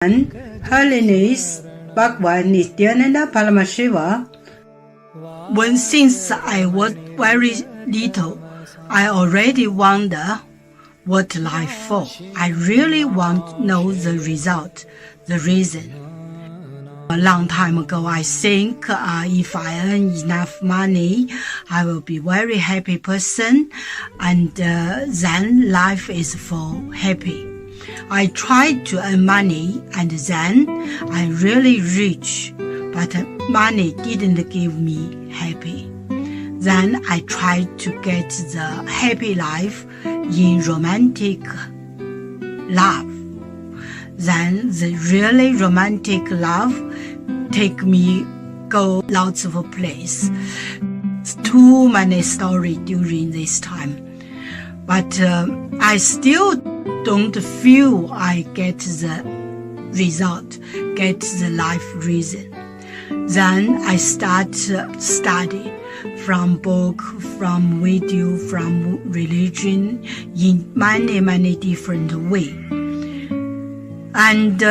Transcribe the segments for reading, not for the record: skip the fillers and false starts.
Holiness Bhagwan Nithyananda Paramashivam. When since I was very little, I already wonder what life for. I really want to know the result, the reason. A long time ago, I think if I earn enough money, I will be very happy person, and then life is for happy. I tried to earn money, and then I'm really rich, but money didn't give me happy. Then I tried to get the happy life in romantic love. Then the really romantic love take me go lots of place. Too many stories during this time, but I still don't feel I get the result, get the life reason. Then I start study from book, from video, from religion in many different ways. And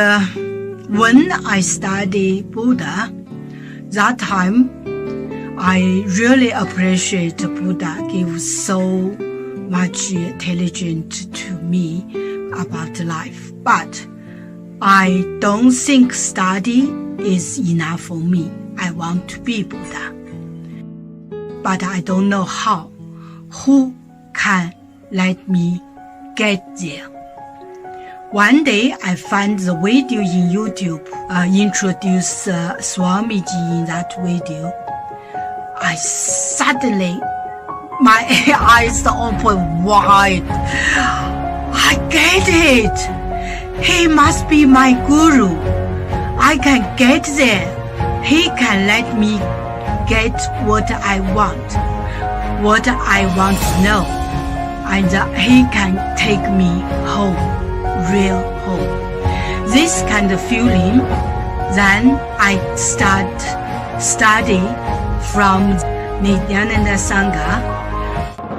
when I study Buddha, that time I really appreciate Buddha gives so much intelligence to me about life. But I don't think study is enough for me. I want to be Buddha. But I don't know how. Who can let me get there? One day I found the video in YouTube, introduce Swamiji in that video. I suddenly, my eyes open wide. I get it. He must be my guru. I can get there. He can let me get what I want to know. And he can take me home, real home. This kind of feeling, then I start study from Nithyananda Sangha.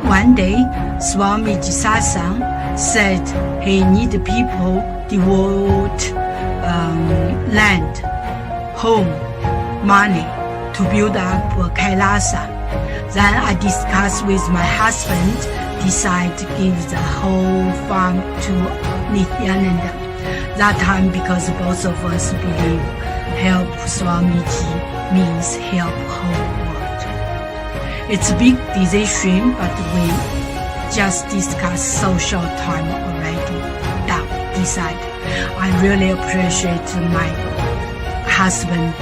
One day, Swamiji Satsang said he need people devote land, home, money to build up Kailasa. Then I discussed with my husband, decide to give the whole farm to Nithyananda. That time, because both of us believe help Swamiji means help whole world. It's a big decision, but we just discussed so short time already. Decide. I really appreciate my husband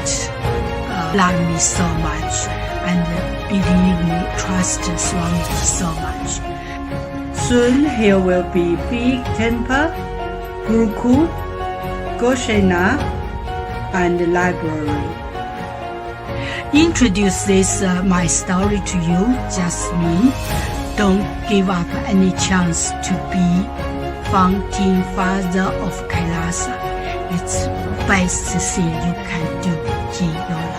love me so much and believe me, trust Swamiji so much. Soon here will be big temple, Gurukul, Goshena, and library. Introduce this my story to you just mean don't give up any chance to be founding father of Kailasa. It's the best thing you can do in your life.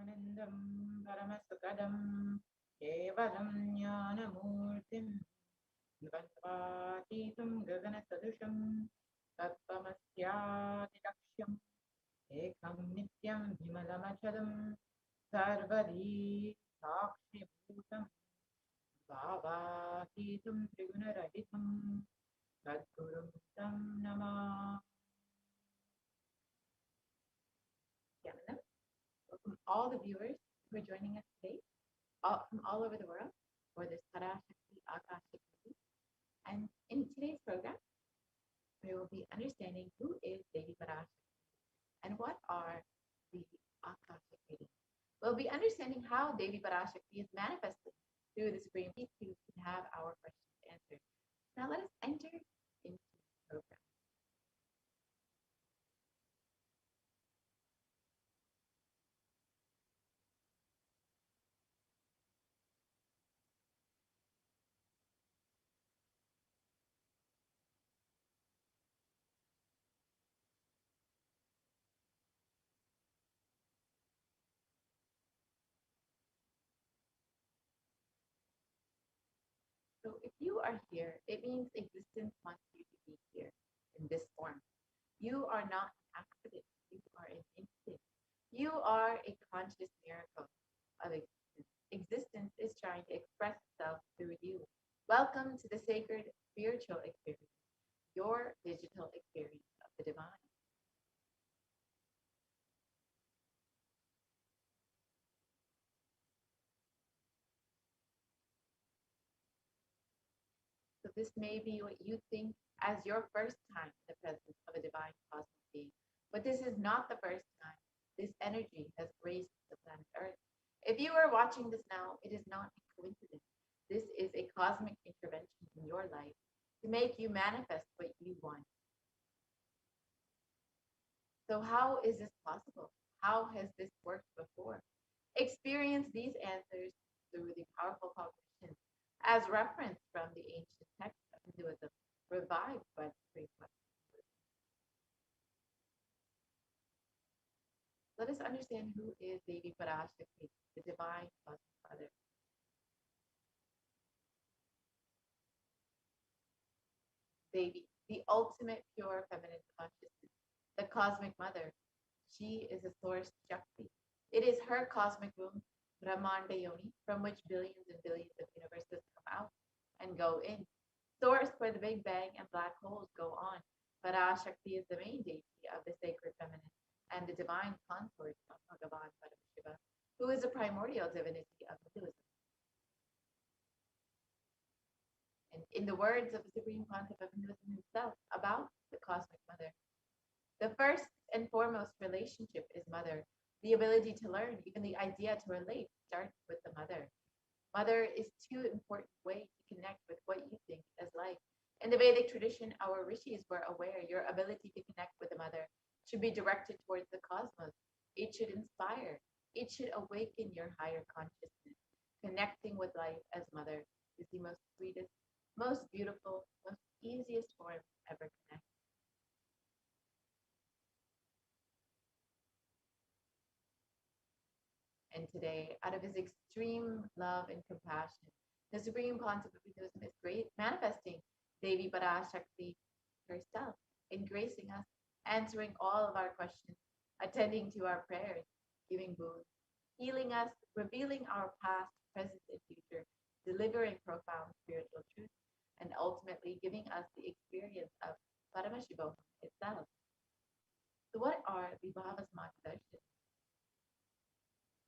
Nithyanandam Paramashivoham Kevalam Jnanamurtim Dvandvatitam Gaganasadusham Tattvamasyatilaksham Ekam Nityam Vimalamachalam Sarvari Sakshibhutam Bhavahitam Trigunarahitam Sadgurum Tam Namah. Welcome all the viewers who are joining us today from all over the world for this Parashakti Akashic movie. And in today's program, we will be understanding who is Devi Parashakti. And what are the Akashic readings? We'll be understanding how Devi Parashakti is manifested through the Supreme Being to have our questions answered. Now let us enter into the program. So if you are here, it means existence wants you to be here in this form. You are not an accident. You are an instant. You are a conscious miracle of existence. Existence is trying to express itself through you. Welcome to the sacred spiritual experience, your digital experience of the divine. So this may be what you think as your first time in the presence of a divine cosmic being. But this is not the first time this energy has graced the planet Earth. If you are watching this now, it is not a coincidence. This is a cosmic intervention in your life to make you manifest what you want. So how is this possible? How has this worked before? Experience these answers through the powerful cognition as referenced from the ancient text of Hinduism, revived by the Supreme Consciousness. Let us understand who is Devi Parashakti, the divine cosmic mother. Devi, the ultimate pure feminine consciousness, the cosmic mother. She is a source Shakti. It is her cosmic womb, Brahmanda Yoni, from which billions and billions of universes come out and go in. Source where the Big Bang and black holes go on. Parashakti is the main deity of the sacred feminine and the divine consort of Bhagavan Paramashiva, who is a primordial divinity of Hinduism. And in the words of the Supreme Pontiff of Hinduism himself about the Cosmic Mother, the first and foremost relationship is mother. The ability to learn, even the idea to relate, starts with the mother. Mother is too important way to connect with what you think as life. In the Vedic tradition, our rishis were aware your ability to connect with the mother should be directed towards the cosmos. It should inspire. It should awaken your higher consciousness. Connecting with life as mother is the most sweetest, most beautiful, most easiest form to ever connect. And today, out of his extreme love and compassion, the Supreme Concept of Hinduism is great, manifesting Devi Parashakti herself, engracing us, answering all of our questions, attending to our prayers, giving boons, healing us, revealing our past, present, and future, delivering profound spiritual truths, and ultimately giving us the experience of Paramashivoham itself. So what are the Bhavas Margadarshan?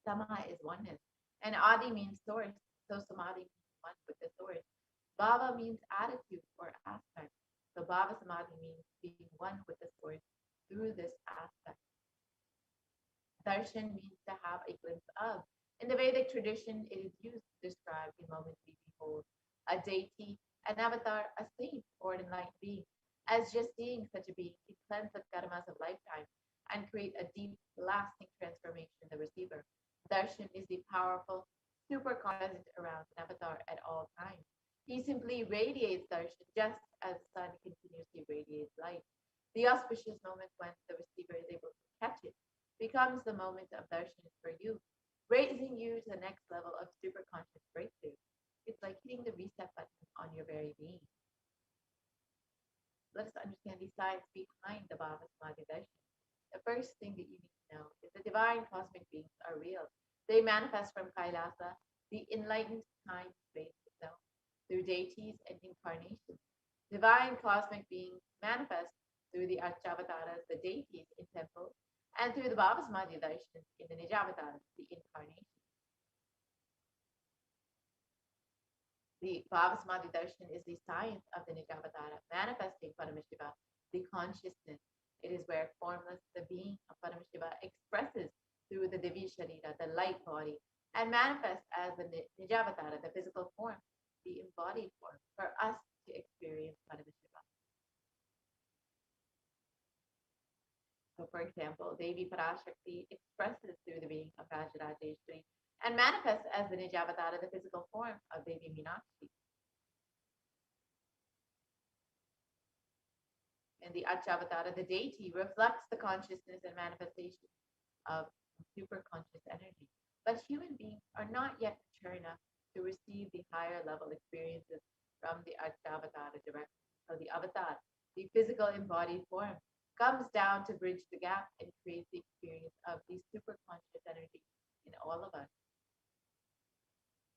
Sama is oneness. And Adi means source. So Samadhi means one with the source. Bhava means attitude or aspect. So Bhava Samadhi means being one with the source through this aspect. Darshan means to have a glimpse of. In the Vedic tradition, it is used to describe the moment we behold a deity, an avatar, a saint, or an enlightened being. As just seeing such a being can cleanse the karmas of lifetime and create a deep, lasting transformation in the receiver. Darshan is the powerful, super present around an avatar at all times. He simply radiates darshan just as the sun continuously radiates light. The auspicious moment when the receiver is able to catch it becomes the moment of darshan for you, raising you to the next level of super conscious breakthrough. It's like hitting the reset button on your very being. Let us understand the science behind the Bhava Samadhi darshan. The first thing that you need to know is the divine cosmic beings are real. They manifest from Kailasa, the enlightened time space itself, through deities and incarnations. Divine cosmic beings manifest through the Archavataras, the deities in temples, and through the Bhavasmadhi darshans in the Nijavataras, the incarnations. The Bhavasmadhi darshan is the science of the Nijavatara, manifesting Paramashiva, the consciousness. It is where formless, the being of Paramashiva Paramashiva expresses through the Devi Sharira, the light body, and manifests as the Nijavatara, the physical form, the embodied form, for us to experience Paramashiva. So, for example, Devi Parashakti expresses through the being of Rajarajeshwari and manifests as the Nijavatara, the physical form of Devi Meenakshi. And the Achavatara, the deity, reflects the consciousness and manifestation of superconscious energy. But human beings are not yet mature enough to receive the higher level experiences from the Achavatara directly. So the avatar, the physical embodied form, comes down to bridge the gap and create the experience of the superconscious energy in all of us.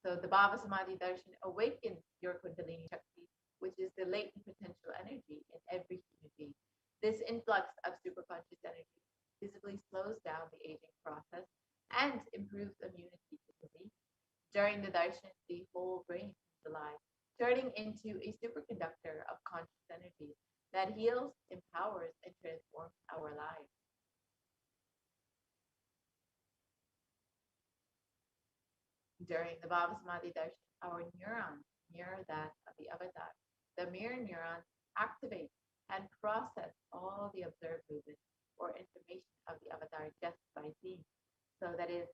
So the Bhava Samadhi Darshan awakens your Kundalini Shakti, which is the latent potential energy in every human being. This influx of superconscious energy visibly slows down the aging process and improves immunity to disease. During the darshan, the whole brain comes alive, turning into a superconductor of conscious energy that heals, empowers, and transforms our lives. During the Bhava Samadhi darshan, our neurons mirror that of the avatar. The mirror neurons activate and process all the observed movement or information of the avatar just by seeing. So that is,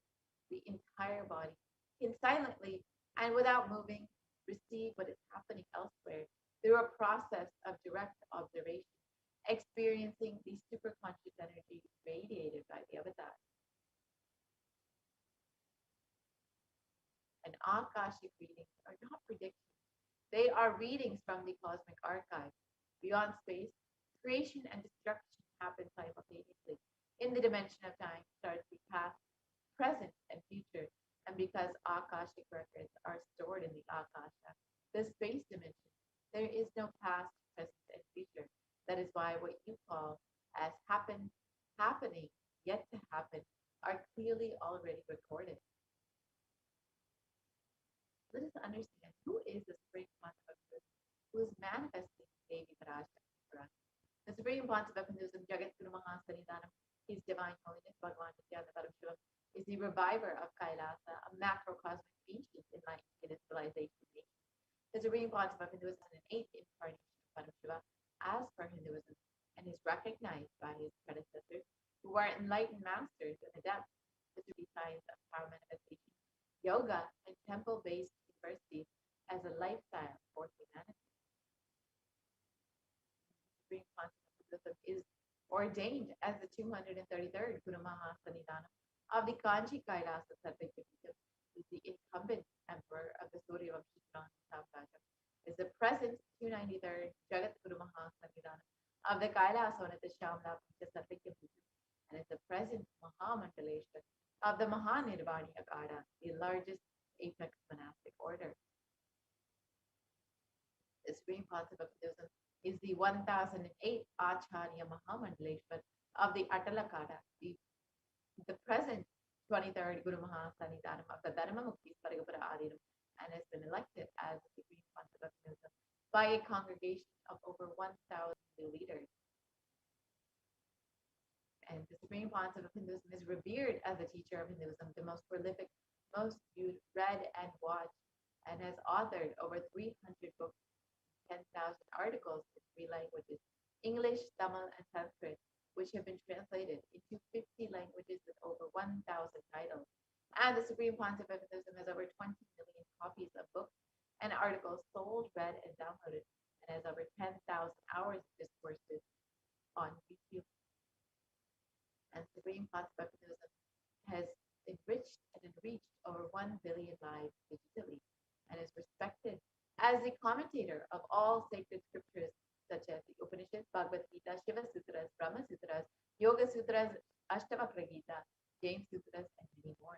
the entire body can silently and without moving receive what is happening elsewhere through a process of direct observation, experiencing the superconscious energy radiated by the avatar. And Akashic readings are not predictions. They are readings from the cosmic archive. Beyond space, creation and destruction happen simultaneously. In the dimension of time starts the past, present, and future. And because Akashic records are stored in the Akasha, the space dimension, there is no past, present, and future. That is why what you call as happened, happening, yet to happen, are clearly already recorded. Let us understand who is the Supreme Pontiff of Hinduism, who is manifesting Devi Parashakti for us. The Supreme Pontiff of Hinduism, Jagat Guru Mahasanidanam, His Divine Holiness, Bhagavan Nithyananda Paramashivam, is the reviver of Kailasa, a macrocosmic ancient enlightened civilization nation. The Supreme Pontiff of Hinduism is an eighth incarnation of Paramashiva as per Hinduism, and is recognized by his predecessors, who are enlightened masters and adepts to the science of power manifestation, yoga, and temple-based universities as a lifestyle for humanity. The Supreme Pontiff of Hinduism is ordained as the 233rd Guru Mahasanidanam of the Kanchi Kailasa Sarvekyapitam, is the incumbent emperor of the Surya Vamsha is the present 293rd Jagat Guru Mahasanidanam of the Kailasonata Shamla Sarvekyapitam, and is the present Mahamandaleshwar of the Mahanirvani Akada, the largest apex monastic order. The Supreme Pontiff of Hinduism is the 1008th Acharya Mahamandaleshwar of the Atalakada, the present 23rd Guru Mahasanidanam of the Dharmamukti Parigapura Adinam, and has been elected as the Supreme Pontiff of Hinduism by a congregation of over 1,000 leaders. And the Supreme Pontiff of Hinduism is revered as the teacher of Hinduism, the most prolific, most viewed, read, and watched, and has authored over 300 books, 10,000 articles in 3 languages, English, Tamil, and Sanskrit, which have been translated into 50 languages with over 1,000 titles. And the Supreme Pontiff of Hinduism has over 20 million copies of books and articles sold, read, and downloaded, and has over 10,000 hours of discourses on YouTube. And Supreme Pontiff of Hinduism has enriched and enriched over 1 billion lives digitally, and is respected as the commentator of all sacred scriptures such as the Upanishads, Bhagavad Gita, Shiva Sutras, Brahma Sutras, Yoga Sutras, Ashtavakra Gita, Jain Sutras, and many more.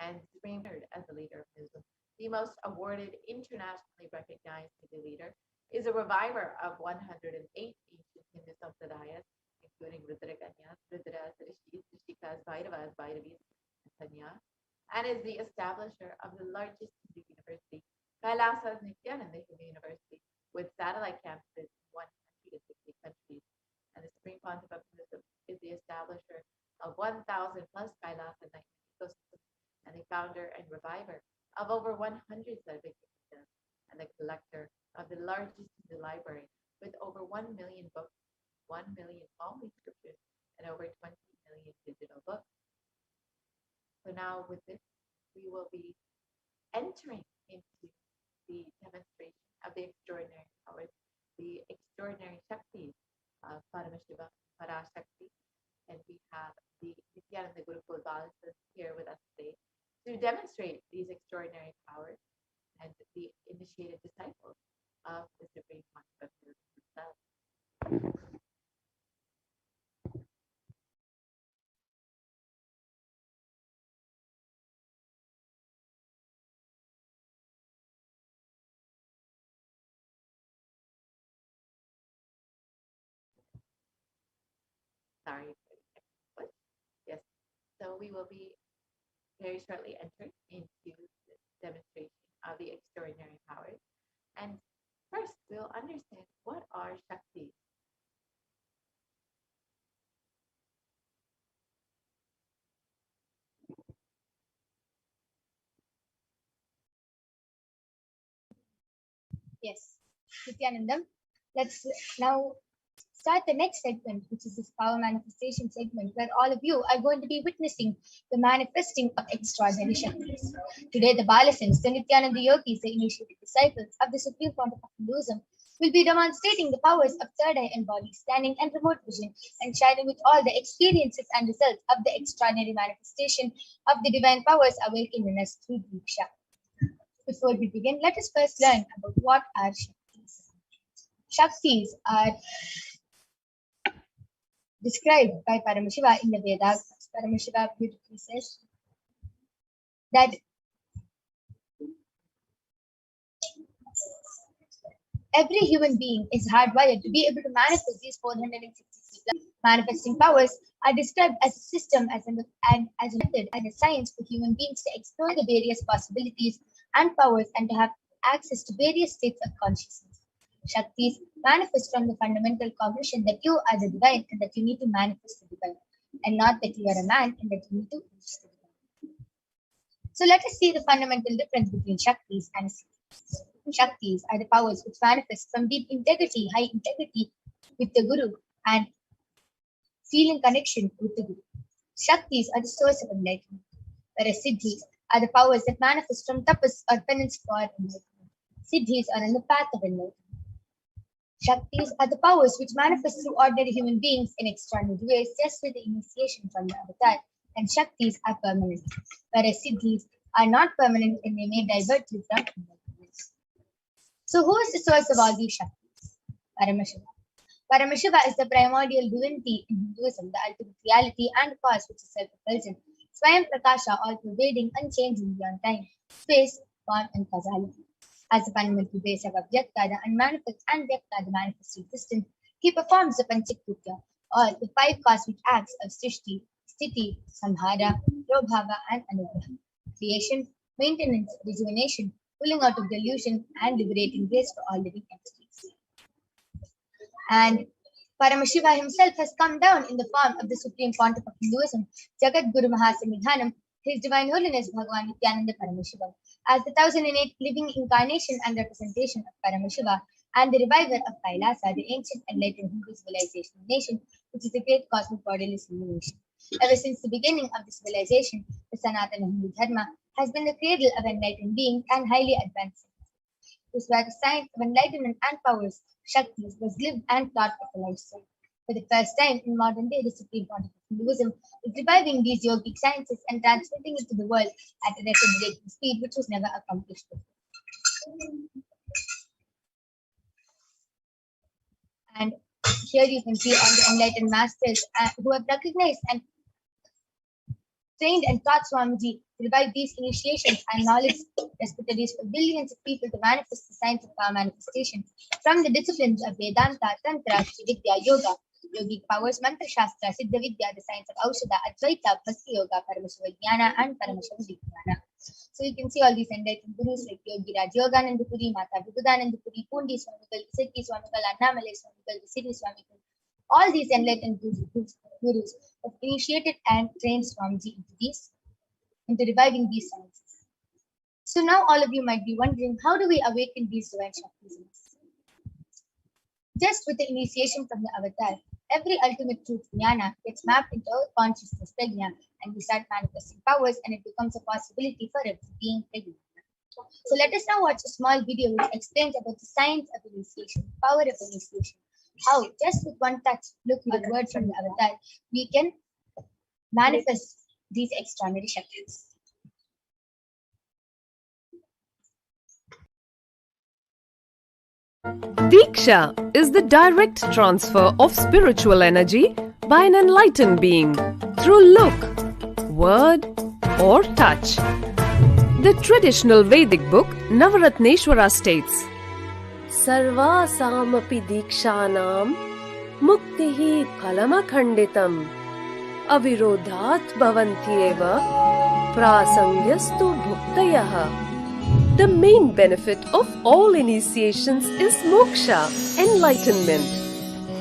And Supreme Lord as the leader of Hinduism, the most awarded, internationally recognized Hindu leader, is a reviver of 108 ancient Hindu sampradayas, including Rudrakanyas, Rudras, Rishis, Rishikas, Bhairavas, Bhairavis, and Sanyas, and is the establisher of the largest Hindu university, Kailasa Nithyananda University, with satellite campuses in 160 countries. And the Supreme Pontiff of Hinduism the establisher of 1,000 plus Kailas enlightenment ecosystems, and the founder and reviver of over 100 Zedvic kingdoms, and the collector of the largest Hindu library with over 1 million books, 1 million palm scriptures, and over 20 million digital books. So now with this, we will be entering into the demonstration of the extraordinary powers, the extraordinary Shaktis of Paramashivoham, Parashakti, and we have the Nithyananda Gurukul Balasis here with us today to demonstrate these extraordinary powers and the initiated disciples of the Supreme Concept himself. Sorry for the technical glitch. Yes, so we will be very shortly entering into the demonstration of the extraordinary powers. And first, we'll understand what are Shaktis. Yes, Nithyanandam. Let's now start the next segment, which is this power manifestation segment, where all of you are going to be witnessing the manifesting of extraordinary Shaktis. Today, the Balasins, the Nithyananda yogis, the initiated disciples of the Supreme Concept of Hinduism, will be demonstrating the powers of third eye and body, scanning and remote vision, and sharing with all the experiences and results of the extraordinary manifestation of the divine powers awakened in us through Diksha. Before we begin, let us first learn about what are Shaktis. Shaktis are described by Paramashiva in the Vedas. Paramashiva beautifully says that every human being is hardwired to be able to manifest these 460 manifesting powers are described as a system, as a method, and a science for human beings to explore the various possibilities and powers and to have access to various states of consciousness. Shaktis manifest from the fundamental cognition that you are the divine and that you need to manifest the divine, and not that you are a man and that you need to reach the divine. So let us see the fundamental difference between Shaktis and Siddhis. Shaktis are the powers which manifest from deep integrity, high integrity with the Guru, and feeling connection with the Guru. Shaktis are the source of enlightenment, whereas Siddhis are the powers that manifest from tapas or penance for enlightenment. Siddhis are on the path of enlightenment. Shaktis are the powers which manifest through ordinary human beings in extraordinary ways, just with the initiation from the avatar, and Shaktis are permanent, whereas Siddhis are not permanent and they may divert you from enlightenment. So who is the source of all these Shaktis? Paramashiva. Paramashiva is the primordial divinity in Hinduism, the ultimate reality and cause which is self-effulgent, Swayam Prakasha, all-pervading, unchanging beyond time, space, form, and causality. As the fundamental base of Avyakta, the unmanifest, and Vyakta, the manifest existence, he performs the Panchakritya, or the 5 cosmic acts of Srishti, Sthiti, Samhara, Prabhava, and Anugraha: creation, maintenance, rejuvenation, pulling out of delusion, and liberating grace for all living entities. And Paramashiva himself has come down in the form of the Supreme Pontiff of Hinduism, Jagat Guru Mahasamidhanam, His Divine Holiness Bhagavan Nithyananda Paramashivam, as the 1008 living incarnation and representation of Paramashiva and the reviver of Kailasa, the ancient enlightened Hindu civilization nation, which is a great cosmic bodily simulation. Ever since the beginning of the civilization, the Sanatana Hindu Dharma has been the cradle of enlightened beings and highly advanced. This were the science of enlightenment and powers, Shaktis, was lived and taught as a lifestyle. For the first time in modern day, the Supreme Pontiff of Hinduism is reviving these yogic sciences and transmitting it to the world at a record-breaking speed, which was never accomplished before. And here you can see all the enlightened masters who have recognized and trained and taught Swamiji to revive these initiations and knowledge repositories for billions of people to manifest the science of power manifestation from the disciplines of Vedanta, Tantra, Vidya, Yoga, yogic powers, Mantra Shastra, Siddha Vidya, the science of Aushadha, Advaita, Bhakti Yoga, Paramashivoham, and Paramashivoham. So you can see all these enlightened gurus like Yogi Raj Yoganandapuri, Mata Vibhudanandapuri, Pundi Swamigal, Isaki Swamigal, Annamalai Swamigal, Visiri Swamigal, All these enlightened gurus have initiated and trained Swamiji into reviving these sciences. So now all of you might be wondering, how do we awaken these divine Shaktis in us? Just with the initiation from the avatar, every ultimate truth, jnana, gets mapped into our consciousness, prajna, and we start manifesting powers, and it becomes a possibility for every being present. So let us now watch a small video which explains about the science of initiation, power of initiation, how just with one touch, look or a word from the avatar, we can manifest these extraordinary Shaktis. Diksha is the direct transfer of spiritual energy by an enlightened being through look, word, or touch. The traditional Vedic book Navaratneshwara states, Sarva samapi dikshanam muktihi phalamakhanditam avirodhat bhavantyeva prasangyastu bhuktayaha. The main benefit of all initiations is moksha, enlightenment.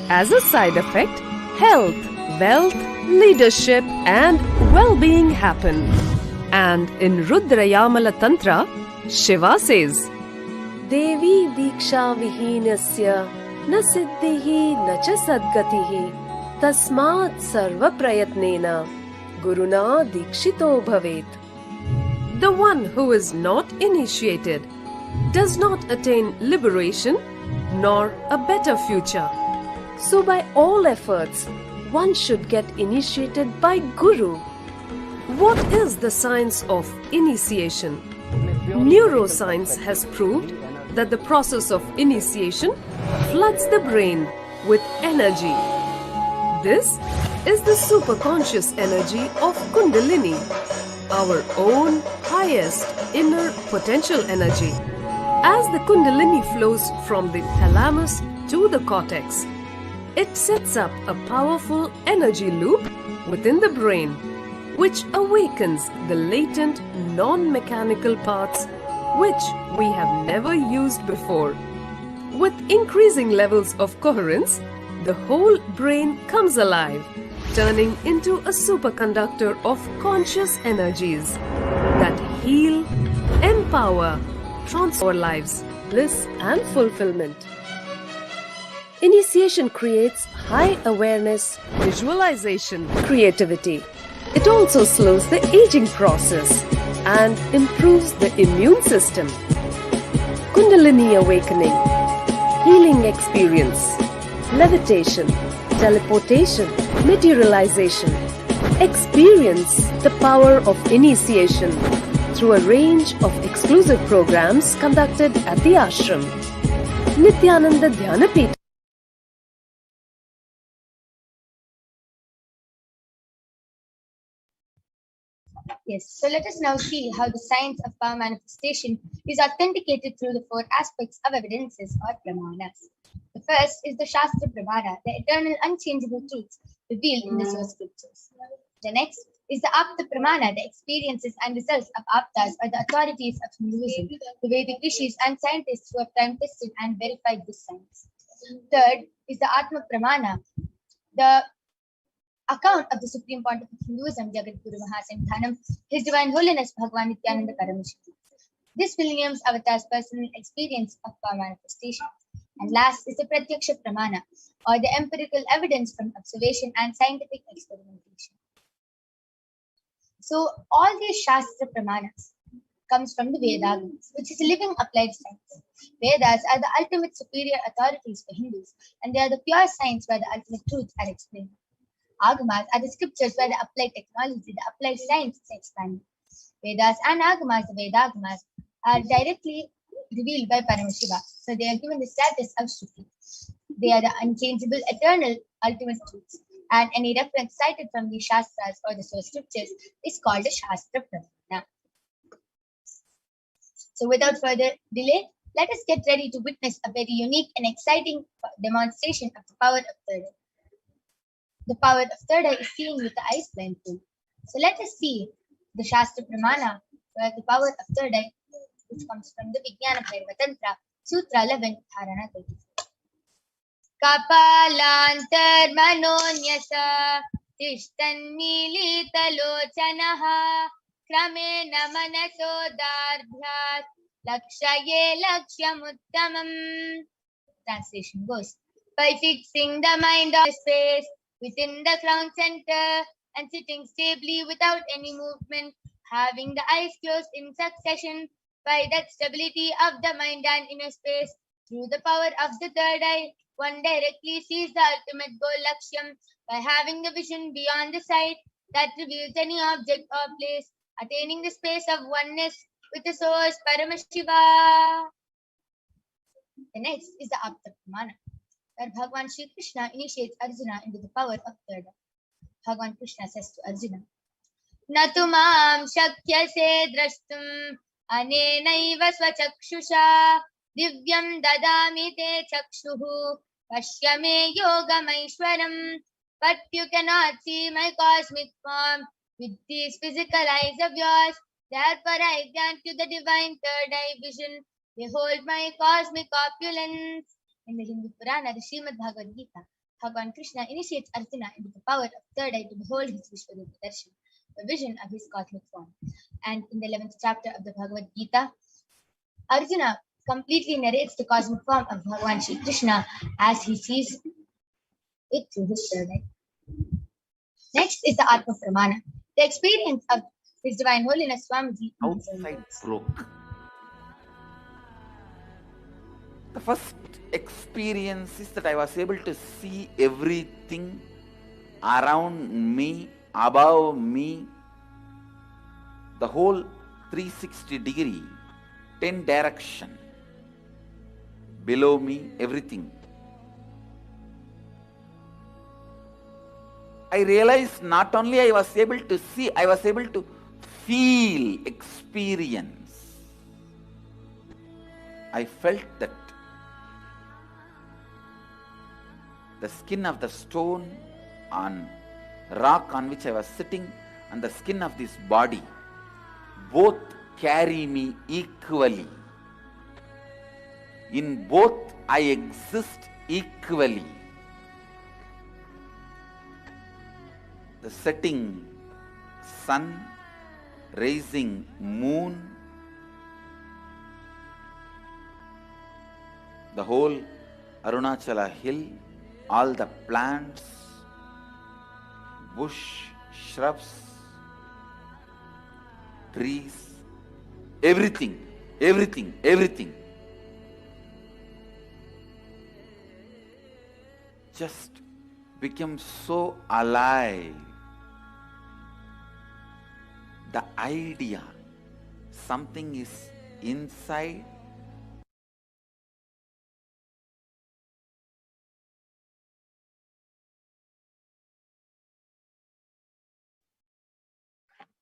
As a side effect, health, wealth, leadership, and well-being happen. And in Rudrayamala Tantra, Shiva says, Devi diksha vihinasya na siddhihi na cha sadgatihi tasmat sarva prayatnena guruna dikshito bhavet. The one who is not initiated does not attain liberation nor a better future. So by all efforts, one should get initiated by Guru. What is the science of initiation? Neuroscience has proved that the process of initiation floods the brain with energy. This is the superconscious energy of Kundalini, our own highest inner potential energy. As the Kundalini flows from the thalamus to the cortex, it sets up a powerful energy loop within the brain, which awakens the latent non-mechanical parts which we have never used before. With increasing levels of coherence, the whole brain comes alive, turning into a superconductor of conscious energies that heal, empower, transform our lives, bliss and fulfillment. Initiation creates high awareness, visualization, creativity. It also slows the aging process and improves the immune system. Kundalini awakening, healing experience, levitation, teleportation, materialization. Experience the power of initiation through a range of exclusive programs conducted at the ashram. Nithyananda Paramashivam. Yes, so let us now see how the science of power manifestation is authenticated through the four aspects of evidences or pramanas. The first is the Shastra Pramana, the eternal unchangeable truths revealed in the source scriptures. The next is the Apta Pramana, the experiences and results of Aptas or the authorities of Hinduism, the Vedic rishis and scientists who have time tested and verified this science. Third is the Atma Pramana, the account of the Supreme Pontiff of Hinduism, Jagadguru Mahasanthanam, His Divine Holiness Bhagavan Nithyananda Paramashivam. This Millennium's Avatar's personal experience of power manifestation. And last is the Pratyaksha Pramana, or the empirical evidence from observation and scientific experimentation. So all these Shastra Pramanas comes from the Vedas, which is a living applied science. Vedas are the ultimate superior authorities for Hindus, and they are the pure science where the ultimate truths are explained. Agamas are the scriptures where the applied technology, the applied science is expanded. Vedas and Agamas, the Vedagamas, are directly revealed by Paramashiva, so they are given the status of Shruti. They are the unchangeable, eternal, ultimate truths, and any reference cited from the Shastras or the source scriptures is called a Shastra Pramana. So without further delay, let us get ready to witness a very unique and exciting demonstration of the power of third eye. The power of third eye is seen with the eyes blindfold. So let us see the Shastra Pramana for the power of third eye, which comes from the Vijnana Bhairava Tantra, Sutra 11, Dharana 34. कपालान्तर्मनोन्यसा तिष्ठन्मीलितलोचनः क्रमेण मनसो दार्ढ्यात् लक्ष्ये लक्ष्यमुत्तमम्. Translation goes, by fixing the mind on space within the crown center and sitting stably without any movement, having the eyes closed in succession, by that stability of the mind and inner space, through the power of the third eye, one directly sees the ultimate goal Lakshyam by having the vision beyond the sight that reveals any object or place, attaining the space of oneness with the source Paramashiva. The next is the Apta Pramana, where Bhagavan Shri Krishna initiates Arjuna into the power of third eye. Bhagavan Krishna says to Arjuna, Natu mam shakyase drashtum anenaiva swachakshusha divyam dadami te chakshuhu pashyame yogamaishwaram. But you cannot see my cosmic form with these physical eyes of yours. Therefore I grant you the divine third eye vision. Behold my cosmic opulence. In the Hindu Purana, the Srimad Bhagavad Gita, Bhagavan Krishna initiates Arjuna into the power of third eye to behold his Vishwarupa Darshan, the vision of his cosmic form. And in the 11th chapter of the Bhagavad Gita, Arjuna completely narrates the cosmic form of Bhagavan Shri Krishna as he sees it through his third eye. Next is the Atma Pramana, the experience of His Divine Holiness Swamiji. Outside broke. The first experience is that I was able to see everything around me, above me, the whole 360 degree, 10 direction, below me, everything. I realized not only I was able to see, I was able to feel, experience. I felt that the skin of the stone on rock on which I was sitting and the skin of this body both carry me equally. In both I exist equally. The setting sun, rising moon, the whole Arunachala hill, all the plants, bush, shrubs, trees, everything, everything, everything. Just became so alive. The idea, something is inside.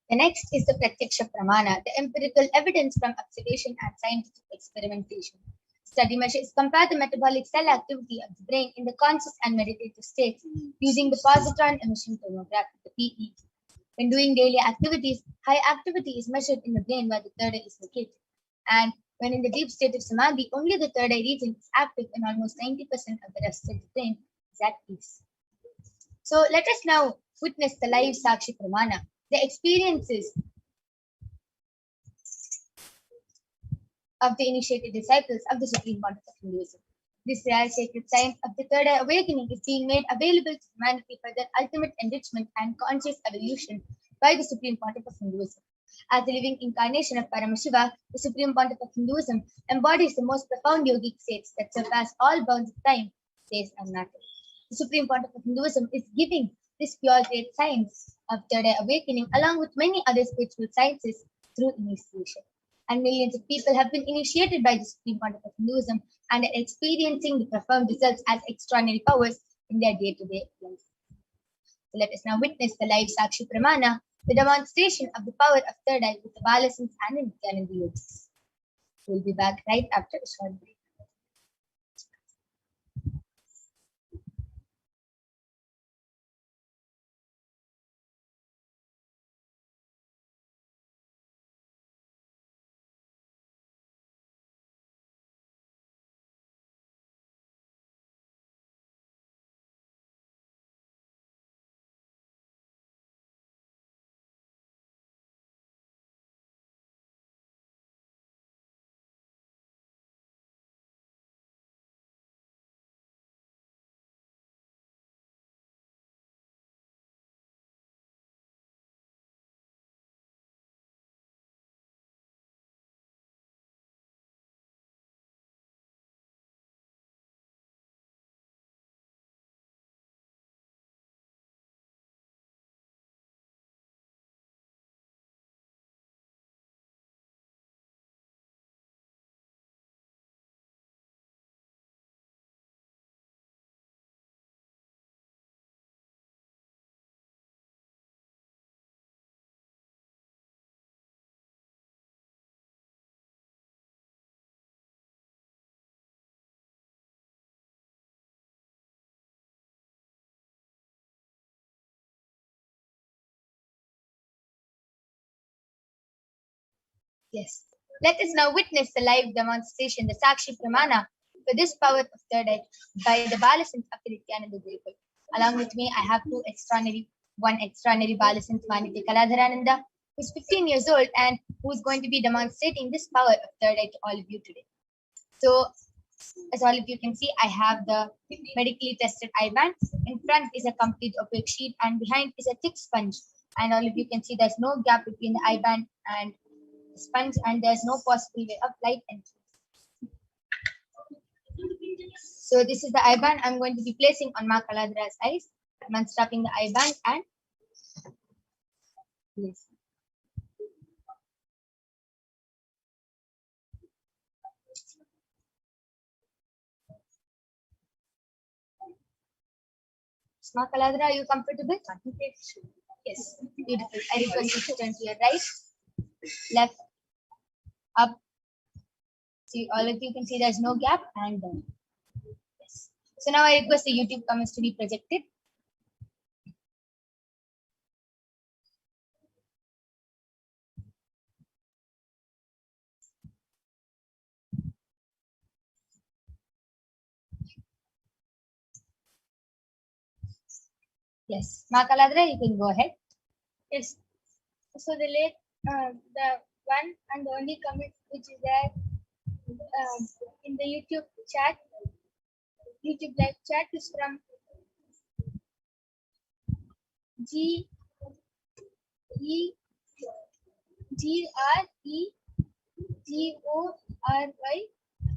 The next is the Pratyaksha Pramana, the empirical evidence from observation and scientific experimentation. Study measures compare the metabolic cell activity of the brain in the conscious and meditative states using the positron emission tomography, the PET. When doing daily activities, high activity is measured in the brain where the third eye is located. And when in the deep state of Samadhi, only the third eye region is active and almost 90% of the rest of the brain is at peace. So let us now witness the live Sakshi Pramana, the experiences of the initiated disciples of the Supreme Pontiff of Hinduism. This rare sacred science of the third eye awakening is being made available to humanity for their ultimate enrichment and conscious evolution by the Supreme Pontiff of Hinduism. As the living incarnation of Paramashiva, the Supreme Pontiff of Hinduism embodies the most profound yogic states that surpass all bounds of time, space, and matter. The Supreme Pontiff of Hinduism is giving this pure great science of third eye awakening along with many other spiritual sciences through initiation. And millions of people have been initiated by the Supreme Pontiff of Hinduism and are experiencing the profound results as extraordinary powers in their day-to-day life. So let us now witness the live Sakshi Pramana, the demonstration of the power of third eye with the Balasans and the Nithyananda yogis. We'll be back right after a short break. Yes. Let us now witness the live demonstration, the Sakshi Pramana, for this power of third eye by the Balasant of the Nithyananda Gurukul. Along with me, I have one extraordinary Balasant, Manitya Kaladharananda, who is 15 years old and who is going to be demonstrating this power of third eye to all of you today. So, as all of you can see, I have the medically tested eye band. In front is a complete opaque sheet and behind is a thick sponge. And all of you can see there's no gap between the eye band and the sponge, and there's no possible way of light entry. So this is the eye band I'm going to be placing on Ma Kaladhara's eyes. I'm unstrapping the eye band and yes. Ma Kaladhara, are you comfortable? Yes, beautiful. I request you to turn to your right, left, up. See, all of you can see there's no gap and down. Yes. So now I request the YouTube comments to be projected. Yes, Ma Kaladhara, you can go ahead. Yes. So the one and the only comment which is there in the YouTube live chat is from G R E G O R Y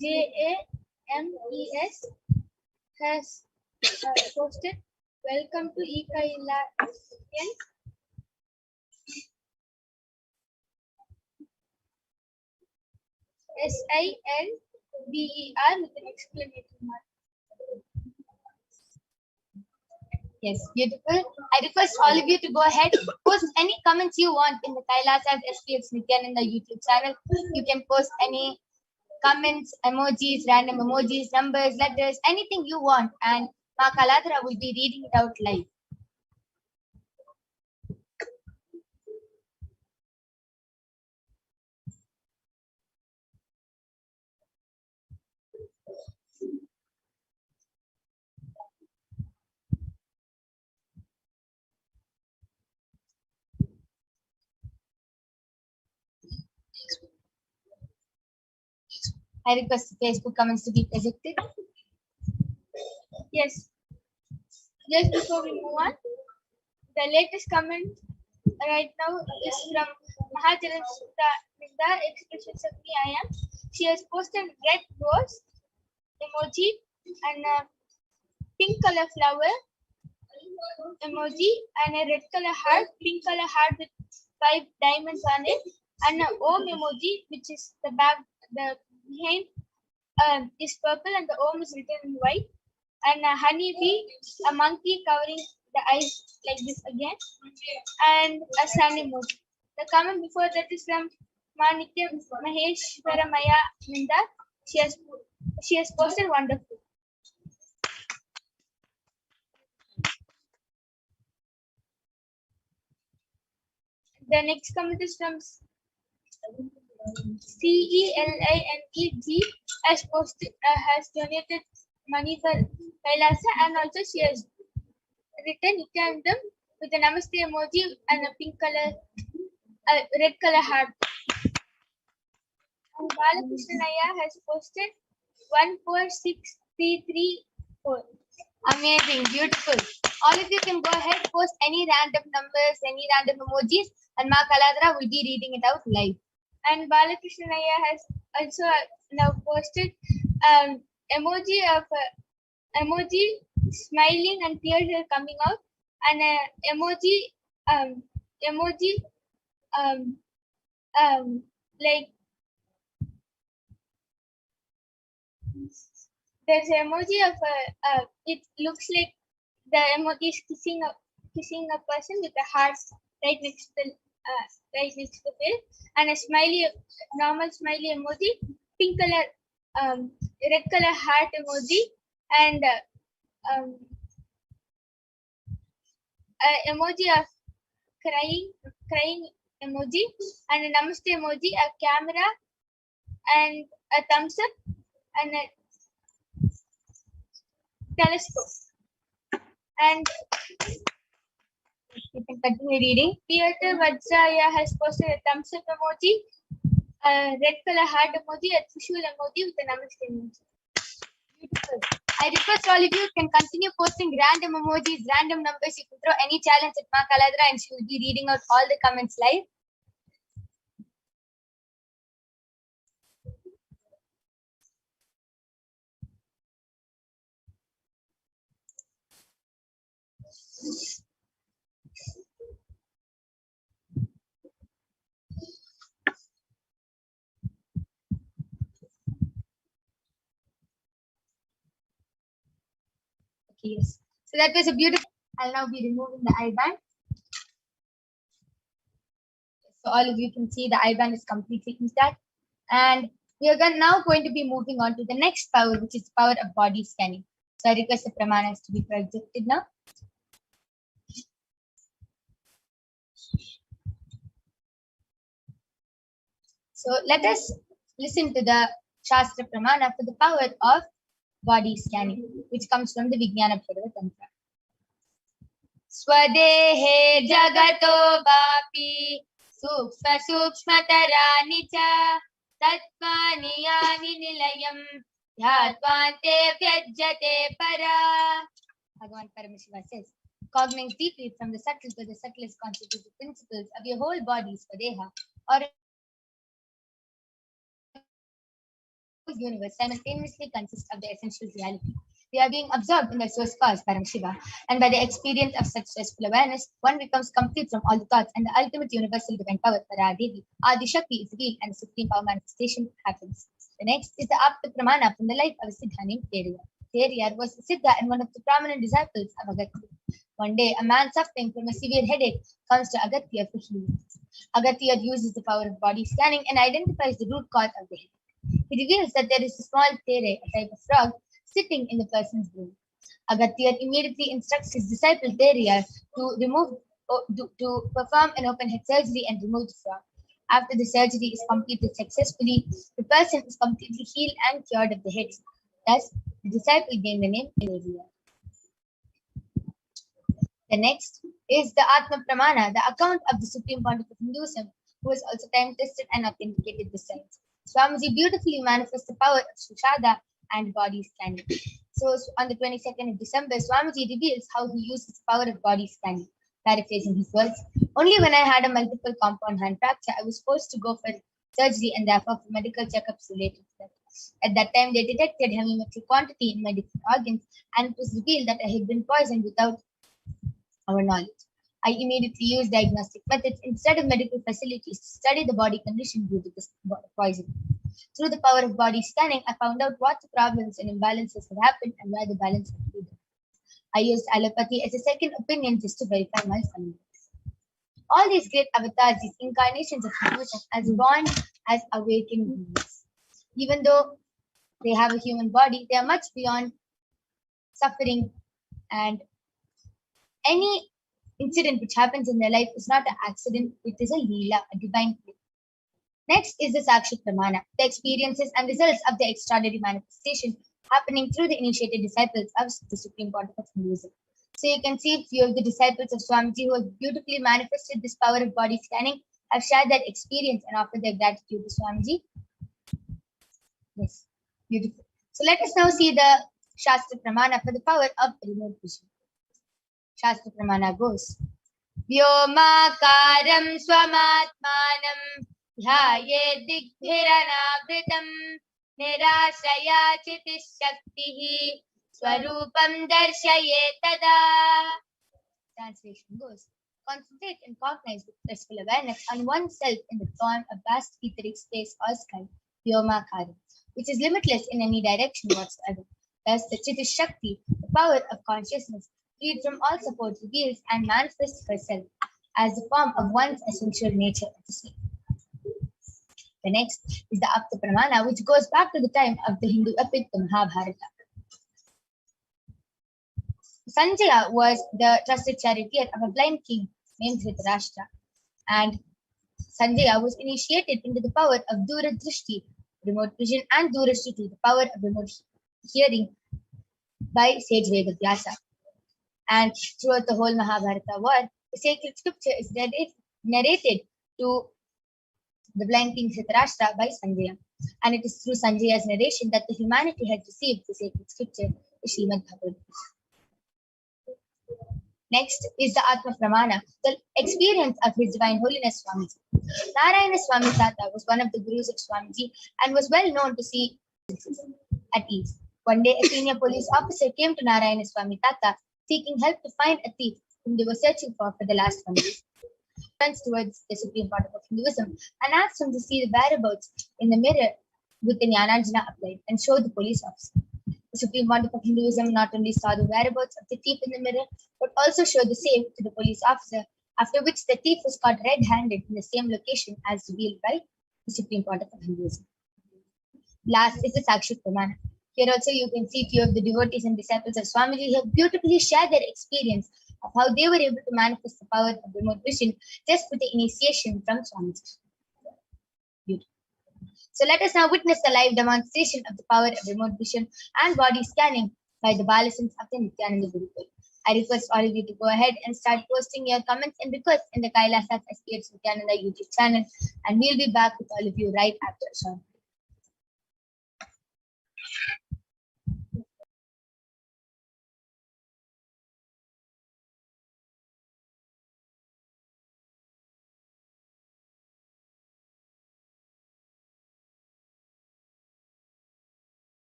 J A M E S has posted, "Welcome to Ekaila SILBER with an exclamation mark." Yes, beautiful. I request all of you to go ahead, post any comments you want in the Kailasa's HDH Nithyananda YouTube channel. You can post any comments, emojis, random emojis, numbers, letters, anything you want, and Ma Kaladhara will be reading it out live. I request the Facebook comments to be projected. Yes. Just before we move on, the latest comment right now is from Mahajananda Expressions of Me I Am. She has posted red rose emoji and a pink color flower emoji and a red color heart, pink color heart with 5 diamonds on it, and an Om emoji, which is the behind is purple and the Om is written in white, and a honeybee, a monkey covering the eyes like this again, and a sun emoji. The comment before that is from Manitya Maheshwaramaya Ninda. She has posted wonderful. The next comment is from CELINEG has donated money for Kailasa, and also she has written Nityanandam with a Namaste emoji and a pink color, red color heart. And Balakrishnaya has posted 146334. Amazing, beautiful. All of you can go ahead, post any random numbers, any random emojis, and Ma Kaladhara will be reading it out live. And Balakrishnaya has also now posted emoji smiling and tears are coming out, and emoji like there's an emoji of it looks like the emoji is kissing a person with a heart right next to the face, and a normal smiley emoji, pink color, red color heart emoji, and emoji of crying emoji and a namaste emoji, a camera and a thumbs up and a telescope. And you can continue reading. Peter Vajraya has posted a thumbs up emoji, a red color heart emoji, a Trishul emoji with a namaste emoji. Beautiful. I request all of you can continue posting random emojis, random numbers. You can throw any challenge at Ma Kaladra and she will be reading out all the comments live. Okay, yes. So that was a beautiful. I'll now be removing the eye band. So all of you can see the eye band is completely intact. And we are now going to be moving on to the next power, which is the power of body scanning. So I request the pramanas to be projected now. So let us listen to the Shastra Pramana for the power of body scanning, which comes from the Vijnana Bhadava Tantra. Swadehe jagato vapi sukshma sukshmatarani cha tattvani yani nilayam dhyattvante vyajyate para. Bhagavan Paramashiva says, cognizing deeply from the subtle to the subtlest constitutive principles of your whole body, Swadeha, or universe simultaneously consists of the essential reality. They are being absorbed in the source cause, Paramashiva, and by the experience of such restful awareness, one becomes complete from all the thoughts, and the ultimate universal divine power, Paradevi, Adi Shakti, is revealed, and the supreme power manifestation happens. The next is the Apta Pramana from the life of a Siddha named Teriyar. Teriyar was a Siddha and one of the prominent disciples of Agatya. One day, a man suffering from a severe headache comes to Agatya for healing. Agatya uses the power of body scanning and identifies the root cause of the headache. He reveals that there is a small tere, a type of frog, sitting in the person's brain. Agatya immediately instructs his disciple Teriyar to perform an open head surgery and remove the frog. After the surgery is completed successfully, the person is completely healed and cured of the head. Thus, the disciple gained the name Teriyar. The next is the Atma Pramana, the account of the Supreme Pontiff of Hinduism, who has also time tested and authenticated the science. Swamiji beautifully manifests the power of Sushada and body scanning. So on the 22nd of December, Swamiji reveals how he uses the power of body scanning. Paraphrasing his words, only when I had a multiple compound hand fracture, I was forced to go for surgery and therefore for medical checkups related to that. At that time, they detected heavy metal quantity in my different organs, and it was revealed that I had been poisoned without our knowledge. I immediately used diagnostic methods instead of medical facilities to study the body condition due to this poison. Through the power of body scanning, I found out what the problems and imbalances had happened and where the balance had been. I used allopathy as a second opinion just to verify my findings. All these great avatars, these incarnations of Hinduism, as born as awakened beings. Even though they have a human body, they are much beyond suffering, and any incident which happens in their life is not an accident, it is a leela, a divine play. Next is the Sakshi Pramana, the experiences and results of the extraordinary manifestation happening through the initiated disciples of the Supreme Pontiff of Hinduism. So you can see a few of the disciples of Swamiji who have beautifully manifested this power of body scanning have shared that experience and offered their gratitude to Swamiji. Yes, beautiful. So let us now see the Shastra Pramana for the power of remote vision. Shastra Pramana goes, Vyomakaram Swamatmanam Dhyaye Digbhiranavritam Nirashaya Chitishaktihi Swarupam Darshaye Tada. Translation goes, concentrate and cognize with blissful awareness on oneself in the form of vast etheric space or sky, Vyomakaram, which is limitless in any direction whatsoever. Thus, the Chitishakti, the power of consciousness, freed from all support, reveals and manifests herself as the form of one's essential nature at the same. The next is the Apta Pramana, which goes back to the time of the Hindu epic, the Mahabharata. Sanjaya was the trusted charioteer of a blind king named Dhritarashtra, and Sanjaya was initiated into the power of Dura Drishti, remote vision, and Durashti, the power of remote hearing, by sage Vedavyasa. And throughout the whole Mahabharata war, the sacred scripture is narrated to the blind king Dhritarashtra by Sanjaya. And it is through Sanjaya's narration that the humanity has received the sacred scripture, the Srimad Bhagavad Gita. Next is the Atma Pramana, the experience of His Divine Holiness Swamiji. Narayana Swami Tata was one of the gurus of Swamiji and was well known to see at ease. One day, a senior police officer came to Narayana Swami Tata seeking help to find a thief whom they were searching for the last 1 year. Turns towards the Supreme Portal of Hinduism and asks him to see the whereabouts in the mirror with the Jnananjana applied and show the police officer. The Supreme Portal of Hinduism not only saw the whereabouts of the thief in the mirror, but also showed the same to the police officer, after which the thief was caught red-handed in the same location as revealed by the Supreme Portal of Hinduism. Last is the Sakshit Pramana. Here also you can see few of the devotees and disciples of Swamiji have beautifully shared their experience of how they were able to manifest the power of remote vision just with the initiation from Swamiji. Beautiful. So let us now witness the live demonstration of the power of remote vision and body scanning by the Balasins of the Nithyananda Gurukul. I request all of you to go ahead and start posting your comments and requests in the Kailasas HDH Nithyananda YouTube channel, and we'll be back with all of you right after a short.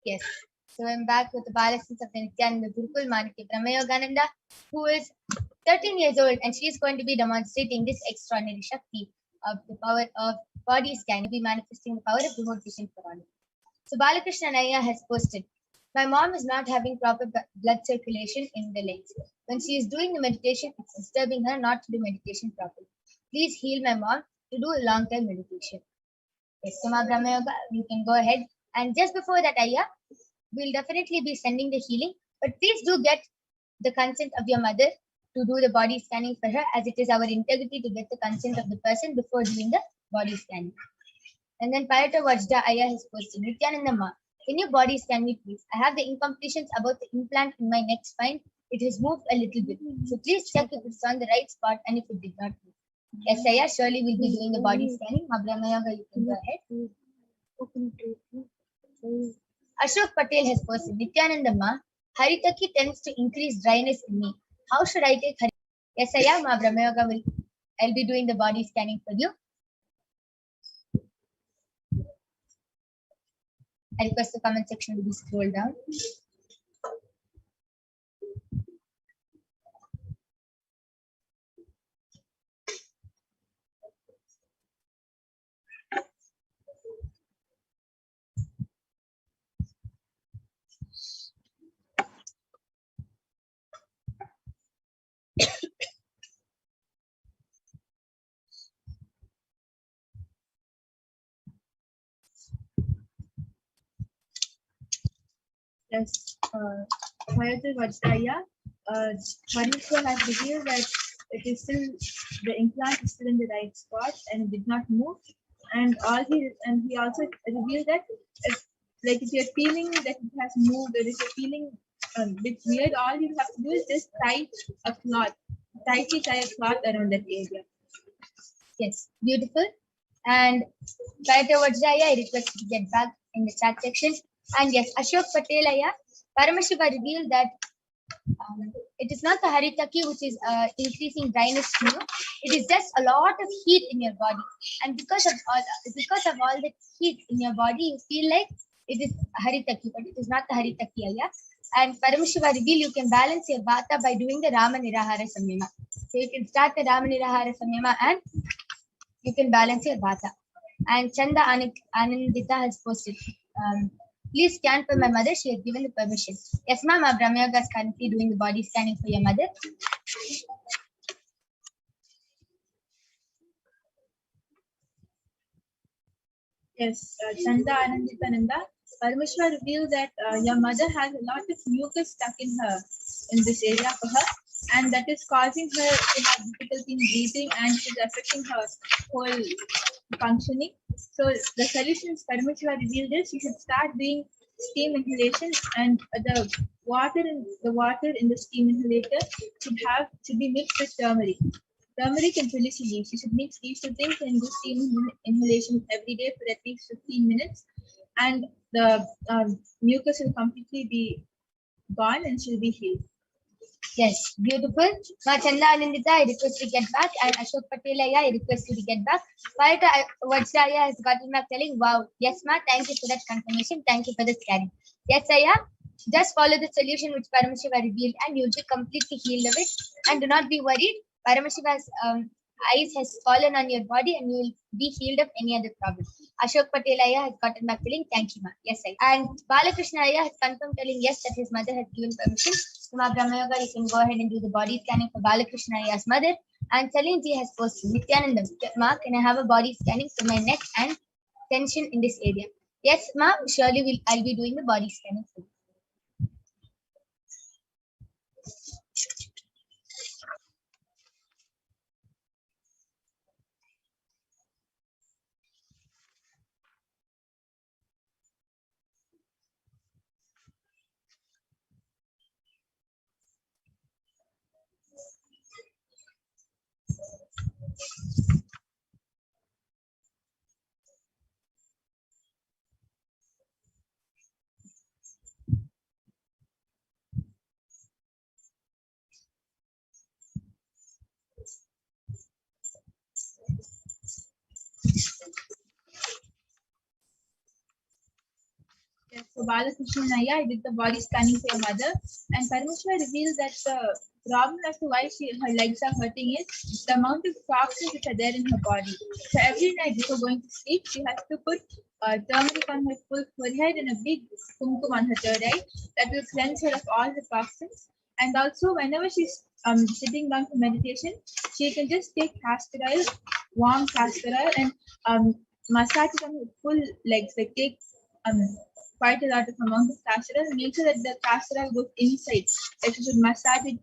Yes. So I'm back with the Balasins of the Nithyananda Gurukul, Manaki Brahmayogananda, who is 13 years old, and she is going to be demonstrating this extraordinary Shakti of the power of body scan, to be manifesting the power of remote vision for all. So Balakrishna Naya has posted, my mom is not having proper blood circulation in the legs. When she is doing the meditation, it's disturbing her not to do meditation properly. Please heal my mom to do a long-term meditation. Yes, Suma Brahma Yoga, you can go ahead. And just before that, Ayya, we'll definitely be sending the healing. But please do get the consent of your mother to do the body scanning for her, as it is our integrity to get the consent of the person before doing the body scanning. And then Payata Vajda Ayya has posted, Nithyananda Ma, can you body scan me please? I have the incompletions about the implant in my neck spine. It has moved a little bit. So please check if it's on the right spot and if it did not move. Yes, Ayya, surely we'll be doing the body scanning. Mabramayaga, you can go ahead. Ashok Patel has posted, Nithyananda Ma, Haritaki tends to increase dryness in me. How should I take Haritaki? Yes, Ayya, Mabramayaga, I'll be doing the body scanning for you. I request the comment section to be scrolled down. Yes, Hayatul Vajraya, Parmeshwar has revealed that it is still, the implant is still in the right spot and did not move. And he also revealed that if you're feeling that it has moved, or if you're feeling a bit weird, all you have to do is just tightly tie a cloth around that area. Yes, beautiful. And Kayata Vajraya, I request you to get back in the chat section. And yes, Ashok Patelaya, Paramashiva revealed that it is not the Haritaki which is increasing dryness to you. It is just a lot of heat in your body. And because of all the heat in your body, you feel like it is Haritaki, but it is not the Haritaki. Yeah? And Paramashiva revealed you can balance your Vata by doing the Rama Nirahara Samyama. So you can start the Rama Nirahara Samyama and you can balance your Vata. And Chanda Anandita has posted, please scan for my mother. She has given the permission. Yes, ma'am. Brahma Yoga is currently doing the body scanning for your mother. Yes, Chanda Ananditananda. Parameshwar revealed that your mother has a lot of mucus stuck in this area for her, and that is causing her to have difficulty in breathing, and it is affecting her whole functioning. So the solutions Parameshwar revealed is you should start doing steam inhalation, and the water in the steam inhalator should be mixed with turmeric. Turmeric and tulsi leaves. You should mix these two things and do steam inhalation every day for at least 15 minutes, and the mucus will completely be gone and she'll be healed. Yes, beautiful. Now, Chanda Anandita, I request to get back, and Ashok Patelaya, I request you to get back. Parita Vajraya has gotten back telling, wow, yes, ma, thank you for that confirmation. Thank you for the scanning. Yes, Aya, just follow the solution which Paramashiva revealed, and you'll be completely healed of it. And do not be worried. Paramashiva's eyes has fallen on your body, and you will be healed of any other problem. Ashok Patelaya has gotten back telling, thank you, ma. Yes, I. And Balakrishna Aya has confirmed telling, yes, that his mother has given permission. So, ma Brahma Yoga, you can go ahead and do the body scanning for Balakrishna Aya's mother. And Salim ji has posted, Nithyananda, ma, can I have a body scanning for my neck and tension in this area? Yes, ma, surely I'll be doing the body scanning for you. Yes, so Balakrishna Naya, I did the body scanning for your mother, and Parameshwar revealed that the problem as to why her legs are hurting is the amount of toxins which are there in her body. So every night before going to sleep, she has to put turmeric on her full forehead and a big kumkum on her third eye that will cleanse her of all the toxins. And also, whenever she's sitting down for meditation, she can just take castor oil, warm castor oil, and massage it on her full legs. Like take quite a lot of amount of castor oil. Make sure that the castor oil goes inside. Like you should massage it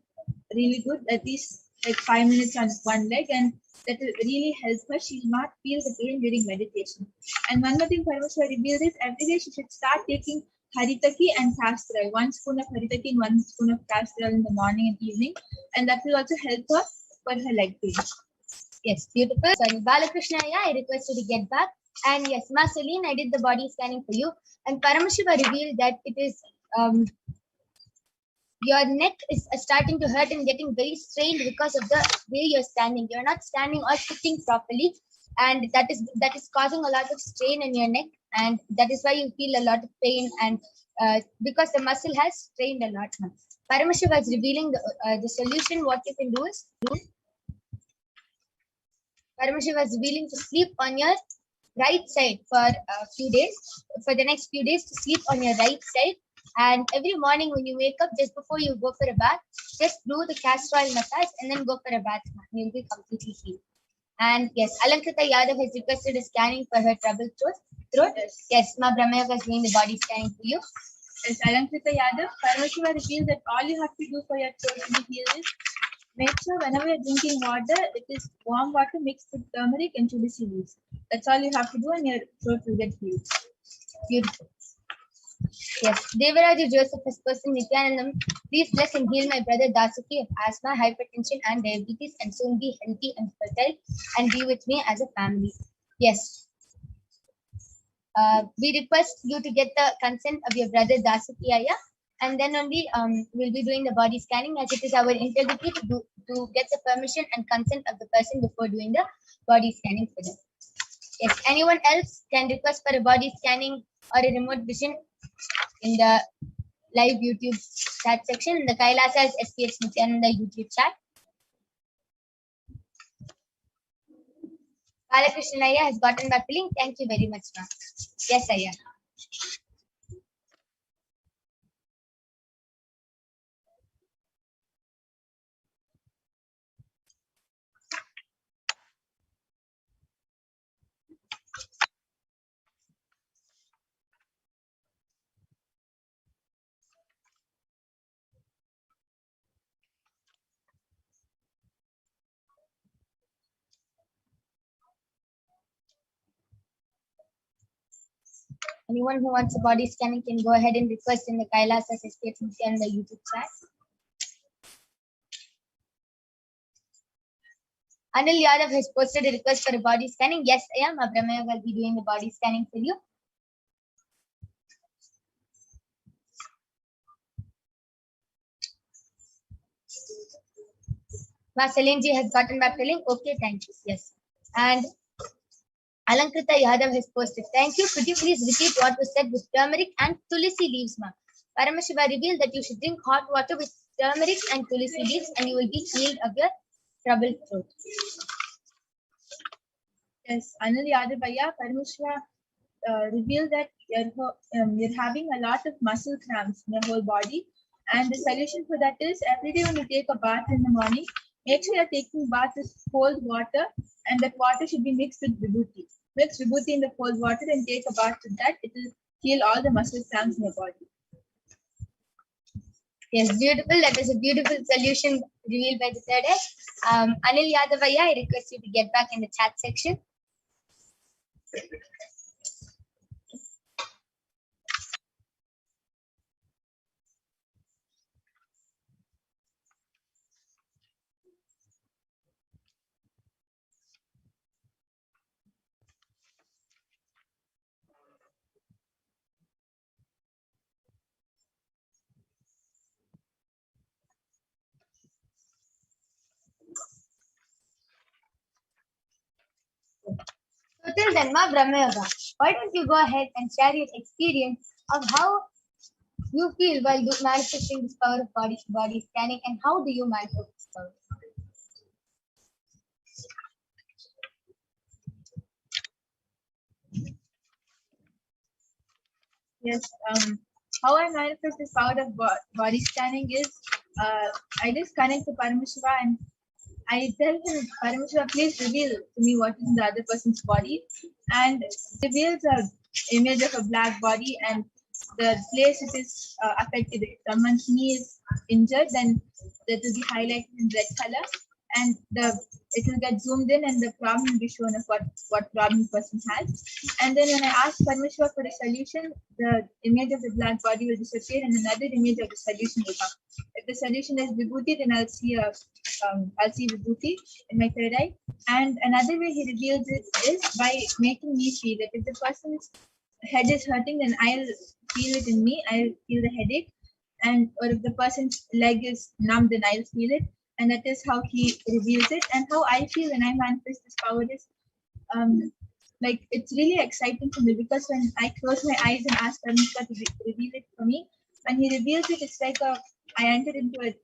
really good, at least like 5 minutes on one leg, and that will really help her. She will not feel the pain during meditation. And one more thing Parameshwar revealed is every day she should start taking haritaki and castor oil. 1 spoon of haritaki and 1 spoon of castor oil in the morning and evening, and that will also help her for her leg pain. Yes, beautiful. Sorry, Balakrishna, I request you to get back. And yes, Ma Celine, I did the body scanning for you. And Paramashiva revealed that it is your neck is starting to hurt and getting very strained because of the way you're standing. You're not standing or sitting properly, and that is causing a lot of strain in your neck, and that is why you feel a lot of pain, and because the muscle has strained a lot. Paramashiva is revealing the solution. What you can do is Paramashiva is revealing to sleep on your right side for a few days, for the next few days, to sleep on your right side. And every morning when you wake up, just before you go for a bath, just do the castor oil massage and then go for a bath. You'll be completely healed. And yes, Alankrita Yadav has requested a scanning for her troubled throat. Yes, Ma Brahma Yoga is doing the body scanning for you. As Alankrita Yadav, Paramashiva revealed that all you have to do for your throat to be healed is make sure whenever you're drinking water, it is warm water mixed with turmeric and tulsi leaves. That's all you have to do, and your throat will get healed. Beautiful. Yes, Devaraja Joseph has person Nithyanandam. Please bless and heal my brother Dasaki of asthma, hypertension, and diabetes, and soon be healthy and fertile, and be with me as a family. Yes. We request you to get the consent of your brother Dasaki Aya, and then only we'll be doing the body scanning, as it is our integrity to get the permission and consent of the person before doing the body scanning for them. Yes, anyone else can request for a body scanning or a remote vision in the live YouTube chat section, in the Kailasa's HDH Nithyananda YouTube chat. Balakrishnan Aya has gotten back the link. Thank you very much, ma'am. Yes, Aya. Anyone who wants a body scanning can go ahead and request in the Kailasa's HDH Nithyananda YouTube chat. Anil Yadav has posted a request for a body scanning. Yes, I am. Abramaya will be doing the body scanning for you. Marceline ji has gotten back the link. Okay, thank you. Yes. And Alankrita Yadav has posted. Thank you. Could you please repeat what was said with turmeric and tulsi leaves, ma'am? Paramashiva revealed that you should drink hot water with turmeric and tulsi leaves, and you will be healed of your troubled throat. Yes, Anil Yadav Bhaiya, Paramashiva revealed that you're having a lot of muscle cramps in your whole body, and the solution for that is every day when you take a bath in the morning, make sure you're taking bath with cold water, and that water should be mixed with vibhuti. Mix vibhuti in the cold water and take a bath with that. It will heal all the muscle cramps in your body. Yes, beautiful. That is a beautiful solution revealed by the third eye. Anil Yadavaya, I request you to get back in the chat section. So till then, Ma Brahma Yoga, why don't you go ahead and share your experience of how you feel while manifesting this power of body scanning, and how do you manifest this power? Yes, how I manifest this power of body scanning is I just connect to Paramashiva and I tell him, Paramashiva, please reveal to me what is in the other person's body, and reveals an image of a black body and the place it is affected. If someone's knee is injured, then that will be highlighted in red color, and it will get zoomed in, and the problem will be shown of what problem the person has. And then when I ask Paramashiva for a solution, the image of the black body will disappear, and another image of the solution will come. If the solution is vibhuti, then I'll see vibhuti in my third eye. And another way he reveals it is by making me feel that if the person's head is hurting, then I'll feel it in me. I'll feel the headache. Or if the person's leg is numb, then I'll feel it. And that is how he reveals it. And how I feel when I manifest this power is like it's really exciting for me, because when I close my eyes and ask Paramashiva to reveal it for me, when he reveals it, it's like I entered into a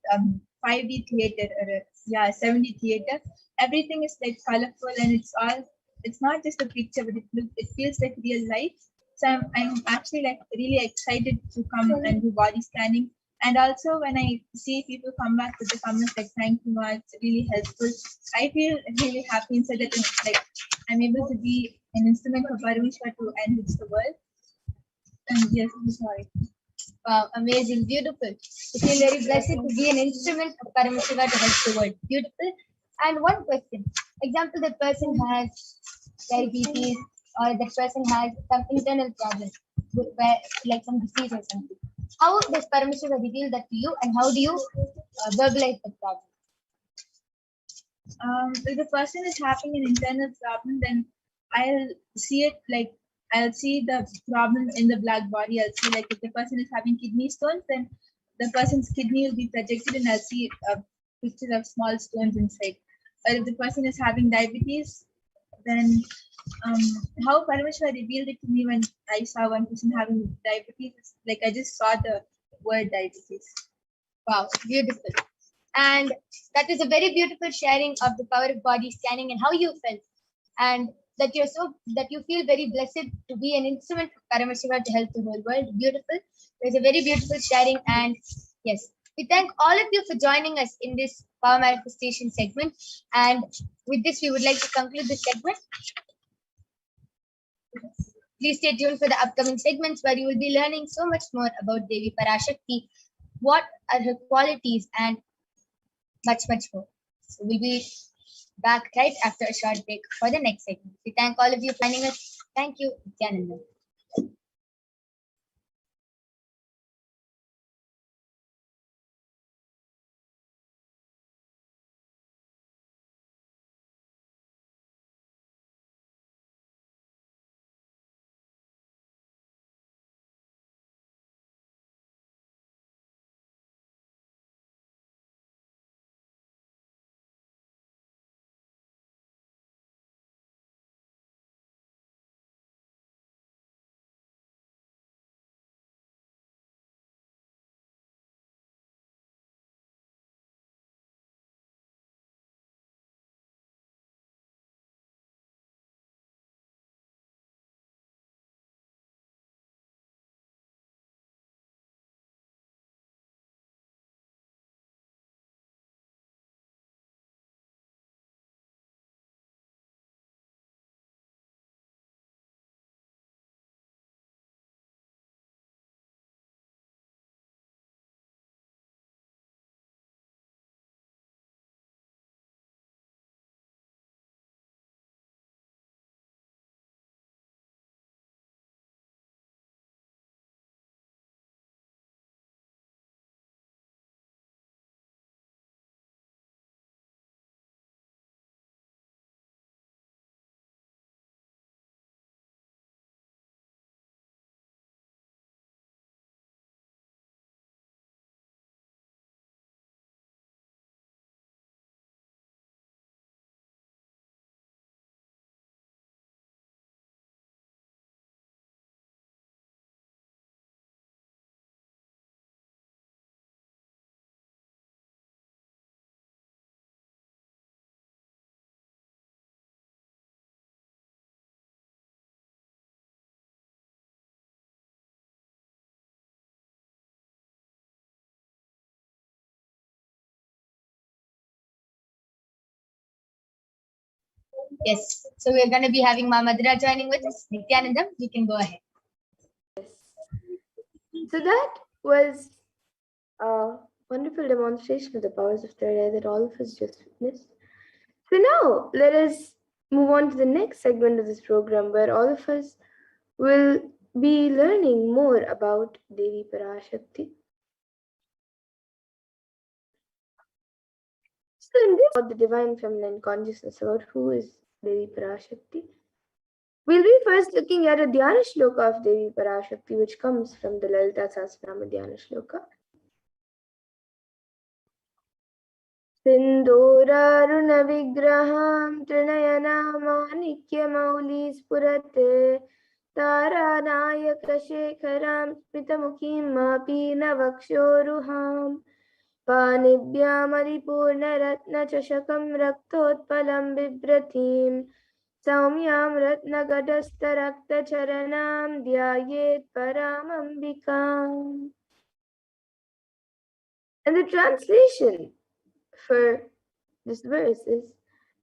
5D theater or a 7D theater. Everything is like colorful, and it's not just a picture, but it feels like real life. So I'm actually like really excited to come and do body scanning. And also when I see people come back with the comments like, thank you, Ma, it's really helpful, I feel really happy inside that like I'm able to be an instrument for Paramashiva to enrich the world. And yes, I'm sorry. Wow, amazing, beautiful. You feel very blessed to be an instrument of Paramashiva to help the world. Beautiful. And one question. Example, that person has diabetes or that person has some internal problem, where, like some disease or something. How does Paramashiva reveal that to you and how do you verbalize the problem? If the person is having an internal problem, then I'll see it like I'll see the problem in the black body. I'll see like if the person is having kidney stones, then the person's kidney will be projected, and I'll see pictures of small stones inside. Or if the person is having diabetes, then how Parameshwar revealed it to me when I saw one person having diabetes. Like I just saw the word diabetes. Wow, beautiful. And that is a very beautiful sharing of the power of body scanning and how you felt. And that you feel very blessed to be an instrument of Paramashiva to help the whole world. Beautiful. There's a very beautiful sharing. And yes, we thank all of you for joining us in this power manifestation segment. And with this, we would like to conclude the segment. Please stay tuned for the upcoming segments where you will be learning so much more about Devi Parashakti, what are her qualities, and much more. So we'll be back right after a short break for the next segment. We thank all of you for joining us. Thank you, Nithyananda. Yes. So we're going to be having Ma Madhura joining with us. Nithyanandam, you can go ahead. So that was a wonderful demonstration of the powers of third eye that all of us just witnessed. So now let us move on to the next segment of this program where all of us will be learning more about Devi Parashakti. So in this about the divine feminine consciousness, about who is Devi Parashakti, we'll be first looking at a Dhyana Shloka of Devi Parashakti, which comes from the Lalita Sahasranama Dhyana Shloka. सिन्दूरारुणविग्रहां त्रिनयनामाणिक्यमौलिस्फुरते तारानायकशेखरां स्मितमुखीं मापीनवक्षोरुहां पाणिभ्यामरिपूर्णरत्नचषकं रक्तोत्पलं बिभ्रतीं सौम्यां रत्नगटस्थरक्तचरणां ध्यायेत् परामम्बिकाम्. And the translation for this verse is,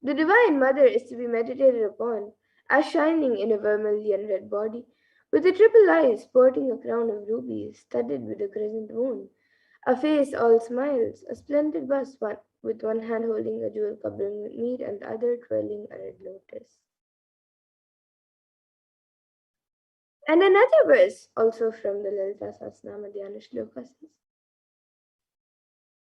the Divine Mother is to be meditated upon as shining in a vermilion red body, with a triple eye sporting a crown of rubies studded with a crescent moon, a face all smiles, a splendid bust with one hand holding a jewel covering with meat and the other twirling a red lotus. And another verse, also from the Lalita Sahasranama Dhyana Shloka says,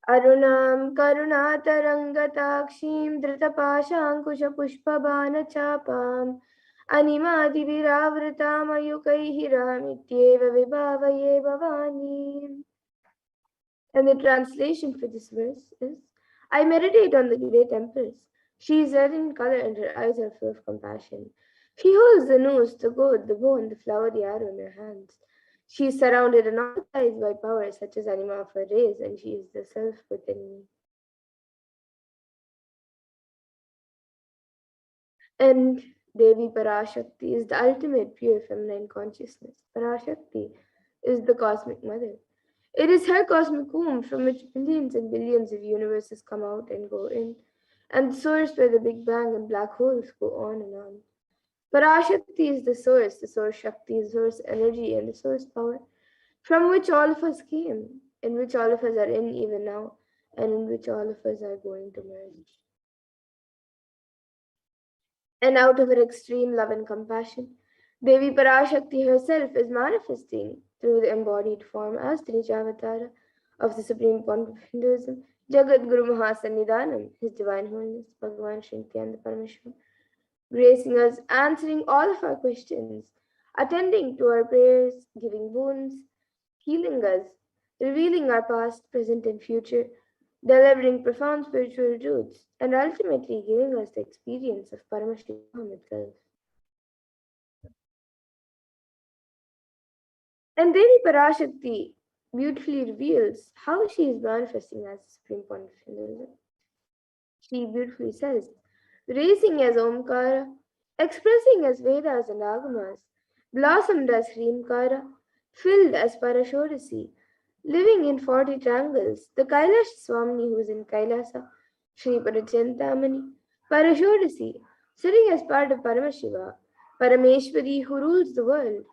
Arunam karunatarangatakshiim dhritapaşankuşapuşpabanachapam animadiviravrtam ayukaihiram vibhavaye bhavani. And the translation for this verse is, I meditate on the great empress. She is red in color and her eyes are full of compassion. She holds the noose, the gourd, the bow, and the flowery arrow in her hands. She is surrounded on all sides by powers such as anima of her race, and she is the self within me. And Devi Parashakti is the ultimate pure feminine consciousness. Parashakti is the cosmic mother. It is her cosmic womb from which billions and billions of universes come out and go in, and the source where the Big Bang and black holes go on and on. Parashakti is the source Shakti, the source energy, and the source power from which all of us came, in which all of us are in even now, and in which all of us are going to merge. And out of her extreme love and compassion, Devi Parashakti herself is manifesting through the embodied form as the Nijavatara of the Supreme Pontiff of Hinduism, Jagat Guru Mahasannidhanam, His Divine Holiness, Bhagavan Sri Nithyananda Paramashivam, gracing us, answering all of our questions, attending to our prayers, giving wounds, healing us, revealing our past, present, and future, delivering profound spiritual truths, and ultimately giving us the experience of Paramashivoham itself. And Devi Parashakti beautifully reveals how she is manifesting as the Supreme Pontiff of Hinduism. She beautifully says, raising as Omkara, expressing as Vedas and Agamas, blossomed as Hrimkara, filled as Parashodasi, living in 40 triangles, the Kailash Swamini who is in Kailasa, Sri Parachantamani, Parashodasi, sitting as part of Paramashiva, Parameshwari who rules the world,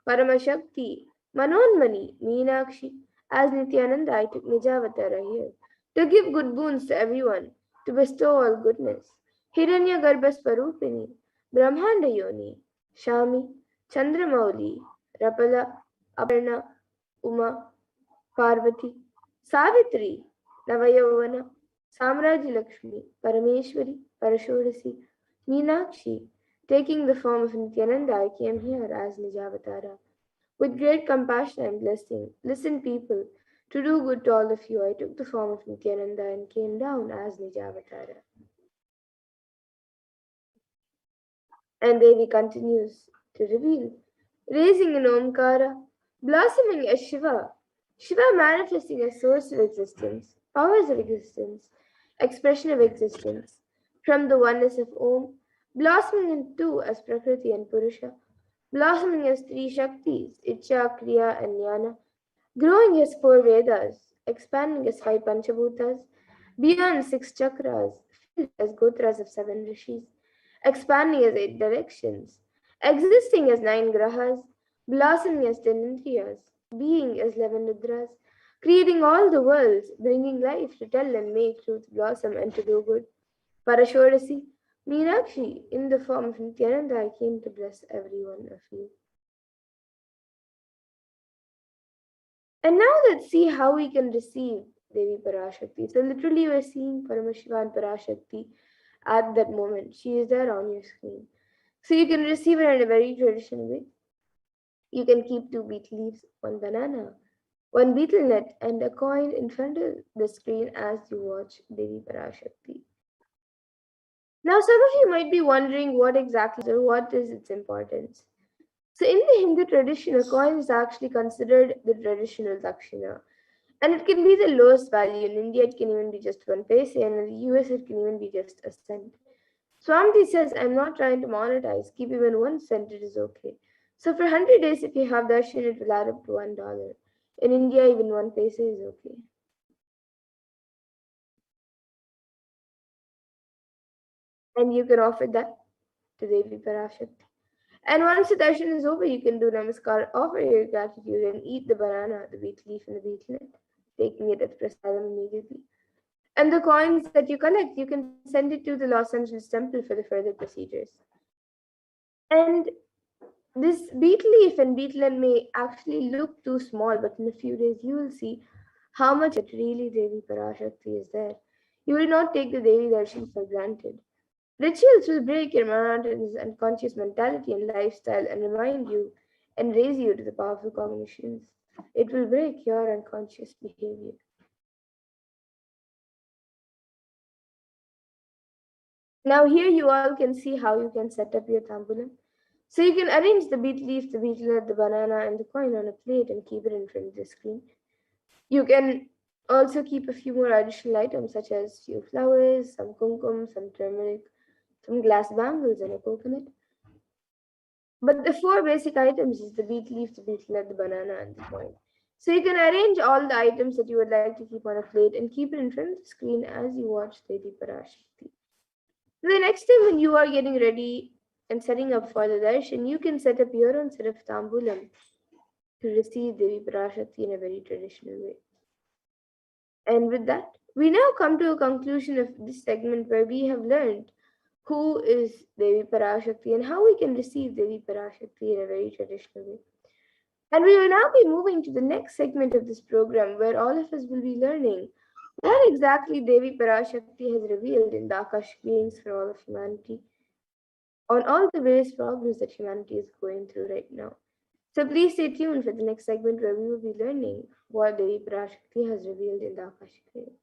Paramashakti, Manonmani, Meenakshi, as Nithyananda I took Nijavatara here, to give good boons to everyone, to bestow all goodness. Hiranya Garbhaswarupini, Brahmanda Yoni, Shami, Chandramauli, Rapala, Aparna, Uma, Parvati, Savitri, Navayavana, Samraji Lakshmi, Parameshwari, Parashodasi, Meenakshi, taking the form of Nithyananda, I came here as Nijavatara. With great compassion and blessing, listen people, to do good to all of you, I took the form of Nithyananda and came down as Nijavatara. And Devi continues to reveal, raising in Omkara, blossoming as Shiva, Shiva manifesting as source of existence, powers of existence, expression of existence, from the oneness of Om, blossoming in two as Prakriti and Purusha, blossoming as three Shaktis, Icha, Kriya, and Jnana, growing as four Vedas, expanding as five Panchabhutas, beyond six chakras, filled as Gotras of seven rishis, expanding as eight directions, existing as nine grahas, blossoming as 10 indriyas, being as 11 nidras, creating all the worlds, bringing life to tell and make truth blossom and to do good. Parashodasi, Meenakshi, in the form of Nithyananda, I came to bless every one of you. And now let's see how we can receive Devi Parashakti. So literally we're seeing Paramashiva and Parashakti at that moment. She is there on your screen. So you can receive her in a very traditional way. You can keep 2 betel leaves, 1 banana, 1 betel nut, and a coin in front of the screen as you watch Devi Parashakti. Now some of you might be wondering what exactly or what is its importance. So in the Hindu tradition, a coin is actually considered the traditional dakshina. And it can be the lowest value. In India, it can even be just 1 paise, and in the US, it can even be just a cent. Swamiji says, I'm not trying to monetize. Keep even 1 cent, it is okay. So for 100 days, if you have darshan, it will add up to $1. In India, even 1 paise is okay. And you can offer that to Devi Parashakti. And once the darshan is over, you can do namaskar, offer your gratitude, and eat the banana, the wheat leaf, and the wheat nut, taking it as prasadam immediately. And the coins that you collect, you can send it to the Los Angeles temple for the further procedures. And this beet leaf and beetland may actually look too small, but in a few days you will see how much that really Devi Parashakti is there. You will not take the Devi darshan for granted. Rituals will break your monotonous unconscious mentality and lifestyle and remind you and raise you to the powerful cognitions. It will break your unconscious behavior. Now here you all can see how you can set up your tambulam. So you can arrange the beet leaf, the beetlet, the banana, and the coin on a plate and keep it in front of the screen. You can also keep a few more additional items such as few flowers, some kumkum, some turmeric, some glass bangles, and a coconut. But the four basic items is the beet leaf, the beetlet, the banana, and the coin. So you can arrange all the items that you would like to keep on a plate and keep it in front of the screen as you watch Devi Parashakti. The next time when you are getting ready and setting up for the darshan, you can set up your own set of tambulam to receive Devi Parashakti in a very traditional way. And with that, we now come to a conclusion of this segment where we have learned who is Devi Parashakti and how we can receive Devi Parashakti in a very traditional way. And we will now be moving to the next segment of this program where all of us will be learning what exactly Devi Parashakti has revealed in the Akashic beings for all of humanity on all the various problems that humanity is going through right now. So please stay tuned for the next segment where we will be learning what Devi Parashakti has revealed in the Akashic beings.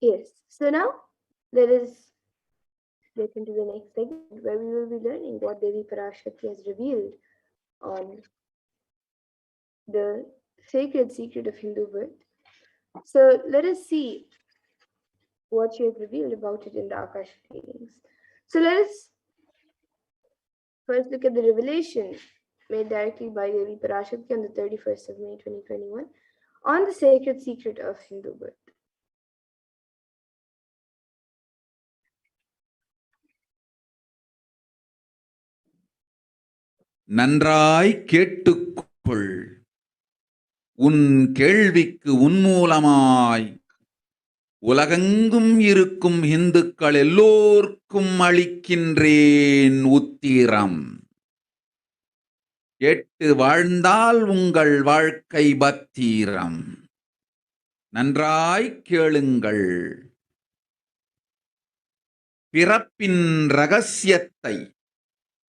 Yes. So now let us get into the next segment where we will be learning what Devi Parashakti has revealed on the sacred secret of Hindu birth. So let us see what she has revealed about it in the Akash readings. So let us first look at the revelation made directly by Devi Parashakti on the 31st of May 2021 on the sacred secret of Hindu birth. நன்றாய் கேட்டுக்கொள். உன் கேள்விக்கு உன்மூலமாய் உலகெங்கும் இருக்கும் இந்துக்கள் எல்லோர்க்கும் அளிக்கின்றேன் உத்திரம். கேட்டு வாழ்ந்தால் உங்கள் வாழ்க்கை பத்திரம். நன்றாய் கேளுங்கள். பிறப்பின் ரகசியத்தை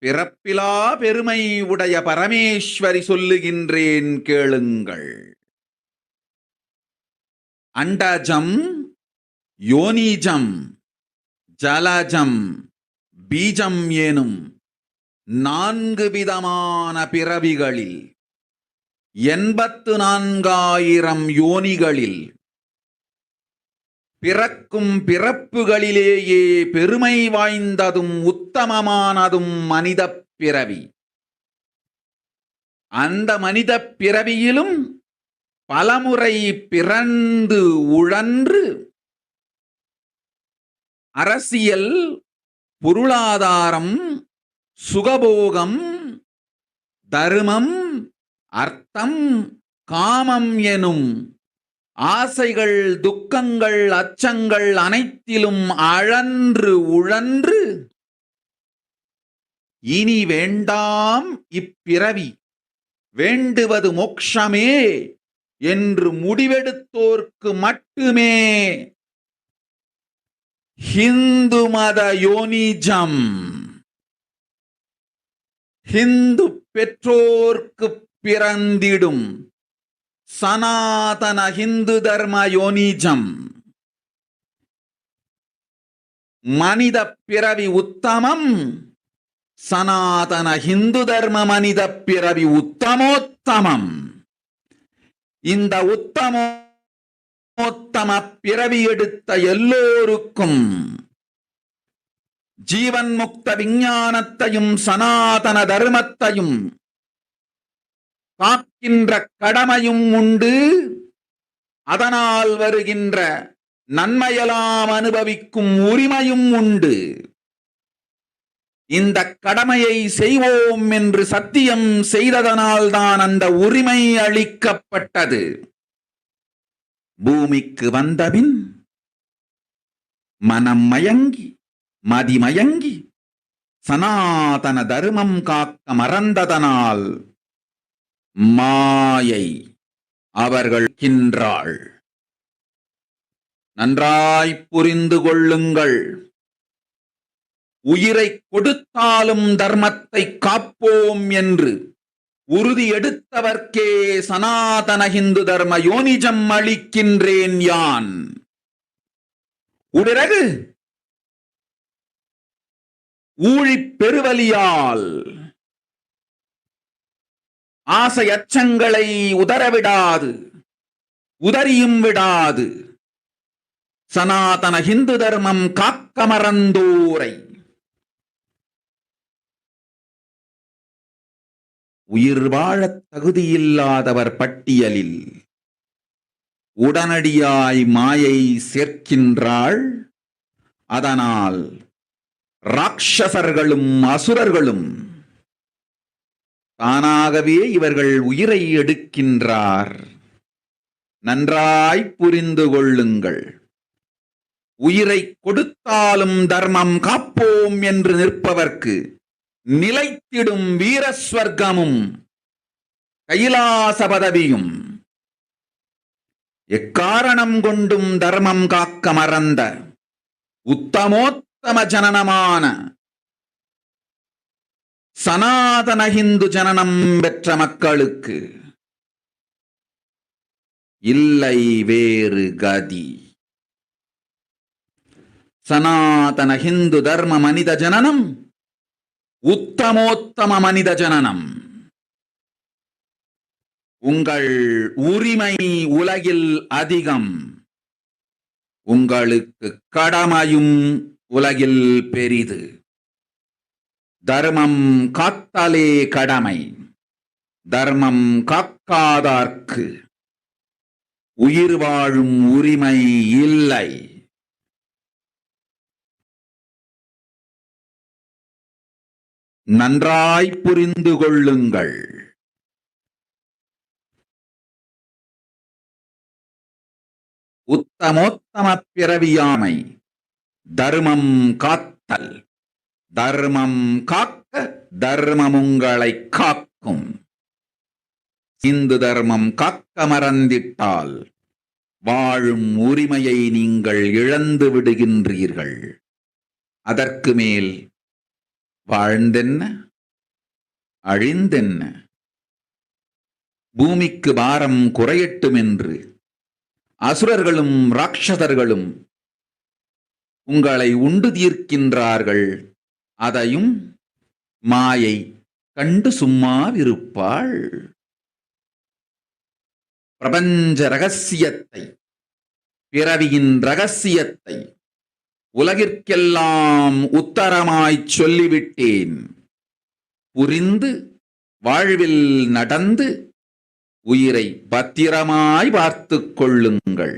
பிறப்பிலா பெருமை உடைய பரமேஸ்வரி சொல்லுகின்றேன் கேளுங்கள். அண்டஜம், யோனிஜம், ஜலஜம், பீஜம் எனும் 4 விதமான பிறவிகளில் 84,000 யோனிகளில் பிறக்கும் பிறப்புகளிலேயே பெருமை வாய்ந்ததும் உத்தமமானதும் மனிதப் பிறவி. அந்த மனிதப் பிறவியிலும் பலமுறை பிறந்து உழன்று அரசியல், பொருளாதாரம், சுகபோகம், தர்மம், அர்த்தம், காமம் எனும் ஆசைகள், துக்கங்கள், அச்சங்கள் அனைத்திலும் அழன்று உழன்று இனி வேண்டாம் இப்பிறவி, வேண்டுவது மோட்சமே என்று முடிவெடுத்தோர்க்கு மட்டுமே ஹிந்து மத யோனிஜம், ஹிந்து பெற்றோர்க்கு பிறந்திடும் சனாதன ஹிந்து தர்ம யோனிஜம். மனித பிறவி உத்தமம், சனாதன ஹிந்து தர்ம மனித பிறவி உத்தமோத்தமம். இந்த உத்தமோத்தம பிறவி எடுத்த எல்லோருக்கும் ஜீவன் முக்த விஞ்ஞானத்தையும் சனாதன தர்மத்தையும் காக்கின்ற கடமையும் உண்டு. அதனால் வருகின்ற நன்மையெல்லாம் அனுபவிக்கும் உரிமையும் உண்டு. இந்த கடமையை செய்வோம் என்று சத்தியம் செய்ததனால்தான் அந்த உரிமை அளிக்கப்பட்டது. பூமிக்கு வந்தபின் மனம் மயங்கி மதிமயங்கி சனாதன தர்மம் காக்க மறந்ததனால் மாயை அவர்கள் கின்றாள். நன்றாய் புரிந்து கொள்ளுங்கள். உயிரை கொடுத்தாலும் தர்மத்தை காப்போம் என்று உறுதி எடுத்தவர்க்கே சனாதன ஹிந்து தர்ம யோனிஜம் அளிக்கின்றேன் யான். உடரகு ஊழிப் பெருவலியால் ஆசை அச்சங்களை உதறவிடாது, உதறியும் விடாது சனாதன ஹிந்து தர்மம் காக்க மறந்தோரை உயிர் வாழத் தகுதியில்லாதவர் பட்டியலில் உடனடியாய் மாயை சேர்க்கின்றாள். அதனால் ராட்சசர்களும் அசுரர்களும் தானாகவே இவர்கள் உயிரை எடுக்கின்றார். நன்றாய் புரிந்து கொள்ளுங்கள். உயிரை கொடுத்தாலும் தர்மம் காப்போம் என்று நிற்பவர்க்கு நிலைத்திடும் வீரஸ்வர்க்கமும் கைலாச பதவியும். எக்காரணம் கொண்டும் தர்மம் காக்க மறந்த உத்தமோத்தம ஜனனமான சனாதன ஹிந்து ஜனனம் பெற்ற மக்களுக்கு இல்லை வேறு கதி. సనాతన హిందూ ధర్మ మనిద జననం உத்தமோத்தம மனித ஜனனம். உங்கள் உரிமை உலகில் அதிகம், உங்களுக்கு கடமையும் உலகில் பெரிது. தர்மம் காத்தாலே கடமை, தர்மம் காக்காதார்க்கு உயிர் வாழும் உரிமை இல்லை. நன்றாய் புரிந்து கொள்ளுங்கள். உத்தமோத்தம பிறவியாமை தர்மம் காத்தல். தர்மம் காக்க தர்மம் உங்களை காக்கும். இந்து தர்மம் காக்க மறந்திட்டால் வாழும் உரிமையை நீங்கள் இழந்து விடுகின்றீர்கள். அதற்கு மேல் வாழ்ந்தென்ன அழிந்தென்ன? பூமிக்கு பாரம் குறையட்டும் என்று அசுரர்களும் ராட்சதர்களும் உங்களை உண்டு தீர்க்கின்றார்கள். அதையும் மாயை கண்டு சும்மாவிருப்பாள். பிரபஞ்ச ரகசியத்தை, பிறவியின் ரகசியத்தை உலகிற்கெல்லாம் உத்தரமாய்ச் சொல்லிவிட்டேன். புரிந்து வாழ்வில் நடந்து உயிரை பத்திரமாய் பார்த்துக் கொள்ளுங்கள்.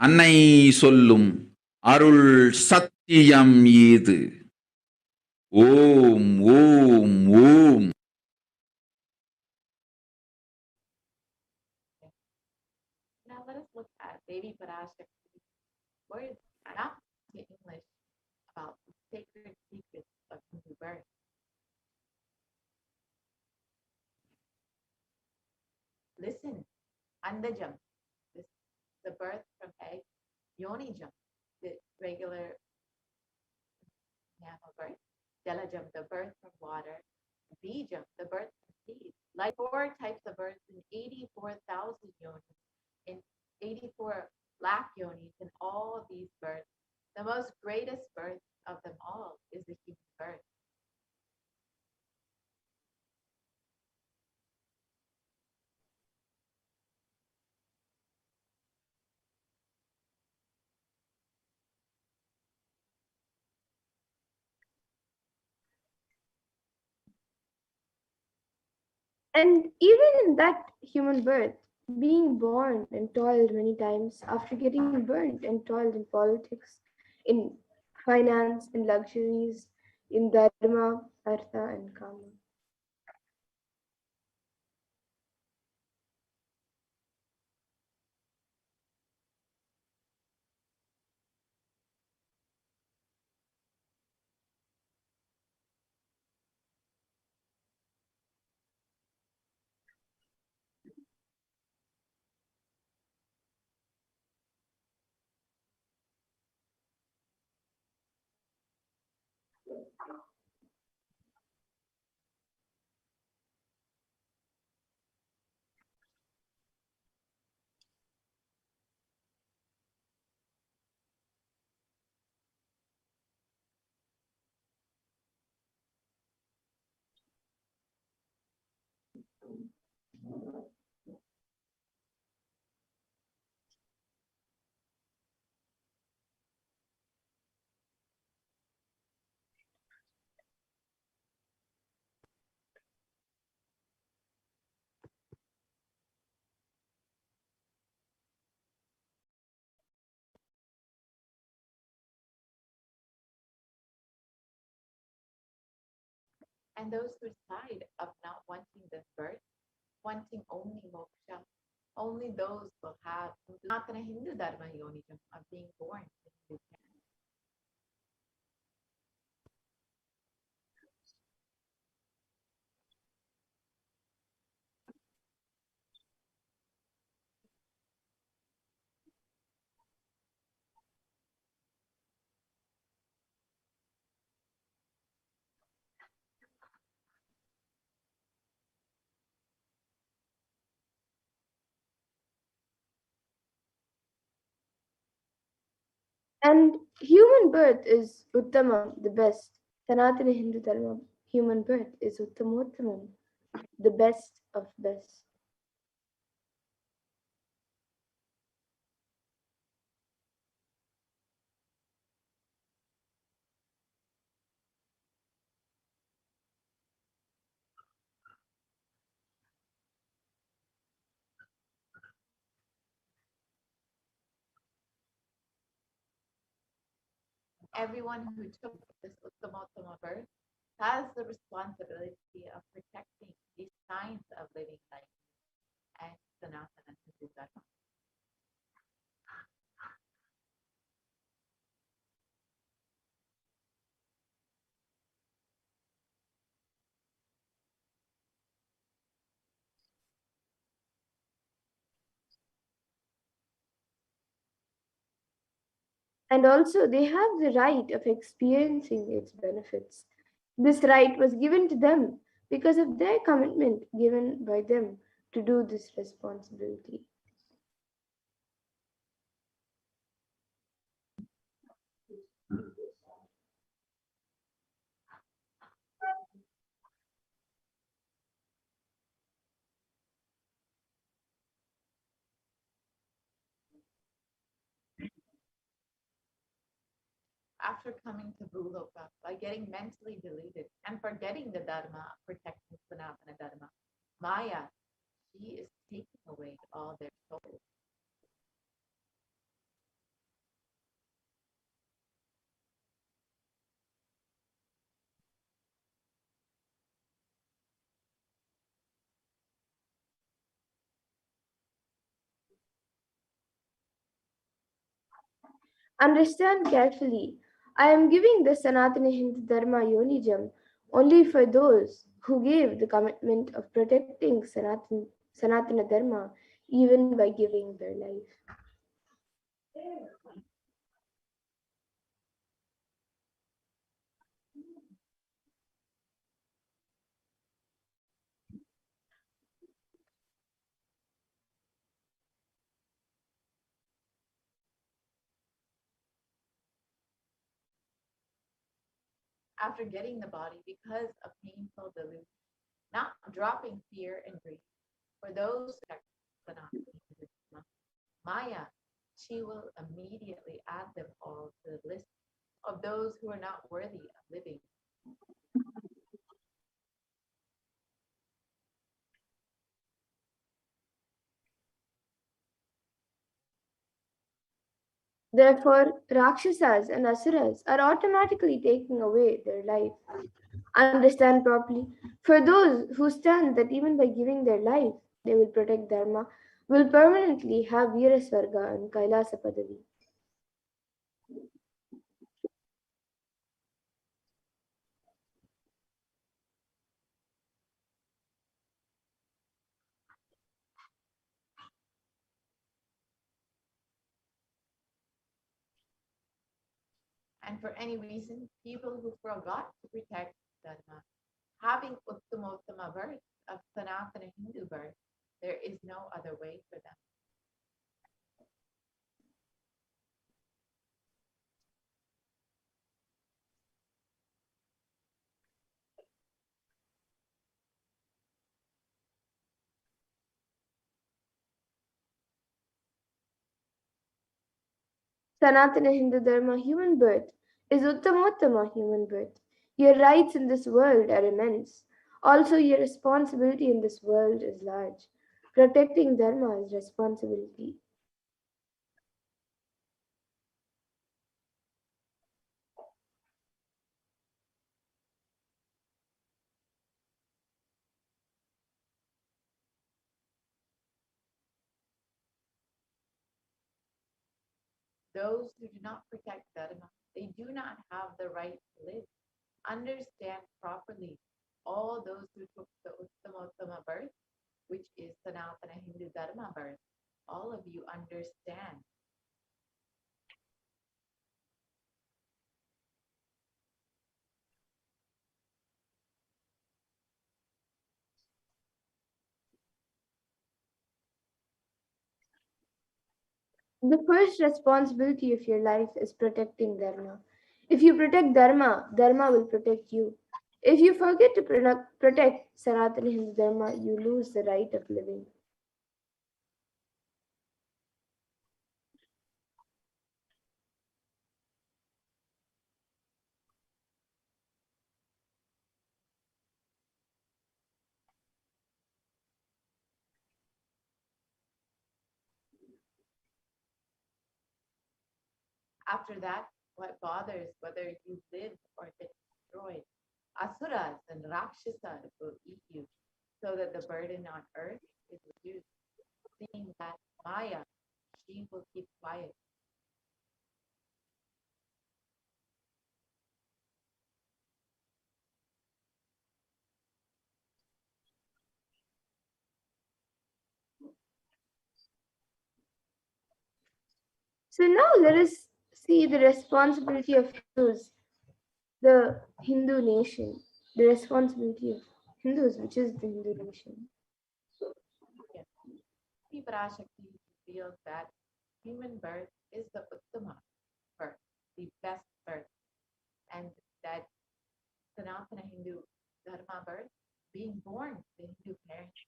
அன்னை சொல்லும் அருள் சத்தியம் இது. ஓம் ஓம் ஓம். Now let us look at Devi Parashakti words, not in English, about the sacred secrets of Hindu birth. Listen, Andajam, this is the birth from egg. Yonijam, the regular mammal birth. Jalajam, the birth from water. Bijam, the birth from seed. Like 4 types of births in 84,000 yonis, in 84 lakh yonis in all these births. The most greatest birth of them all is the human birth. And even in that human birth, being born and toiled many times, after getting burnt and toiled in politics, in finance, in luxuries, in dharma, artha, and kama. And those who decide of not wanting this birth, wanting only moksha, only those will have Sanatana Hindu Dharma Yonijam of being born in Hindu parents. And Human birth is Uttamam, the best. Sanatana Hindu Dharma, human birth is Uttamottamam, the best of best. Everyone who took this Uttamottama birth has the responsibility of protecting the science of living life and Sanatana Hindu Dharma. And also, they have the right of experiencing its benefits. This right was given to them because of their commitment given by them to do this responsibility. After coming to Bhuloka by getting mentally deluded and forgetting the Dharma of protecting Sanatana Dharma, Maya, she is taking away all their souls. Understand carefully. I am giving the Sanatana Hindu Dharma Yonijam only for those who gave the commitment of protecting Sanatana Dharma even by giving their life. After getting the body because of painful delusion, not dropping fear and grief. For those who protect Sanatana Hindu Dharma, Maya, she will immediately add them all to the list of those who are not worthy of living. Therefore, Rakshasas and Asuras are automatically taking away their life. Understand properly. For those who stand that even by giving their life, they will protect Dharma, will permanently have Virasvarga and Kailasa Padavi. And for any reason, people who forgot to protect Dharma, having Uttamottama birth of Sanatana Hindu birth, there is no other way for them. Sanatana Hindu Dharma human birth is Uttamottama human birth. Your rights in this world are immense. Also, your responsibility in this world is large. Protecting Dharma is responsibility. Those who do not protect Dharma, they do not have the right to live. Understand properly. All those who took the Uttamottama birth, which is Sanatana Hindu Dharma birth, all of you understand. The first responsibility of your life is protecting Dharma. If you protect Dharma, Dharma will protect you. If you forget to protect Sanatana Hindu Dharma, you lose the right of living. After that, what bothers whether you live or get destroyed? Asuras and Rakshasas will eat you, so that the burden on earth is reduced. Seeing that Maya, she will keep quiet. So now let us see the responsibility of Hindus, the Hindu nation, the responsibility of Hindus, which is the Hindu nation. Yes. Parashakti feels that human birth is the Uttama birth, the best birth, and that Sanatana Hindu Dharma birth, being born to Hindu parents,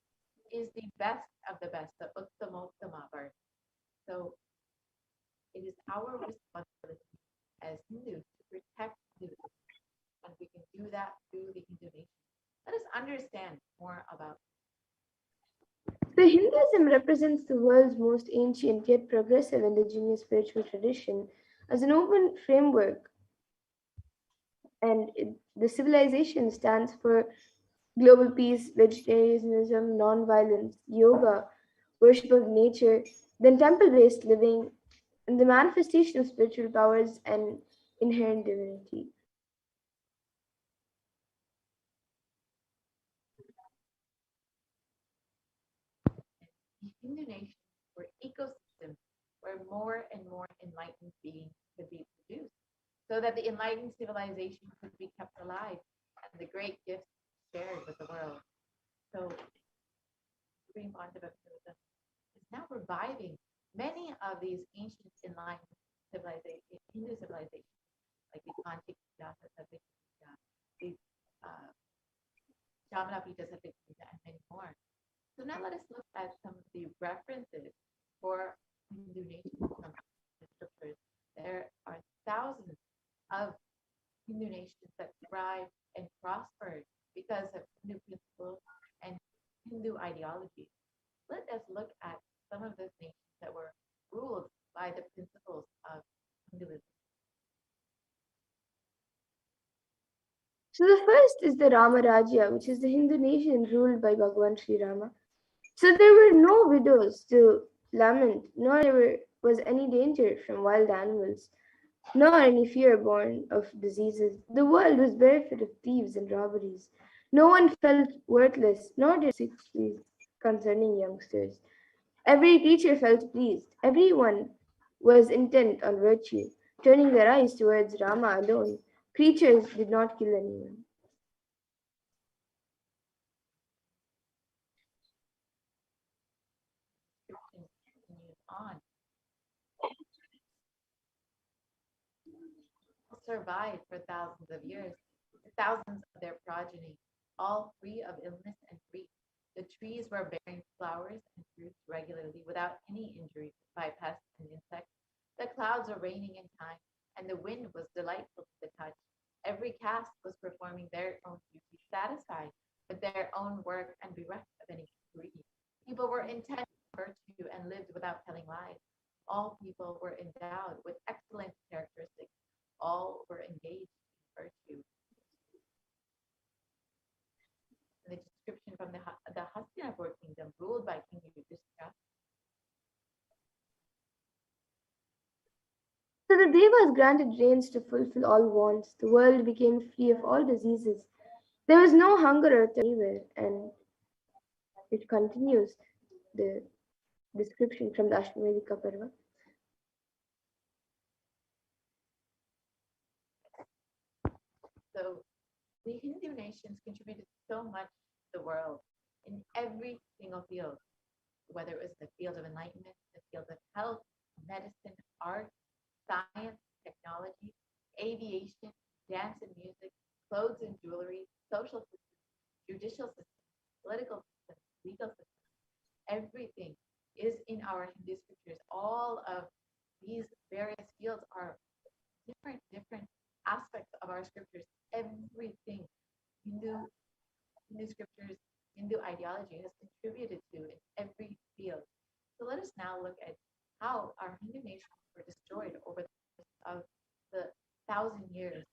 is the best of the best, the Uttamottama birth. So it is our responsibility as Hindus to protect Hinduism, and we can do that through the Hindu nation. Let us understand more about. So Hinduism represents the world's most ancient yet progressive indigenous spiritual tradition as an open framework, and the civilization stands for global peace, vegetarianism, non-violence, yoga, worship of nature, then temple-based living, and the manifestation of spiritual powers and inherent divinity. The Hindu nations were ecosystems where more and more enlightened beings could be produced, so that the enlightened civilization could be kept alive and the great gifts shared with the world. So, Supreme Pontiff is now reviving many of these ancient enlightened civilizations, Hindu civilizations, like the Kanchik the uh, Shamanapita Satyapita, and many more. So now let us look at some of the references for Hindu nations from the scriptures. There are thousands of Hindu nations that thrived and prospered because of Hindu principles and Hindu ideology. Let us look at some of those nations that were ruled by the principles of Hinduism. So the first is the Rama Rajya, which is the Hindu nation ruled by Bhagwan Sri Rama. So there were no widows to lament, nor there was any danger from wild animals, nor any fear born of diseases. The world was barefoot of thieves and robberies. No one felt worthless, nor did seek please concerning youngsters. Every creature felt pleased. Everyone was intent on virtue, turning their eyes towards Rama alone. Creatures did not kill anyone. Description continues on. Survived for thousands of years, thousands of their progeny, all free of illness and grief. The trees were bearing flowers and fruits regularly without any injury by pests and insects. The clouds were raining in time, and the wind was delightful to the touch. Every caste was performing their own duty, satisfied with their own work and bereft of any greed. People were intent on virtue and lived without telling lies. All people were endowed with excellent characteristics. All were engaged in virtue. And the description from the Hastinapur kingdom ruled by King Yudhishthira. So the Devas granted rains to fulfill all wants. The world became free of all diseases. There was no hunger or thirst anywhere, and it continues the description from the Ashtavedika Parva. So the Hindu nations contributed so much to the world in every single field, whether it was the field of enlightenment, the field of health, medicine, art, science, technology, aviation, dance and music, clothes and jewelry, social systems, judicial systems, political systems, legal systems. Everything is in our Hindu scriptures. All of these various fields are different aspects of our scriptures. Everything Hindu scriptures, Hindu ideology has contributed to in every field. So let us now look at how our Hindu nations were destroyed over the course of the 1,000 years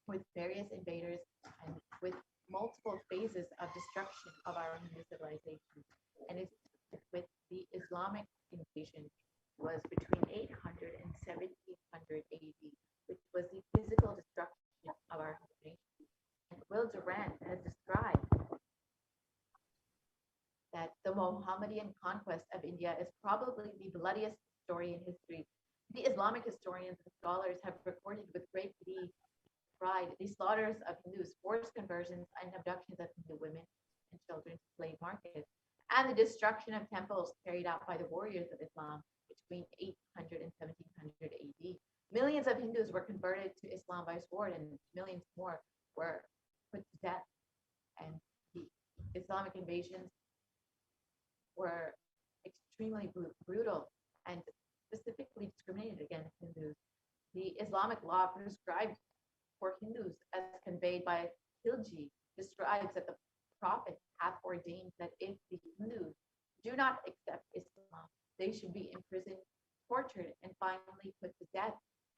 with various invaders and with multiple phases of destruction of our Hindu civilization. And it's with the Islamic invasion was between 800 and 1700 AD, which was the physical destruction of our Hindu nation. And Will Durant has described that the Mohammedan conquest of India is probably the bloodiest story in history. The Islamic historians and scholars have recorded with great glee, pride, the slaughters of Hindus, forced conversions, and abductions of Hindu women and children to slave markets, and the destruction of temples carried out by the warriors of Islam between 800 and 1700 AD. Millions of Hindus were converted to Islam by sword, and millions more were put to death. And the Islamic invasions were extremely brutal and specifically discriminated against Hindus. The Islamic law prescribed for Hindus, as conveyed by Khilji, describes that the Prophet hath ordained that if the Hindus do not accept Islam, they should be imprisoned, tortured, and finally put to death,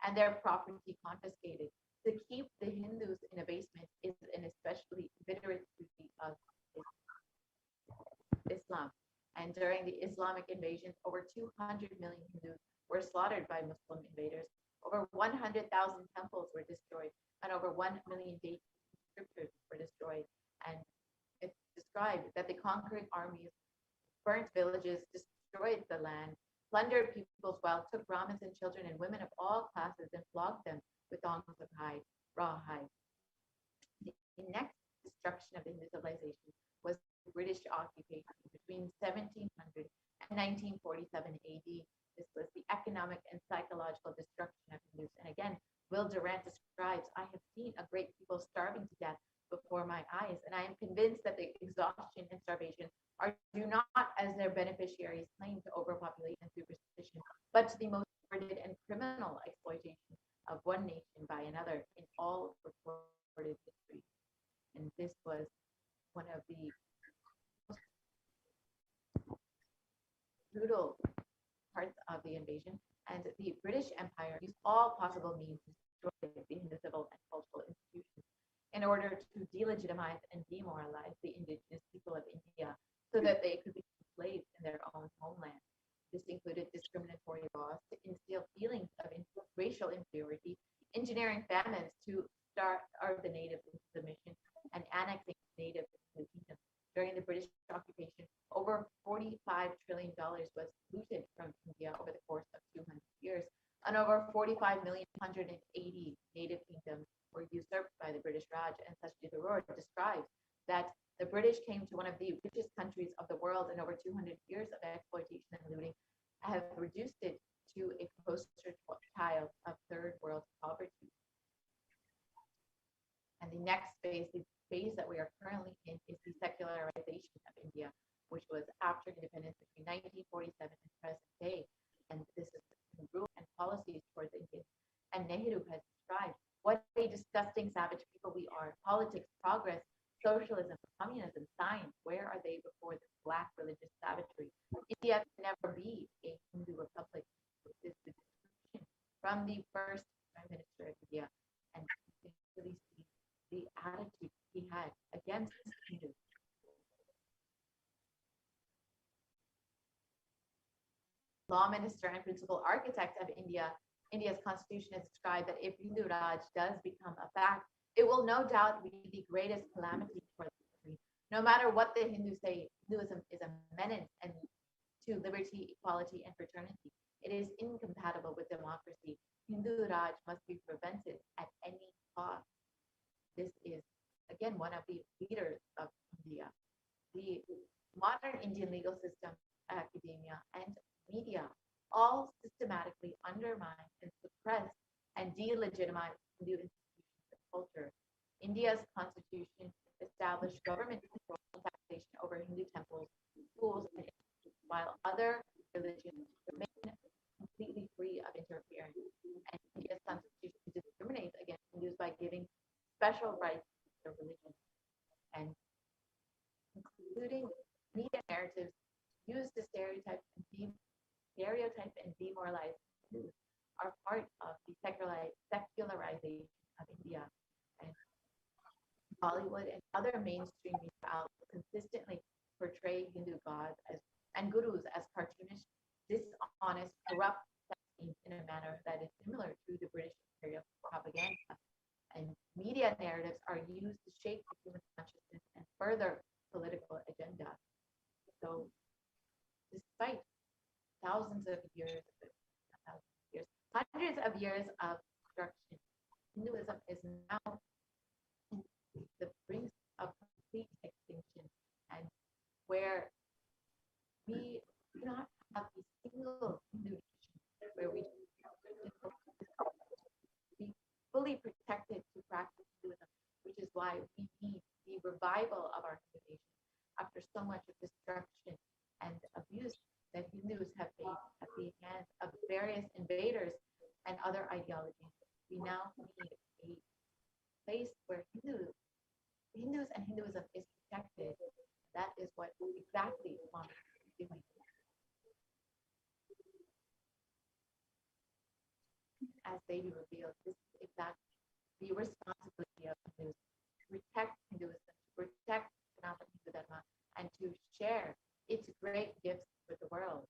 and their property confiscated. To keep the Hindus in abasement is an especially bitter duty of Islam. And during the Islamic invasions, over 200 million Hindus were slaughtered by Muslim invaders. Over 100,000 temples were destroyed, and over 1 million dates and scriptures were destroyed. And it's described that the conquering armies burnt villages, destroyed the land, plundered people's wealth, took Brahmins and children and women of all classes, and flogged them with thongs of hide, raw hide. The next destruction of the Hindu civilization was the British occupation between 1700 and 1947 AD. This was the economic and psychological destruction of Hindus. And again, Will Durant describes, I have seen a great people starving to death before my eyes, and I am convinced that the exhaustion and starvation are due not as their beneficiaries claim to overpopulation and superstition, but to the most sordid and criminal exploitation of one nation by another in all recorded history. And this was one of the most brutal parts of the invasion. And the British Empire used all possible means to destroy the Hindu civil and cultural institutions in order to delegitimize and demoralize the indigenous people of India so that they could become slaves in their own homeland. This included discriminatory laws to instill feelings of racial inferiority, engineering famines to starve the natives into submission, and annexing natives into the kingdom. During the British occupation, over $45 trillion was looted from India over the course of 200 years, and over 45,180 native kingdoms were usurped by the British Raj. And such Diderot describes that the British came to one of the richest countries of the world, and over 200 years of exploitation and looting have reduced it to a poster child of third world poverty. And the next phase, the phase that we are currently in, is the secularization of India, which was after independence between 1947 and present day. And this is the rule and policies towards Indians. And Nehru has described what a disgusting savage people we are. Politics, progress, socialism, communism, science, where are they before this black religious savagery? India can never be a Hindu republic. This is the description from the first Prime Minister of India. And you can really see the attitude he had against Hindus. Law minister and principal architect of India's constitution has described that if Hindu Raj does become a fact, it will no doubt be the greatest calamity for the country. No matter what the Hindus say, Hinduism is a menace and to liberty, equality, and fraternity. It is incompatible with democracy. Hindu Raj must be prevented at any cost. This is, again, one of the leaders of India. The modern Indian legal system, academia, and media all systematically undermine and suppress and delegitimize Hindu institutions and culture. India's constitution established government control and taxation over Hindu temples, schools, and institutions, while other religions remain completely free of interference. And India's constitution discriminates against Hindus by giving special rights to their religion, and including media narratives used to stereotype and demoralize Hindus are part of the secularization of India. And Bollywood and other mainstream media outlets consistently portray Hindu gods as and gurus as cartoonish, dishonest, corrupt saints in a manner that is similar to the British imperial propaganda. And media narratives are used to shape the human consciousness and further political agenda. So, despite thousands of years, hundreds of years of destruction, Hinduism is now in the brink of complete extinction, and where we do not have a single Hindu nation where we be fully protected to practice Hinduism, which is why we need the revival of our Hindu nation after so much of destruction and abuse that Hindus have faced at the hands of various invaders and other ideologies. We now need a place where Hindus and Hinduism is protected. That is what exactly Islam is doing. As Devi revealed, this is exactly the responsibility of Hindus to protect Hinduism, to protect Sanatana Hindu Dharma, and to share its great gifts with the world.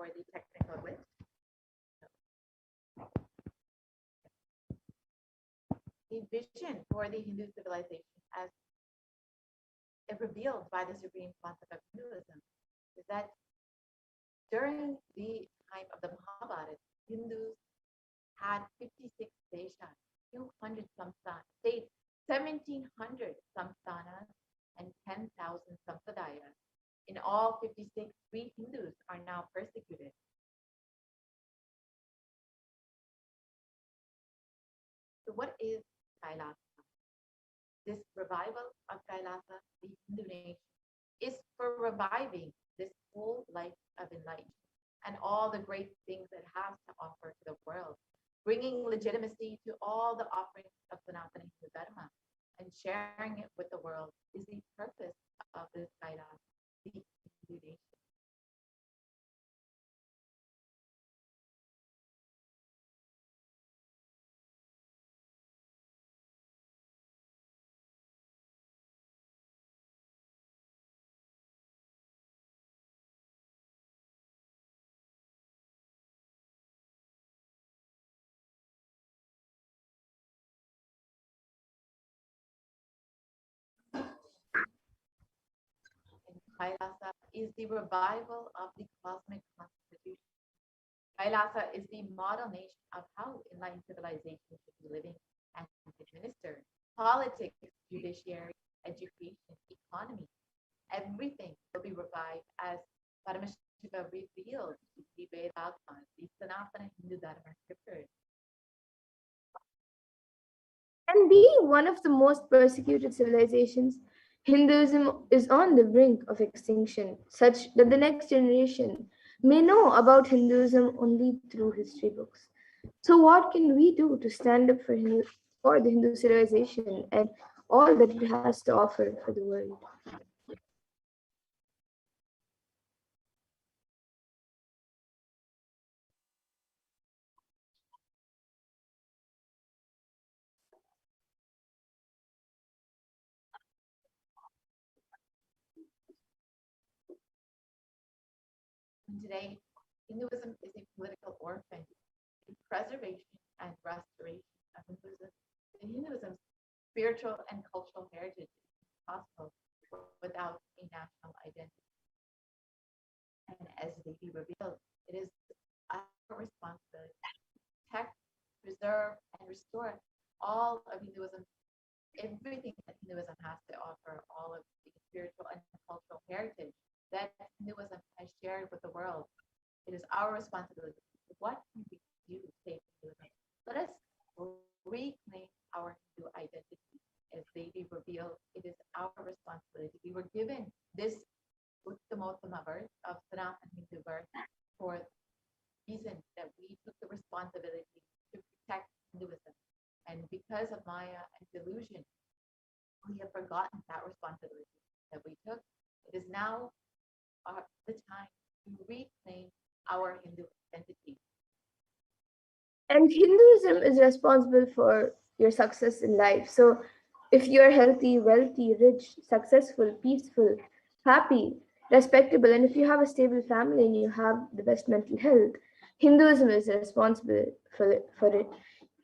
for the technical glitch. The vision for the Hindu civilization as revealed by the supreme concept of Hinduism is that during the time of the Mahabharata, Hindus had 56 deshas, 200 states, 1,700 samsthanas, and 10,000 sampradayas. In all 56, we Hindus are now persecuted. So what is Kailasa? This revival of Kailasa, the Hindu nation, is for reviving this whole life of enlightenment and all the great things it has to offer to the world, bringing legitimacy to all the offerings of Sanatana Hindu Dharma and sharing it with the world is the purpose of this Kailasa, the Hindu nation. Kailasa is the revival of the cosmic constitution. Kailasa is the model nation of how enlightened civilization should be living and administered. Politics, judiciary, education, economy, everything will be revived as Paramashiva revealed the Vedas, the Sanatana Hindu Dharma scriptures. And being one of the most persecuted civilizations, Hinduism is on the brink of extinction, such that the next generation may know about Hinduism only through history books. So, what can we do to stand up for the Hindu civilization and all that it has to offer for the world? Today, Hinduism is a political orphan. The preservation and restoration of Hinduism's spiritual and cultural heritage is possible without a national identity. And as they be revealed, it is our responsibility to protect, preserve, and restore all of Hinduism, everything that Hinduism has to offer, all of the spiritual and cultural heritage that Hinduism has shared with the world. It is our responsibility. What can we do to save Hinduism? Let us reclaim our Hindu identity as they be revealed. It is our responsibility. We were given this Uttamotama birth of Sanatana Hindu birth for the reason that we took the responsibility to protect Hinduism. And because of Maya and delusion, we have forgotten that responsibility that we took. It is now the time to reclaim our Hindu identity. And Hinduism is responsible for your success in life. So, if you're healthy, wealthy, rich, successful, peaceful, happy, respectable, and if you have a stable family and you have the best mental health, Hinduism is responsible for it.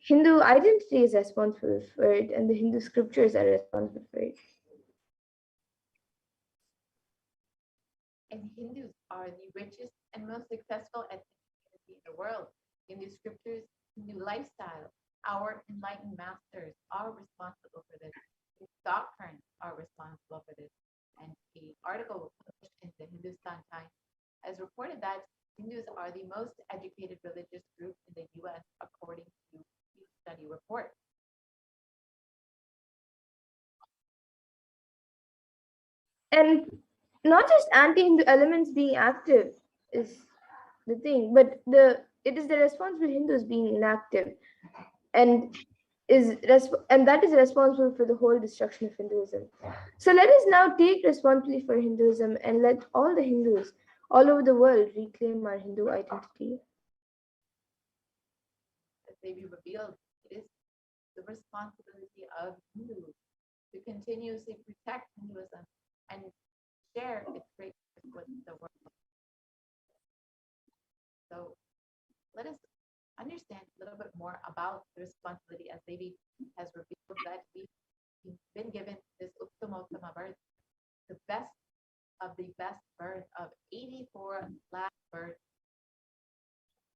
Hindu identity is responsible for it, and the Hindu scriptures are responsible for it. And Hindus are the richest and most successful ethnic community in the world. Hindu scriptures, Hindu lifestyle, our enlightened masters are responsible for this. The doctrines are responsible for this. And the article published in the Hindustan Times has reported that Hindus are the most educated religious group in the US according to the study report. And not just anti-Hindu elements being active is the thing, but it is the responsible Hindus being inactive, and that is responsible for the whole destruction of Hinduism. So let us now take responsibility for Hinduism and let all the Hindus all over the world reclaim our Hindu identity. As they be revealed, it is the responsibility of Hindus to continuously protect Hinduism and share its greatness with the world. So let us understand a little bit more about the responsibility as Devi has revealed that we've been given this Uttamotama birth, the best of the best birth of 84 lakh birth.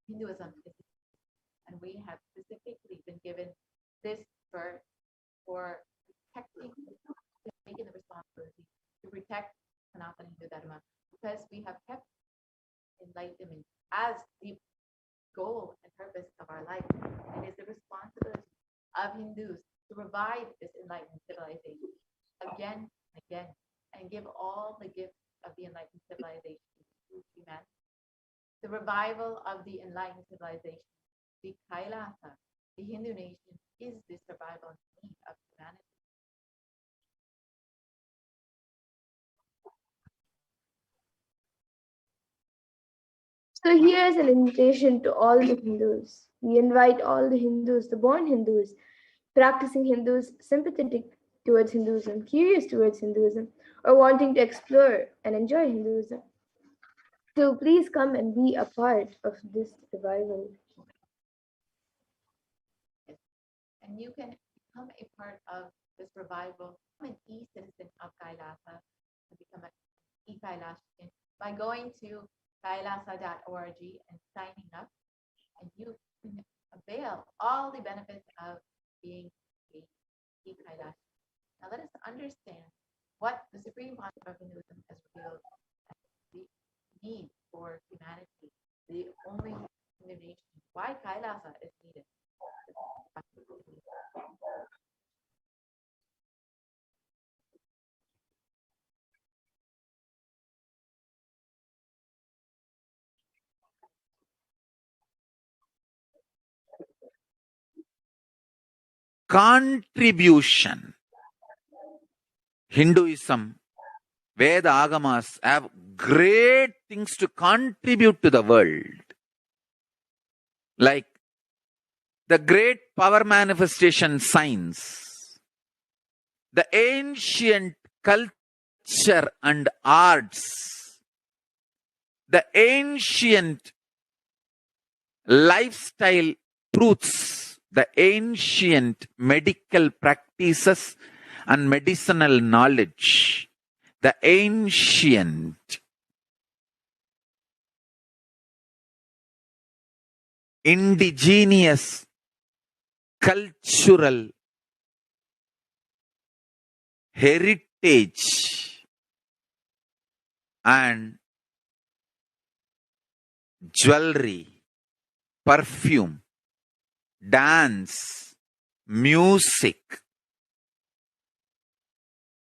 Hinduism is, and we have specifically been given this birth for protecting, taking the responsibility to protect Sanatana Hindu Dharma, because we have kept enlightenment as the goal and purpose of our life. It is the responsibility of Hindus to revive this enlightened civilization again and again, and give all the gifts of the enlightened civilization to humanity. The revival of the enlightened civilization, the Kailasa, the Hindu nation, is the survival need of humanity. So here's an invitation to all the Hindus. We invite all the Hindus, the born Hindus, practicing Hindus, sympathetic towards Hinduism, curious towards Hinduism, or wanting to explore and enjoy Hinduism. So please come and be a part of this revival. And you can become a part of this revival, become an e-citizen of Kailasa, and become an e-Kailashian by going to kailasa.org and signing up, and you can avail all the benefits of being a e-Kailashian. Now let us understand what the Supreme Concept of Hinduism has revealed as the need for humanity, the only Hindu nation, why Kailasa is needed. Contribution. Hinduism, Veda Agamas have great things to contribute to the world. Like the great power manifestation science, the ancient culture and arts, the ancient lifestyle truths, the ancient medical practices and medicinal knowledge, the ancient indigenous cultural heritage and jewelry, perfume, dance, music,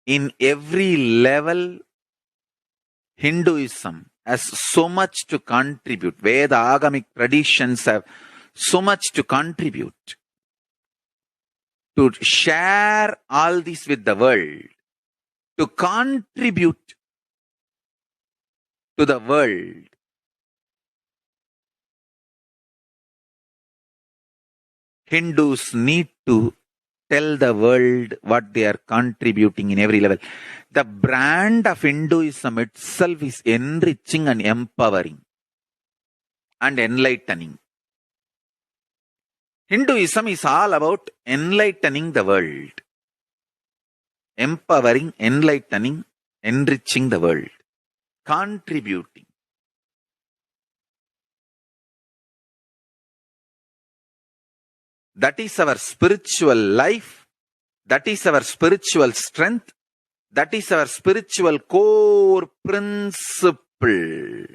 in every level, Hinduism has so much to contribute. Veda Agamic traditions have so much to contribute. To share all this with the world, to contribute to the world. Hindus need to tell the world what they are contributing in every level. The brand of Hinduism itself is enriching and empowering and enlightening. Hinduism is all about enlightening the world. Empowering, enlightening, enriching the world. Contributing. That is our spiritual life. That is our spiritual strength. That is our spiritual core principle.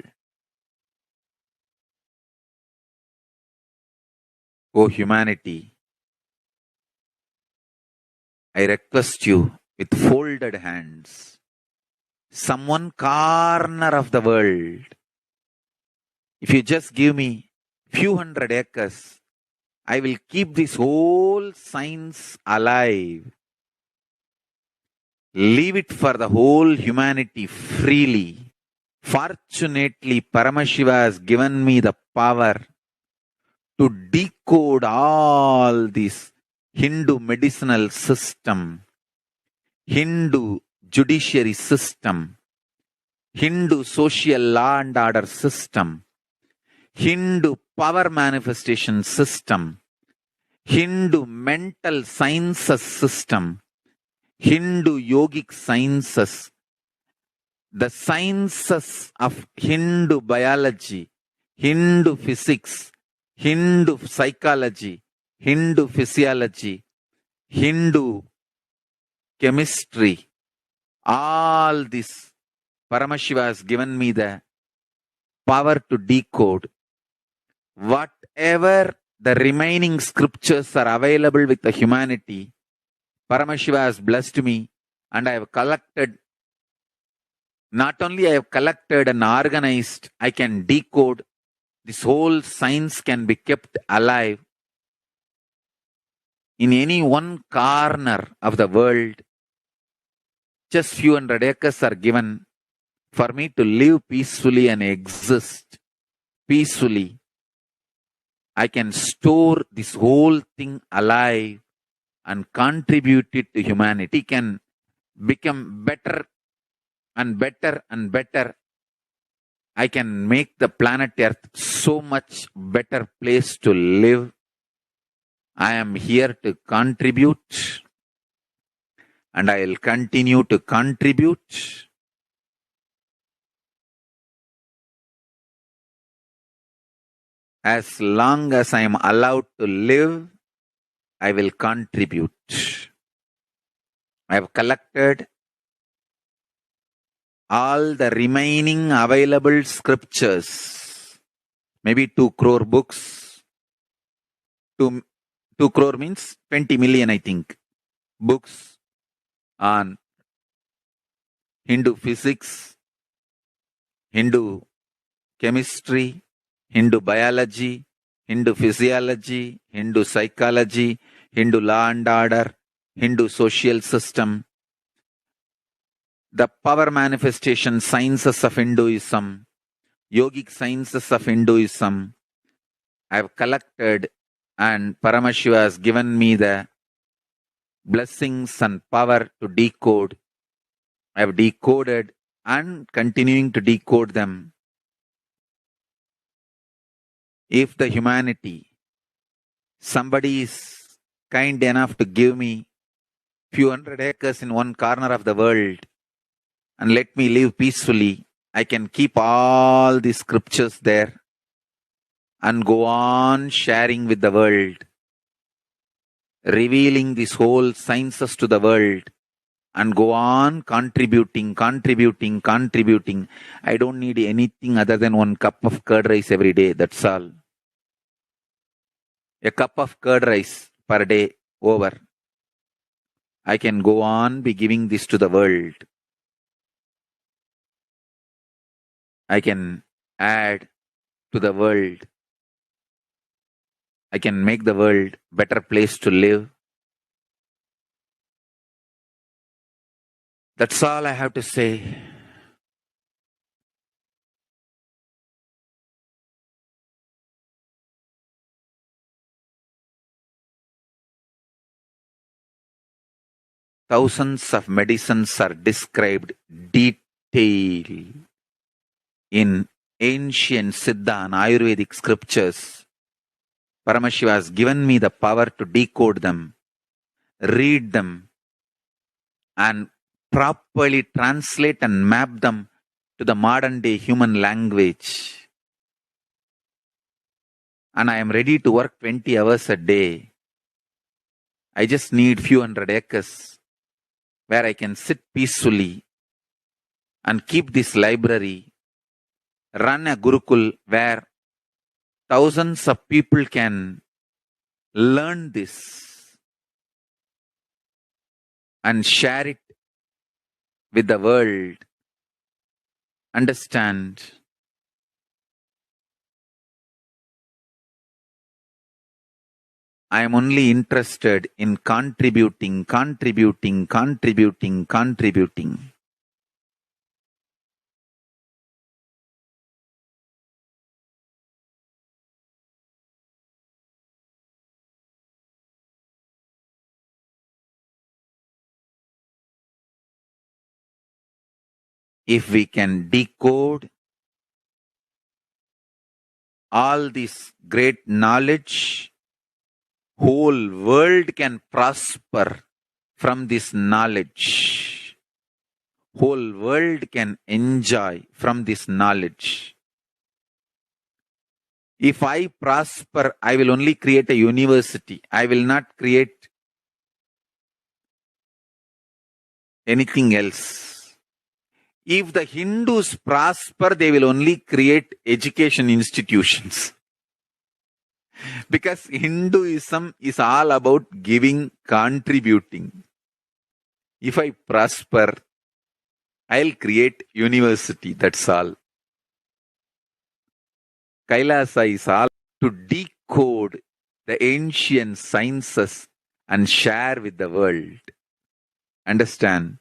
O humanity, I request you with folded hands, some one corner of the world, if you just give me few hundred acres, I will keep this whole science alive. Leave it for the whole humanity freely. Fortunately, Paramashiva has given me the power to decode all this Hindu medicinal system, Hindu judiciary system, Hindu social law and order system, Hindu power manifestation system, Hindu mental sciences system, Hindu yogic sciences, the sciences of Hindu biology, Hindu physics, Hindu psychology, Hindu physiology, Hindu chemistry, all this Paramashiva has given me the power to decode. Whatever the remaining scriptures are available with the humanity, Paramashiva has blessed me, and I have collected. Not only I have collected and organized, I can decode. This whole science can be kept alive in any one corner of the world. Just few hundred acres are given for me to live peacefully and exist peacefully. I can store this whole thing alive and contribute it to humanity. Can become better and better and better. I can make the planet Earth so much better place to live. I am here to contribute, and I will continue to contribute. As long as I am allowed to live, I will contribute. I have collected all the remaining available scriptures, maybe 2 crore books. 2 crore means 20 million, I think, books on Hindu physics, Hindu chemistry, Hindu biology, Hindu physiology, Hindu psychology, Hindu law and order, Hindu social system, the power manifestation sciences of Hinduism, yogic sciences of Hinduism. I have collected, and Paramashiva has given me the blessings and power to decode. I have decoded and continuing to decode them. If the humanity, somebody is kind enough to give me few hundred acres in one corner of the world and let me live peacefully, I can keep all the scriptures there and go on sharing with the world, revealing this whole sciences to the world, and go on contributing. I don't need anything other than 1 cup of curd rice every day. That's all. A cup of curd rice per day over. I can go on be giving this to the world. I can add to the world. I can make the world a better place to live. That's all I have to say. Thousands of medicines are described detail in ancient Siddha and Ayurvedic scriptures. Paramashiva has given me the power to decode them, read them, and properly translate and map them to the modern day human language. And I am ready to work 20 hours a day. I just need few hundred acres where I can sit peacefully and keep this library, run a Gurukul where thousands of people can learn this and share it with the world. Understand? I am only interested in contributing. If we can decode all this great knowledge. Whole world can prosper from this knowledge. Whole world can enjoy from this knowledge. If I prosper, I will only create a university. I will not create anything else. If the Hindus prosper, they will only create education institutions. Because Hinduism is all about giving, contributing. If I prosper, I'll create university, that's all. Kailasa is all to decode the ancient sciences and share with the world. Understand?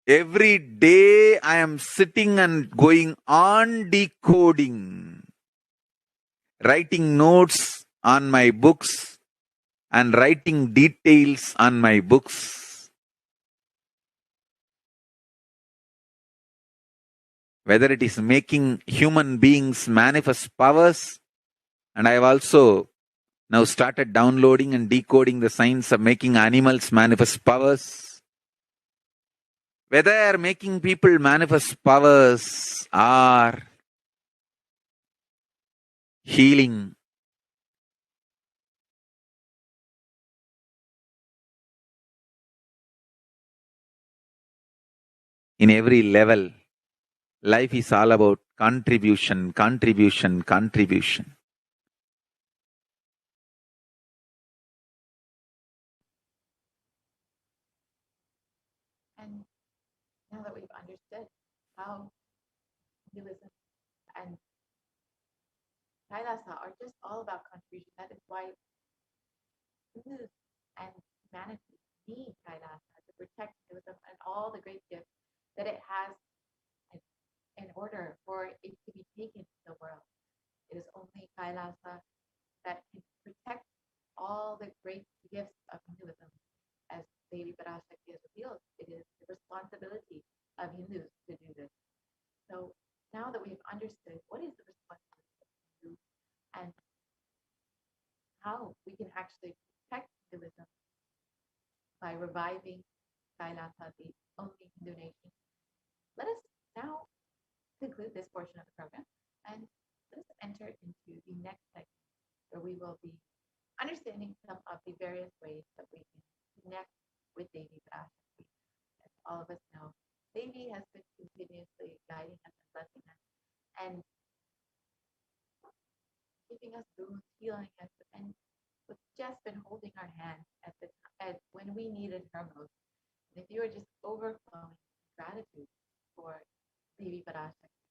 Every day I am sitting and going on decoding, writing notes on my books and writing details on my books. Whether it is making human beings manifest powers, and I have also now started downloading and decoding the science of making animals manifest powers. Whether making people manifest powers or healing, in every level, life is all about contribution, contribution, contribution. And now that we've understood how Hinduism and Kailasa are just all about contribution, that is why Hindus and humanity need Kailasa to protect Hinduism and all the great gifts that it has in order for it to be taken to the world. It is only Kailasa that can protect all the great gifts of Hinduism. As Devi Parashakti has revealed, it is the responsibility of Hindus to do this. So now that we've understood what is the responsibility of Hindus and how we can actually protect Hinduism by reviving Kailasa, the only Hindu nation, let us now conclude this portion of the program and let us enter into the next segment where we will be understanding some of the various ways that we can connect with Devi Parashakti. As all of us know, Devi has been continuously guiding us and blessing us and keeping us through, healing us, and just been holding our hand at when we needed her most. And if you are just overflowing gratitude for Devi Parashakti,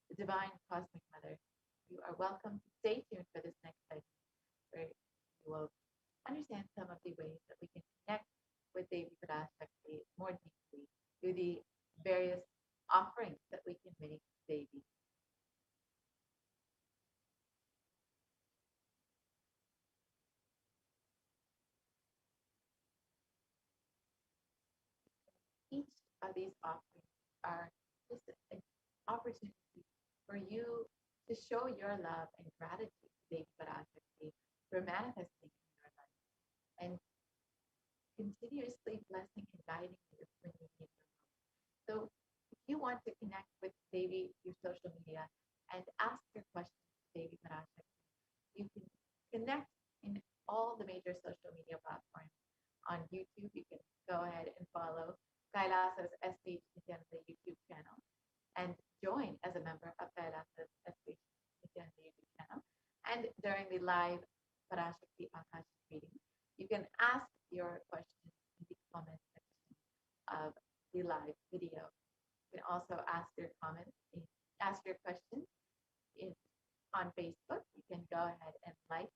the divine cosmic mother, you are welcome to stay tuned for this next segment where you will understand some of the ways that we can connect with Devi Parashakti more deeply through the various offerings that we can make Devi. Each of these offerings are just an opportunity for you to show your love and gratitude to Devi Parashakti for manifesting in your life and continuously blessing and guiding you when you need her most. So if you want to connect with Devi through social media and ask your questions to Devi Parashakti, you can connect in all the major social media platforms. On YouTube, you can go ahead and follow Kailasa's HDH Nithyananda YouTube channel and join as a member of Kailasa's HDH Nithyananda YouTube channel. And during the live Parashakti Akash reading, you can ask your questions in the comment section of the live video. You can also ask your questions on Facebook. You can go ahead and like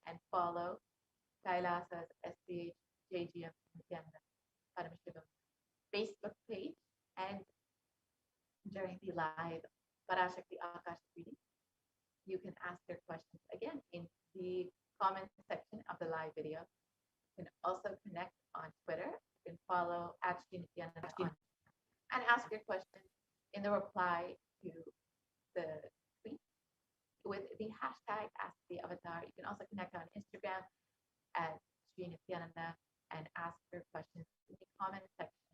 and follow Kailasa's SDH JGM Nithyananda Paramashivam Facebook page. And during the live Parashakti Akash reading, you can ask your questions again in the comment section of the live video. You can also connect on Twitter. You can follow @Nithyananda and ask your questions in the reply to the tweet with the hashtag Ask the Avatar. You can also connect on Instagram at Sri Nithyananda and ask your questions in the comment section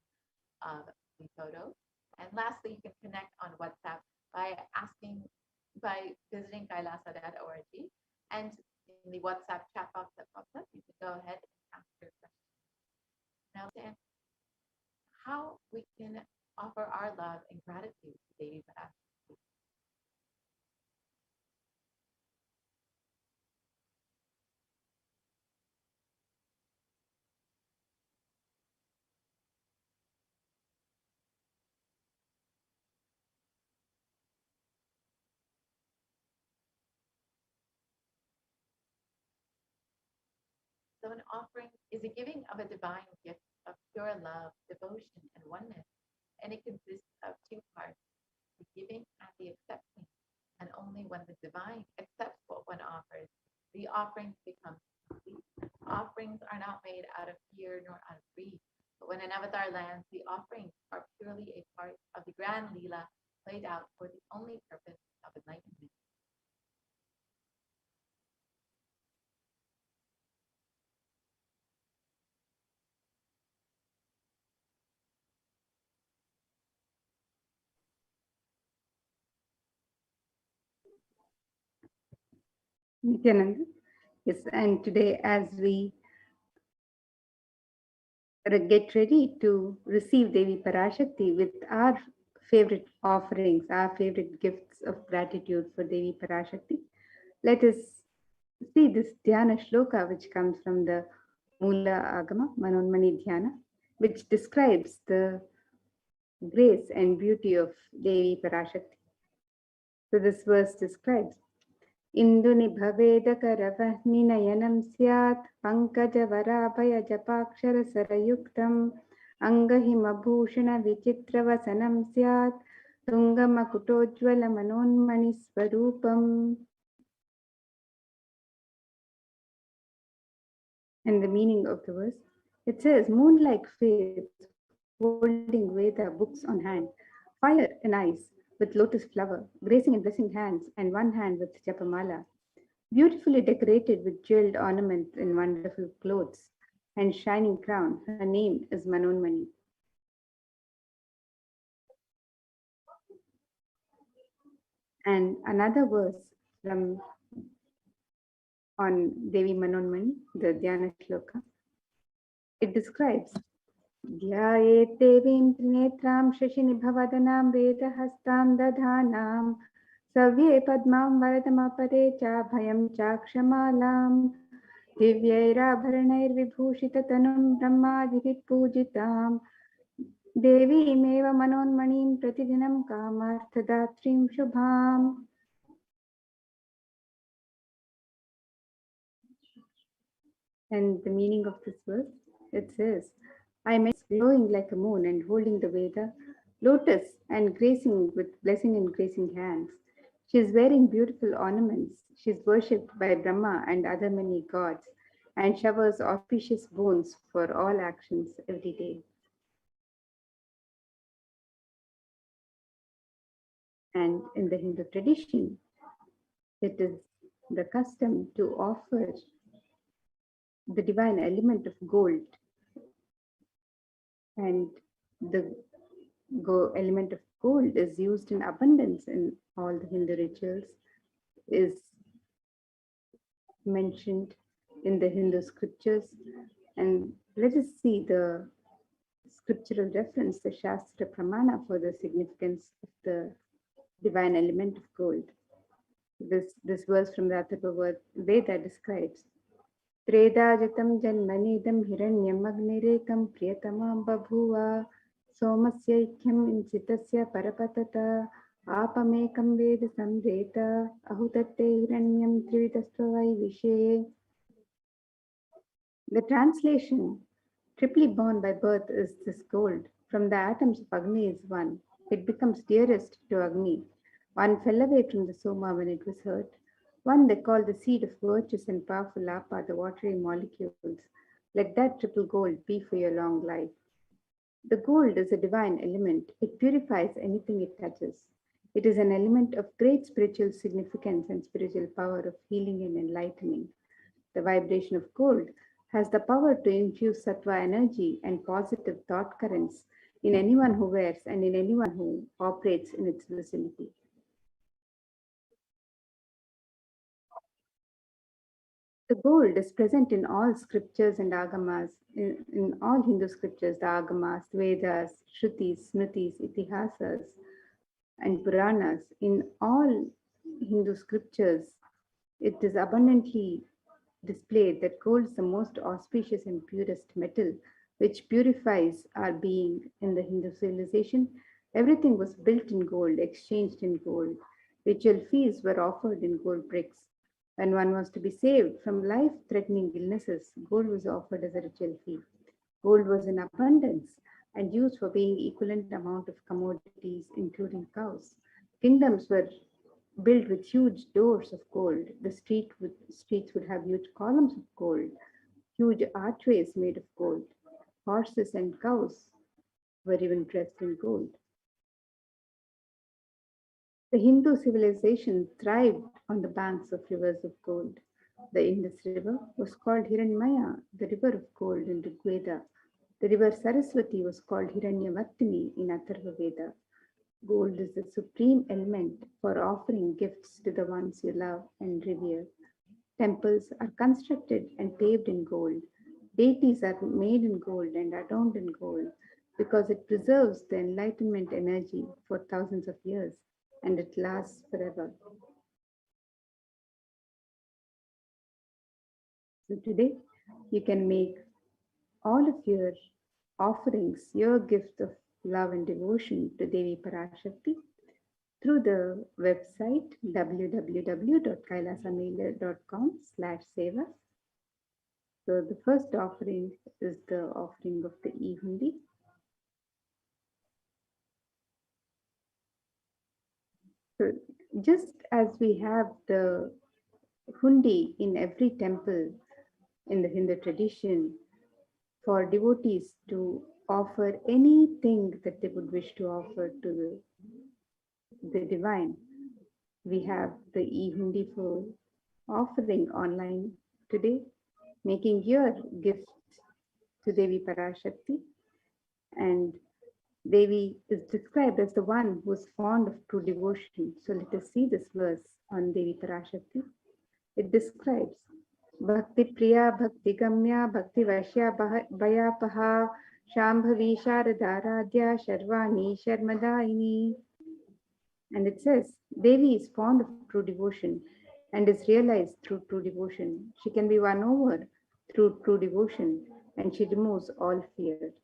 of the photo. And lastly, you can connect on WhatsApp by visiting kailasa.org, and in the WhatsApp chat box that pops up, you can go ahead and ask your question. Now, Dan, how we can offer our love and gratitude to Devi Parashakti. So an offering is a giving of a divine gift of pure love, devotion, and oneness, and it consists of two parts, the giving and the accepting. And only when the divine accepts what one offers, the offering becomes complete. Offerings are not made out of fear nor out of greed, but when an avatar lands, the offerings are purely a part of the grand Leela played out for the only purpose of enlightenment. Nithyananda. Yes, and today as we get ready to receive Devi Parashakti with our favorite offerings, our favorite gifts of gratitude for Devi Parashakti, let us see this Dhyana Shloka which comes from the Mula Agama, Manonmani Dhyana, which describes the grace and beauty of Devi Parashakti. So this verse describes इन्दुनिभवेदकरवह्निनयनं स्यात् पङ्कजवराभयजपाक्षरसरयुक्तम् अङ्गहिमभूषणविचित्रवसनं स्यात् तुङ्गमकुटोज्ज्वलमनोन्मणिस्वरूपम्. And the meaning of the verse, it says, moon-like face holding Veda books on hand, fire in eyes with lotus flower, gracing and blessing hands, and one hand with japamala, beautifully decorated with jeweled ornaments in wonderful clothes and shining crown. Her name is Manonmani. And another verse from on Devi Manonmani, the Dhyana Shloka, it describes ध्यायेत् देवीं त्रिनेत्रां शशिनिभवदनां वेदहस्तां दधानां सव्ये पद्मां वरदमपरे च भयं चाक्षमालां दिव्यैराभरणैर्विभूषिततनुं ब्रह्मादिभिः पूजितां देवीमेव मनोन्मणिं प्रतिदिनं कामार्थदात्रीं शुभाम्. And the meaning of this verse, it says, I am glowing like a moon and holding the Veda, lotus and gracing with blessing and gracing hands. She is wearing beautiful ornaments. She is worshipped by Brahma and other many gods and showers auspicious boons for all actions every day. And in the Hindu tradition, it is the custom to offer the divine element of gold, and the element of gold is used in abundance in all the Hindu rituals, is mentioned in the Hindu scriptures. And let us see the scriptural reference, the Shastra Pramana for the significance of the divine element of gold. This verse from the Atharva Veda describes Tredajatam janmanidam hiranyam agnirekam priyatamam babhuva somasyaikyam insitasya parapatata apamekam veda samreta ahutatte hiranyam trividastvavai vishe. The translation, triply born by birth, is this gold. From the atoms of Agni is one. It becomes dearest to Agni. One fell away from the Soma when it was hurt. One they call the seed of virtuous and powerful Apa, the watery molecules. Let that triple gold be for your long life. The gold is a divine element. It purifies anything it touches. It is an element of great spiritual significance and spiritual power of healing and enlightening. The vibration of gold has the power to infuse sattva energy and positive thought currents in anyone who wears and in anyone who operates in its vicinity. The gold is present in all scriptures and agamas, in all Hindu scriptures, the agamas, Vedas, Shrutis, Smritis, Itihasas, and Puranas. In all Hindu scriptures, it is abundantly displayed that gold is the most auspicious and purest metal, which purifies our being. In the Hindu civilization, everything was built in gold, exchanged in gold. Ritual feasts were offered in gold bricks. When one was to be saved from life-threatening illnesses, gold was offered as a ritual fee. Gold was in abundance and used for paying equivalent amount of commodities, including cows. Kingdoms were built with huge doors of gold. The streets would have huge columns of gold, huge archways made of gold. Horses and cows were even dressed in gold. The Hindu civilization thrived on the banks of rivers of gold. The Indus River was called Hiranyamaya, the river of gold in Rigveda. The river Saraswati was called Hiranyavartini in Atharva Veda. Gold is the supreme element for offering gifts to the ones you love and revere. Temples are constructed and paved in gold. Deities are made in gold and adorned in gold because it preserves the enlightenment energy for thousands of years and it lasts forever. So today, you can make all of your offerings, your gift of love and devotion to Devi Parashakti through the website www.kailasamailer.com/seva. So the first offering is the offering of the e-hundi. So just as we have the hundi in every temple in the Hindu tradition for devotees to offer anything that they would wish to offer to the divine, we have the e-hundi for offering online today, making your gift to Devi Parashakti. And Devi is described as the one who is fond of true devotion. So let us see this verse on Devi Parashakti. It describes Bhakti Priya, Bhakti Gamya, Bhakti Vashya, Bhayapaha, Shambhavi, Sharadaradhya, Sharvani, Sharmadaini. And it says, Devi is fond of true devotion and is realized through true devotion. She can be won over through true devotion and she removes all fear.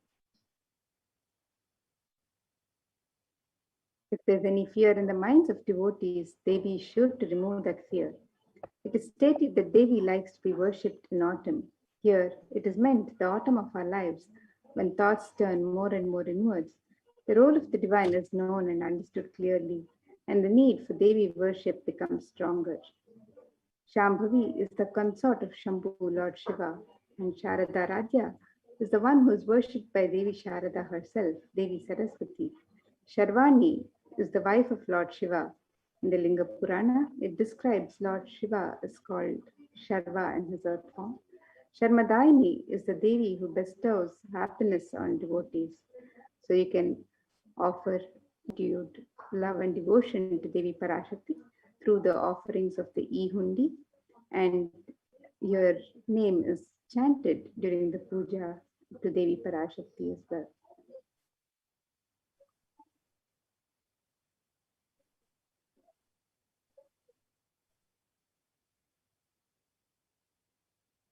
If there's any fear in the minds of devotees, Devi is sure to remove that fear. It is stated that Devi likes to be worshipped in autumn. Here, it is meant the autumn of our lives, when thoughts turn more and more inwards. The role of the divine is known and understood clearly, and the need for Devi worship becomes stronger. Shambhavi is the consort of Shambhu, Lord Shiva, and Sharada Radhya is the one who is worshipped by Devi Sharada herself, Devi Saraswati. Sharvani is the wife of Lord Shiva. In the Linga Purana, it describes Lord Shiva as called Sharva in his earth form. Sharmadaini is the Devi who bestows happiness on devotees. So you can offer gratitude, love and devotion to Devi Parashakti through the offerings of the e-hundi, and your name is chanted during the puja to Devi Parashakti as well.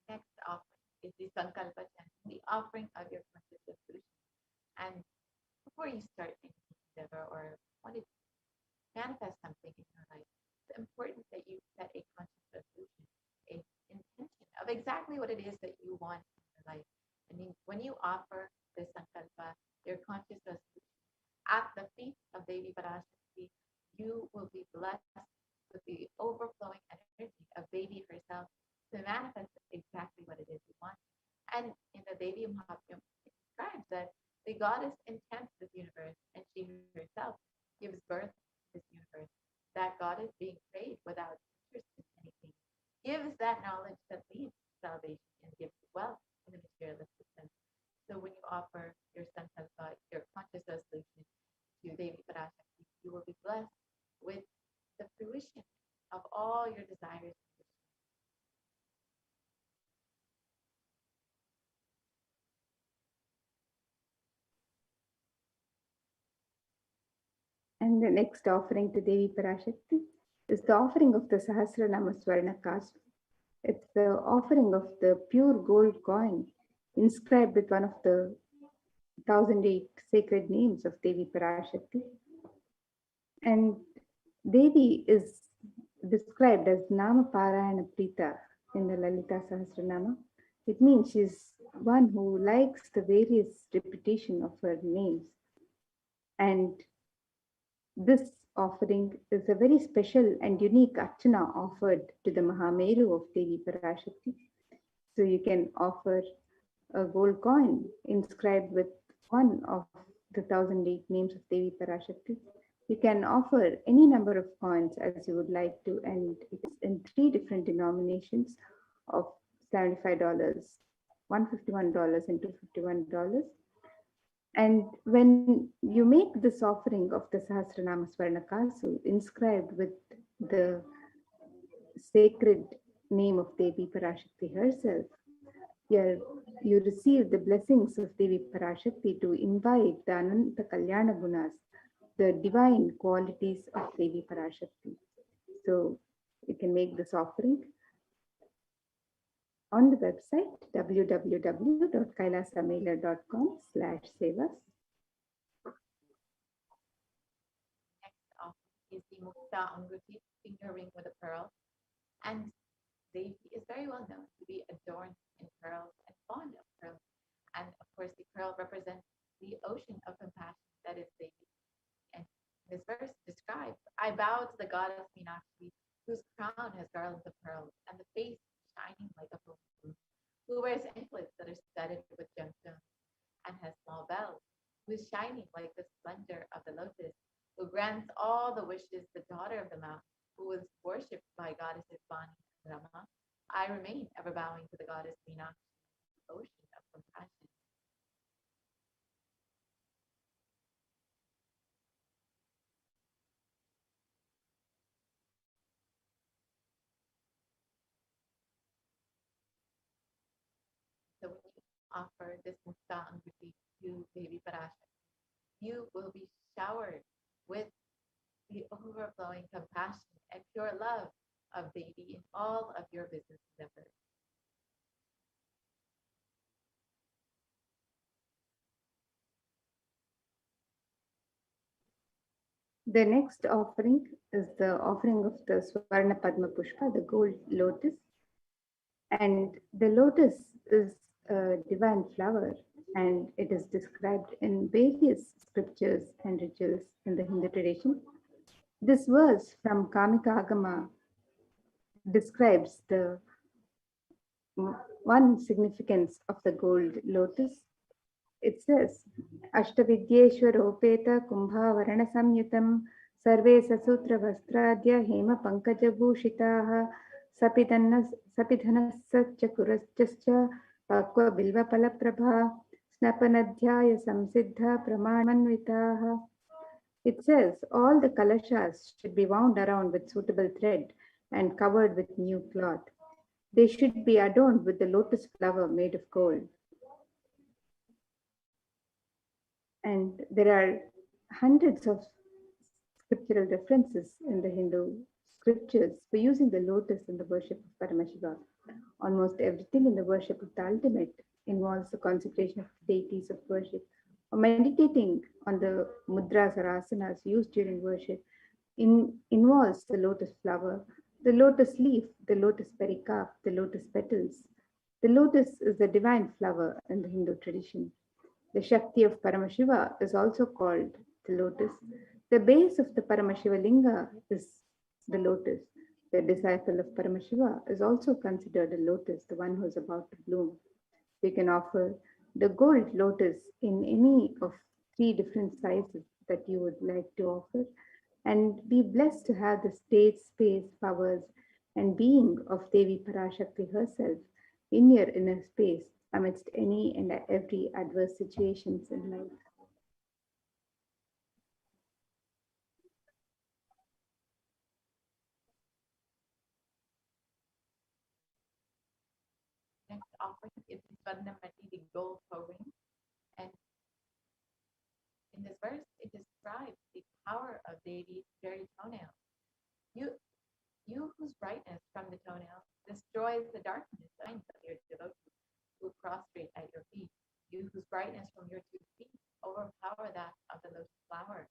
Next offering is the Sankalpa chant, the offering of your conscious solution. And before you start any endeavor or want to manifest something in your life, it's important that you set a conscious resolution, a intention of exactly what it is that you want in your life. I mean, when you offer the Sankalpa, your conscious resolution, at the feet of Devi Parashakti, you will be blessed with the overflowing energy of Devi herself to manifest exactly what it is you want. And in the Devi Mahatmya, it describes that the goddess intends this universe and she herself gives birth this universe. That goddess being prayed without interest in anything gives that knowledge that leads to salvation and gives wealth in the materialistic sense. So when you offer your sankalpa, your conscious resolution to Devi Parashakti, you will be blessed with the fruition of all your desires. And the next offering to Devi Parashakti is the offering of the Sahasranama Swarna Kasva. It's the offering of the pure gold coin inscribed with one of the 1008 sacred names of Devi Parashakti. And Devi is described as Nama Parayana Prita in the Lalita Sahasranama. It means she's one who likes the various repetition of her names. And this offering is a very special and unique archana offered to the Mahameru of Devi Parashakti. So you can offer a gold coin inscribed with one of the 1008 names of Devi Parashakti. You can offer any number of coins as you would like to, and it is in 3 different denominations of $75, $151, and $251. And when you make this offering of the Sahasranama Swarnakasu inscribed with the sacred name of Devi Parashakti herself, you receive the blessings of Devi Parashakti to invite the Ananta Kalyana Gunas, the divine qualities of Devi Parashakti. So you can make this offering on the website www.kailasamela.com/sevas. Next offering is the Mukta Anguti, finger ring with a pearl. And Devi is very well known to be adorned in pearls and fond of pearls. And of course, the pearl represents the ocean of compassion that is Devi. And this verse describes, I bow to the goddess Meenakshi, whose crown has garlands of pearls, and the face shining like a full moon, who wears anklets that are studded with gemstones, and has small bells, who is shining like the splendor of the lotus, who grants all the wishes, the daughter of the mountain, who was worshipped by goddesses Vani and Rama. I remain ever bowing to the goddess Meenakshi, ocean of compassion. So when you offer this Mukta Anguti to Devi Parashakti, you will be showered with the overflowing compassion and pure love of Devi in all of your business endeavors. The next offering is the offering of the Swarna Padma Pushpa, the gold lotus. And the lotus is a divine flower, and it is described in various scriptures and rituals in the Hindu tradition. This verse from Kamika Agama describes the one significance of the gold lotus. It says, Ashtavidyeshwaropeta Kumbhavarana Samyutam Sarve Sasutra Vastradya Hema Pankajabhushitaha Sapidhanaschakurascha Pakwa Bilva Palaprabha Snapanadhyaya Samsiddha Pramanvitaha. It says all the kalashas should be wound around with suitable thread and covered with new cloth. They should be adorned with the lotus flower made of gold. And there are hundreds of scriptural references in the Hindu scriptures for using the lotus in the worship of Paramashiva. Almost everything in the worship of the ultimate involves the consecration of deities of worship, or meditating on the mudras or asanas used during worship involves the lotus flower, the lotus leaf, the lotus pericarp, the lotus petals. The lotus is the divine flower in the Hindu tradition. The Shakti of Paramashiva is also called the lotus. The base of the Paramashiva Linga is the lotus. The disciple of Paramashiva is also considered a lotus, the one who is about to bloom. You can offer the gold lotus in any of 3 different sizes that you would like to offer. and be blessed to have the state, space, powers, and being of Devi Parashakti herself in your inner space amidst any and every adverse situations in life. Next offering is the Swarnamati, the gold ring. And in this verse, it describes the power of Devi's very toenail. You whose brightness from the toenail destroys the darkness of your devotee who prostrate at your feet. You whose brightness from your 2 feet overpower that of the lotus flower.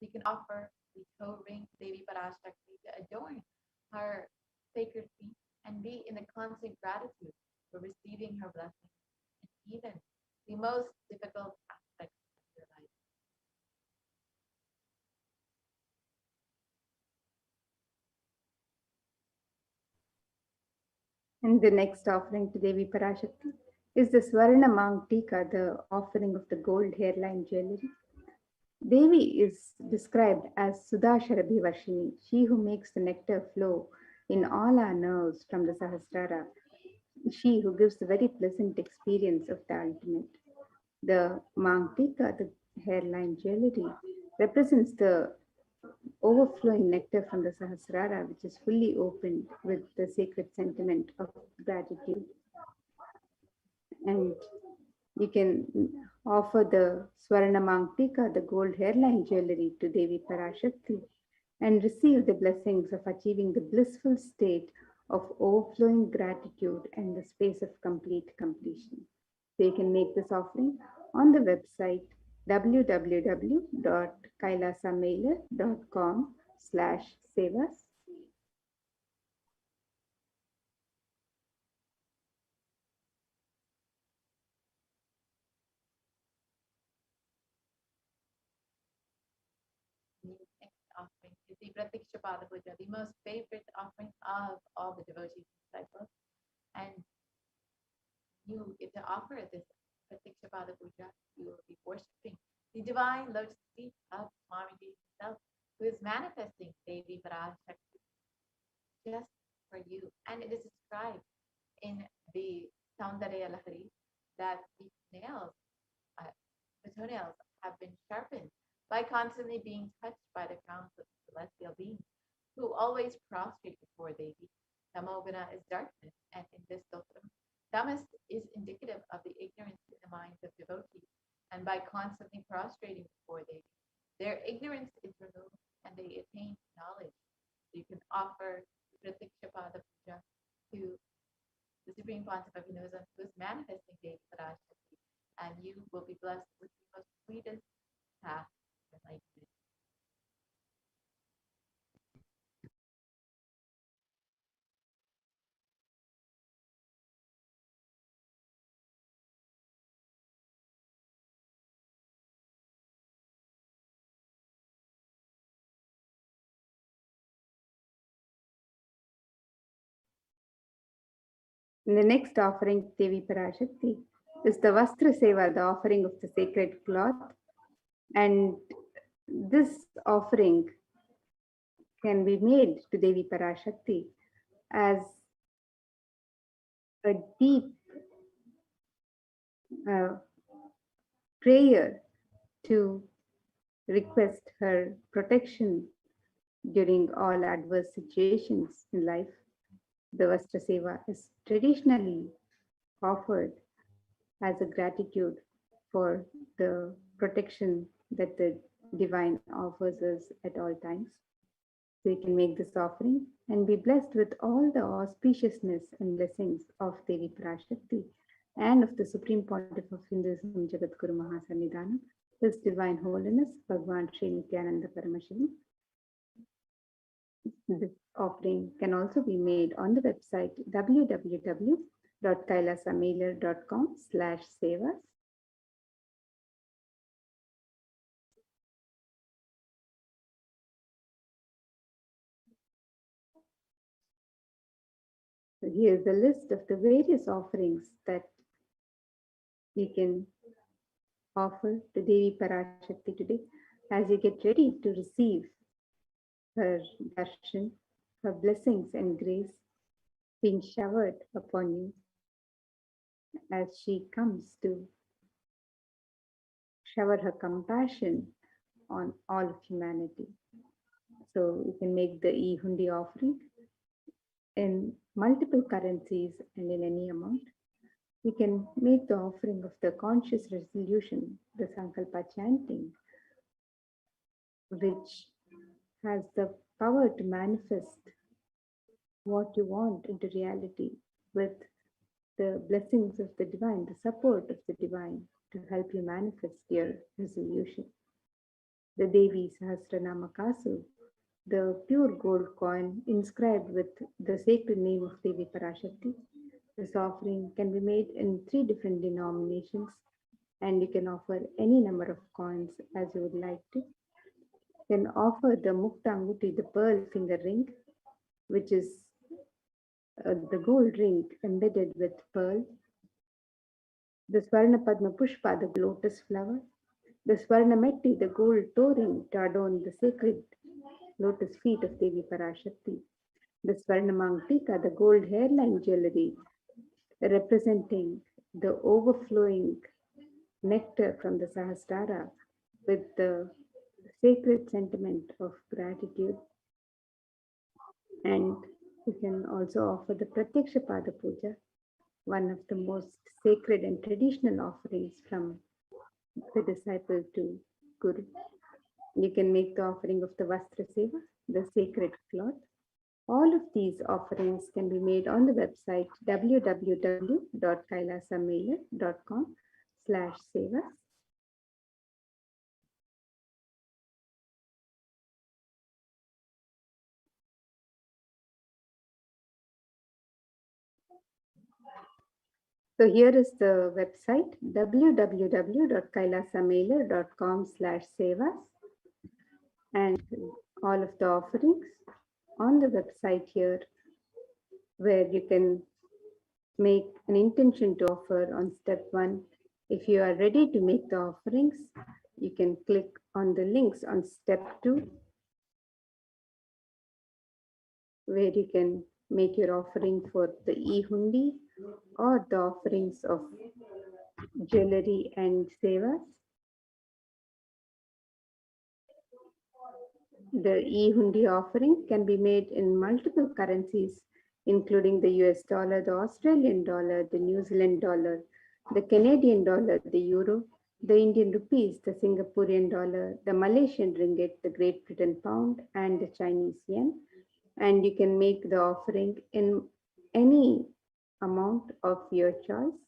We can offer the toe ring to Devi Parashakti to adorn her sacred feet and be in the constant gratitude for receiving her blessings in even the most difficult aspects of your life. And the next offering to Devi Parashakti is the Swarna Mangtika, the offering of the gold hairline jewelry. Devi is described as Sudhasharabhi Vashini, she who makes the nectar flow in all our nerves from the Sahasrara, she who gives the very pleasant experience of the ultimate. The Mangtika, the hairline jewelry, represents the overflowing nectar from the Sahasrara, which is fully opened with the sacred sentiment of gratitude. And you can offer the Swarna Mangtika, the gold hairline jewelry, to Devi Parashakti and receive the blessings of achieving the blissful state of overflowing gratitude and the space of complete completion. So you can make this offering on the website www.kailasamailer.com/sevas. Next offering is the Pratikshapada Puja, the most favorite offering of all the devotees disciples. And you get to offer this Pratikshapada Puja, you will be worshipping the divine lotus feet of Swamiji himself, who is manifesting Devi Parashakti just for you. And it is described in the Saundarya Lahari that the toenails have been sharpened by constantly being touched by the crowns of celestial beings who always prostrate before Devi. Tamogana is darkness, and in this stotram, tamas is indicative of the ignorance in the minds of devotees, and by constantly prostrating before Devi, their ignorance is removed and they attain knowledge. You can offer Pratikshapada Puja to the Supreme Pontiff of Hinduism, who is manifesting Devi Parashakti, and you will be blessed with the most sweetest path of enlightenment. And the next offering, Devi Parashakti, is the Vastra Seva, the offering of the sacred cloth. And this offering can be made to Devi Parashakti as a deep prayer to request her protection during all adverse situations in life. The Vastra Seva is traditionally offered as a gratitude for the protection that the divine offers us at all times. So you can make this offering and be blessed with all the auspiciousness and blessings of Devi Parashakti and of the Supreme Pontiff of Hinduism, Jagadguru Mahasannidhanam, His Divine Holiness, Bhagwan Sri Nithyananda Paramashivam. This offering can also be made on the website www.kailasamailer.com/sevas. So here's a list of the various offerings that you can offer to Devi Parashakti today as you get ready to receive her darshan, her blessings and grace being showered upon you as she comes to shower her compassion on all of humanity. So you can make the e-hundi offering in multiple currencies and in any amount. You can make the offering of the conscious resolution, the Sankalpa chanting, which has the power to manifest what you want into reality with the blessings of the divine, the support of the divine to help you manifest your resolution. The Devi Sahasranama Kasu, the pure gold coin inscribed with the sacred name of Devi Parashakti. This offering can be made in 3 different denominations, and you can offer any number of coins as you would like to. You can offer the Mukta Anguti, the pearl finger ring, which is the gold ring embedded with pearl. The Swarna Padma Pushpa, the lotus flower. The Swarna Metti, the gold toe ring to adorn the sacred lotus feet of Devi Parashakti. The Swarna Mangtika, the gold hairline jewelry representing the overflowing nectar from the Sahasrara with the sacred sentiment of gratitude. And you can also offer the Pratyaksha Pada Puja, one of the most sacred and traditional offerings from the disciple to Guru. You can make the offering of the Vastra Seva, the sacred cloth. All of these offerings can be made on the website www.kailasamailer.com/sevas. So here is the website www.kailasamailer.com/sevas, and all of the offerings on the website here, where you can make an intention to offer on step 1. If you are ready to make the offerings, you can click on the links on step 2, where you can make your offering for the e-hundi or the offerings of jewelry and sevas. The e-hundi offering can be made in multiple currencies, including the US dollar, the Australian dollar, the New Zealand dollar, the Canadian dollar, the euro, the Indian rupees, the Singaporean dollar, the Malaysian ringgit, the Great Britain pound, and the Chinese yen. And you can make the offering in any amount of your choice.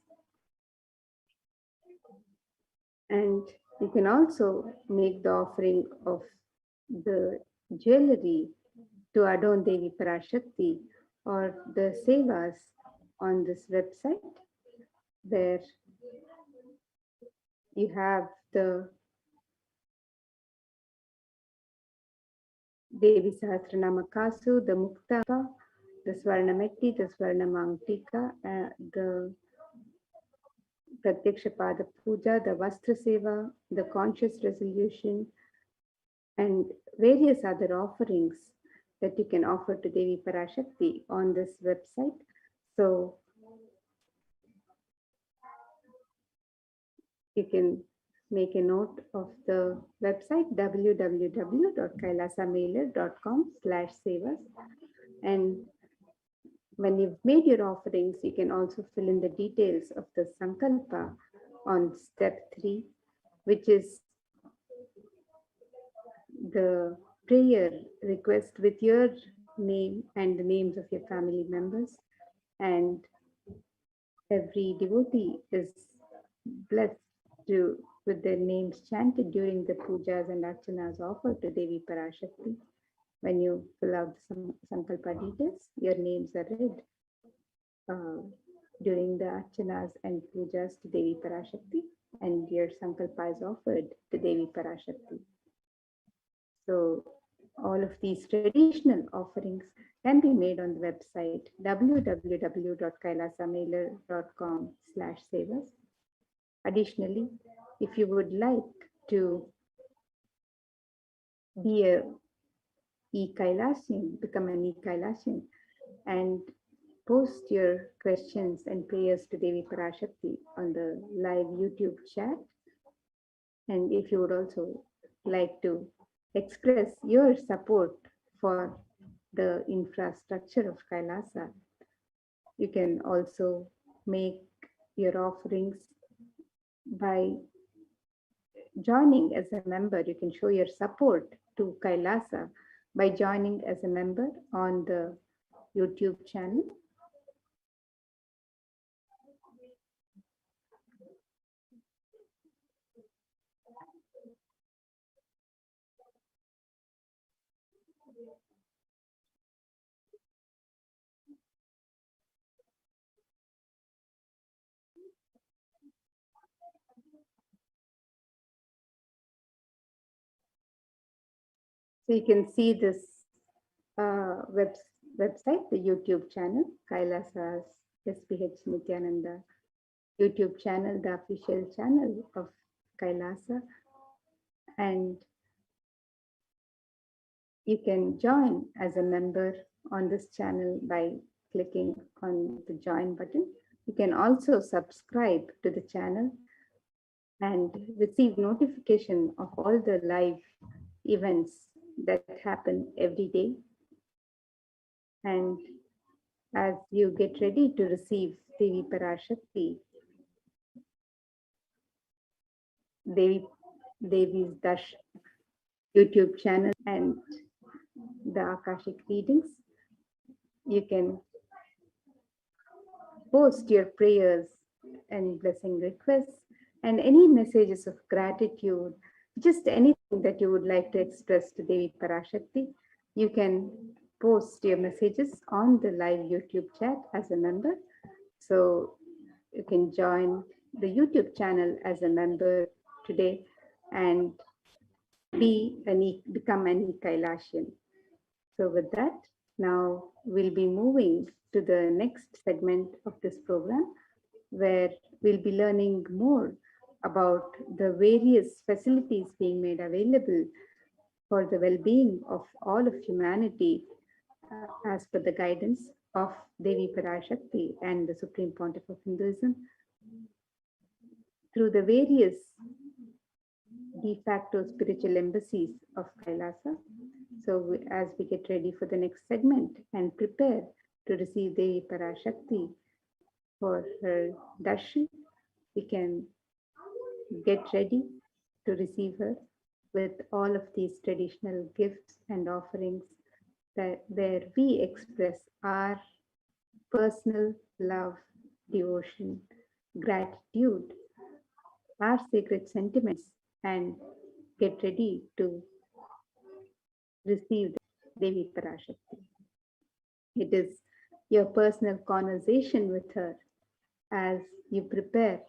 And you can also make the offering of the jewelry to adorn Devi Parashakti or the sevas on this website, where you have the Devi Sahasranama Kasu, the Mukta, the Swarna Metti, the Swarna Mangtika, the Pratyaksha Pada Puja, the Vastra Seva, the Conscious Resolution, and various other offerings that you can offer to Devi Parashakti on this website. So you can make a note of the website www.kailasamailer.com/sevas. And when you've made your offerings, you can also fill in the details of the Sankalpa on step 3, which is the prayer request with your name and the names of your family members. And every devotee is blessed with their names chanted during the pujas and archanas offered to Devi Parashakti. When you fill out some Sankalpa details, your names are read during the archanas and pujas to Devi Parashakti, and your Sankalpa is offered to Devi Parashakti. So all of these traditional offerings can be made on the website www.kailasamailer.com/sevas. Additionally, if you would like to be a e-Kailasian, become an e-Kailasian, and post your questions and prayers to Devi Parashakti on the live YouTube chat. And if you would also like to express your support for the infrastructure of Kailasa, you can also make your offerings by joining as a member. You can show your support to Kailasa by joining as a member on the YouTube channel. So you can see this website, the YouTube channel, Kailasa's HDH Nithyananda YouTube channel, the official channel of Kailasa. And you can join as a member on this channel by clicking on the join button. You can also subscribe to the channel and receive notification of all the live events that happen every day. And as you get ready to receive Devi Parashakti, Devi's Dash YouTube channel and the Akashic readings, you can post your prayers and blessing requests and any messages of gratitude, just anything that you would like to express to Devi Parashakti. You can post your messages on the live YouTube chat as a member. So you can join the YouTube channel as a member today and become an e-Kailasian. So with that, now we'll be moving to the next segment of this program, where we'll be learning more about the various facilities being made available for the well-being of all of humanity as per the guidance of Devi Parashakti and the Supreme Pontiff of Hinduism through the various de facto spiritual embassies of Kailasa. So as we get ready for the next segment and prepare to receive Devi Parashakti for her darshan, we can get ready to receive her with all of these traditional gifts and offerings where we express our personal love, devotion, gratitude, our sacred sentiments, and get ready to receive Devi Parashakti. It is your personal conversation with her as you prepare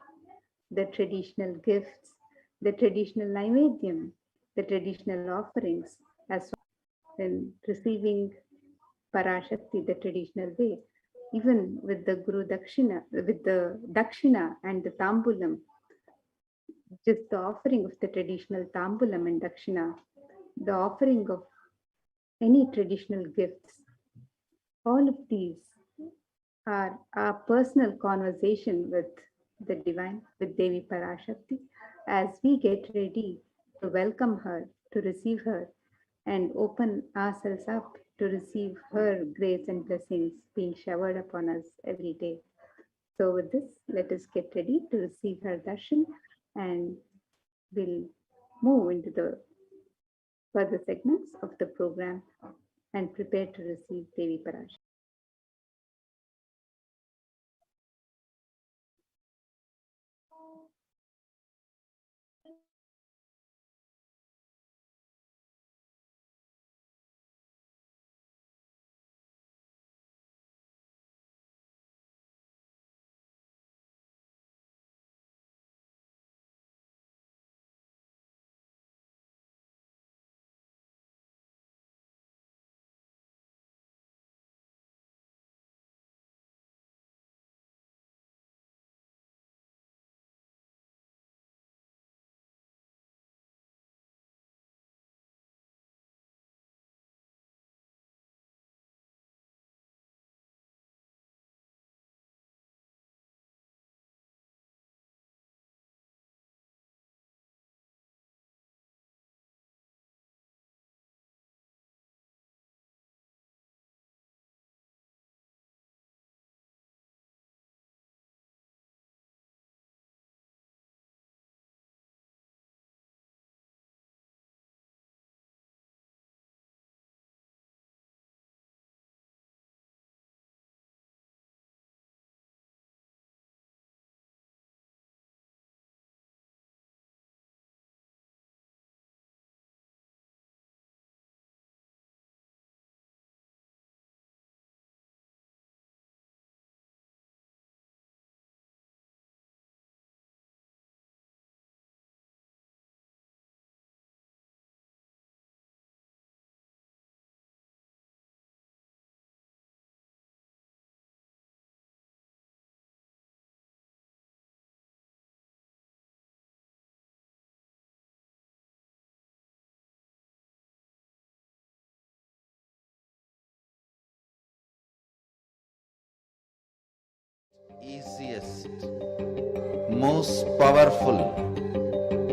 the traditional gifts, the traditional naivedyam, the traditional offerings, as well as receiving Parashakti the traditional way, even with the Guru Dakshina, with the Dakshina and the Tambulam, just the offering of the traditional Tambulam and Dakshina, the offering of any traditional gifts. All of these are our personal conversation with the divine, with Devi Parashakti, as we get ready to welcome her, to receive her, and open ourselves up to receive her grace and blessings being showered upon us every day. So with this, let us get ready to receive her darshan, and we'll move into the further segments of the program and prepare to receive Devi Parashakti. easiest, most powerful,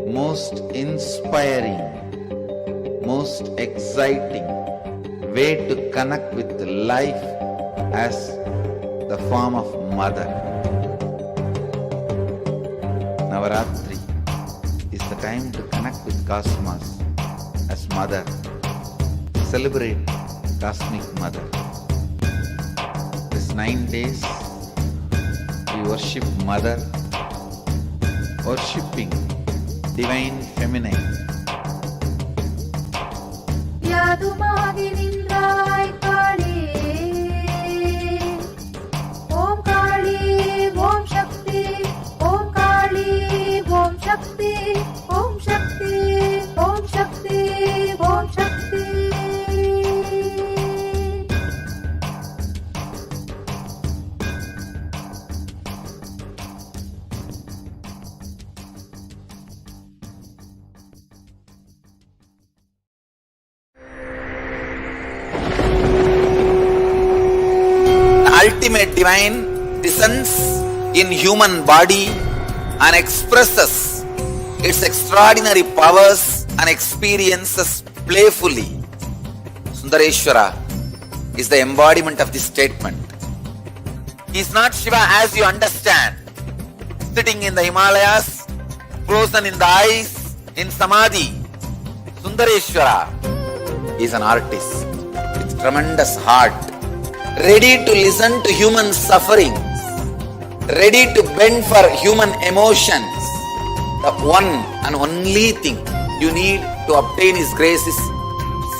most inspiring, most exciting way to connect with life as the form of mother. Navaratri is the time to connect with Cosmos as mother. Celebrate Cosmic Mother. This 9 days we worship Mother, worshipping Divine Feminine. யாதுமாகி நின்றாய் காளி, ஓம் காளி ஓம் சக்தி, ஓம் காளி ஓம் சக்தி, ஓம் சக்தி ஓம் சக்தி ஓம் சக்தி. Ultimate divine descends in human body and expresses its extraordinary powers and experiences playfully. Sundareshwara is the embodiment of this statement. He is not Shiva as you understand, sitting in the Himalayas, frozen in the ice, in Samadhi. Sundareshwara is an artist with tremendous heart, ready to listen to human sufferings, ready to bend for human emotions. The one and only thing you need to obtain His grace is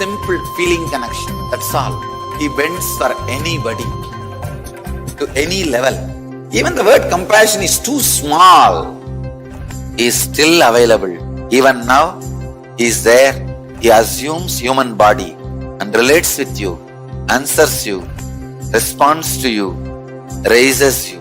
simple feeling connection. That's all. He bends for anybody, to any level. Even the word compassion is too small. He is still available. Even now, He is there. He assumes human body and relates with you, answers you, responds to you, raises you.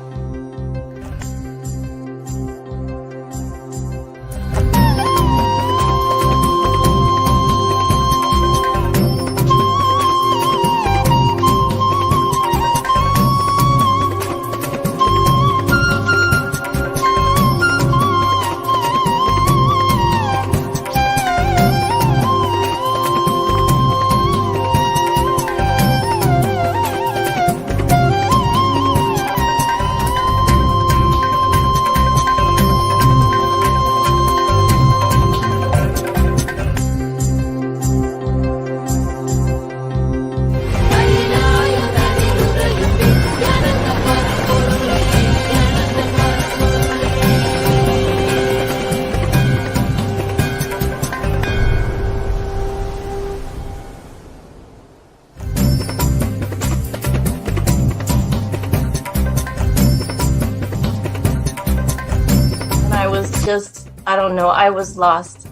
I don't know, I was lost.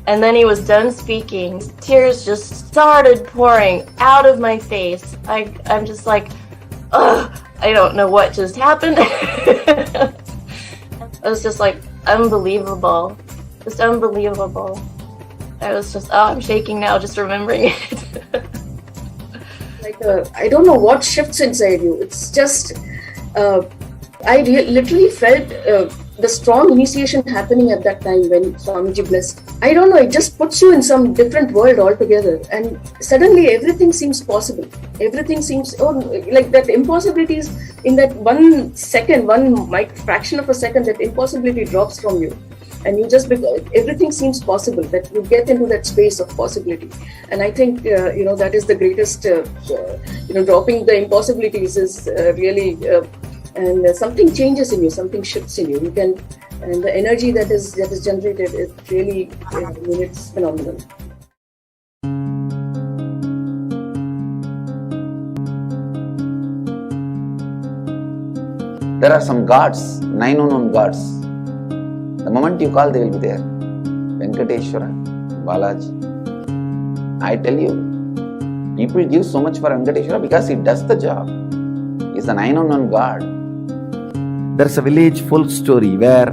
And then he was done speaking. Tears just started pouring out of my face. I'm just like, ugh, I don't know what just happened. It was just like unbelievable. Just unbelievable. I was just, I'm shaking now just remembering it. I don't know what shifts inside you. It's just, I literally felt the strong initiation happening at that time when Swamiji blessed. I don't know, it just puts you in some different world altogether, and suddenly everything seems possible. Everything seems, like that impossibilities in that 1 second, fraction of a second, that impossibility drops from you. And you just, everything seems possible, that you get into that space of possibility. And I think, that is the greatest, dropping the impossibilities is really, and something changes in you, something shifts in you. You can, and the energy that is generated, it really, it's phenomenal. There are some gods, 9 unknown gods. The moment you call, they will be there. Venkateshwara, Balaji. I tell you, people give so much for Venkateshwara because he does the job. He's the 9 unknown god. There's a village folk story where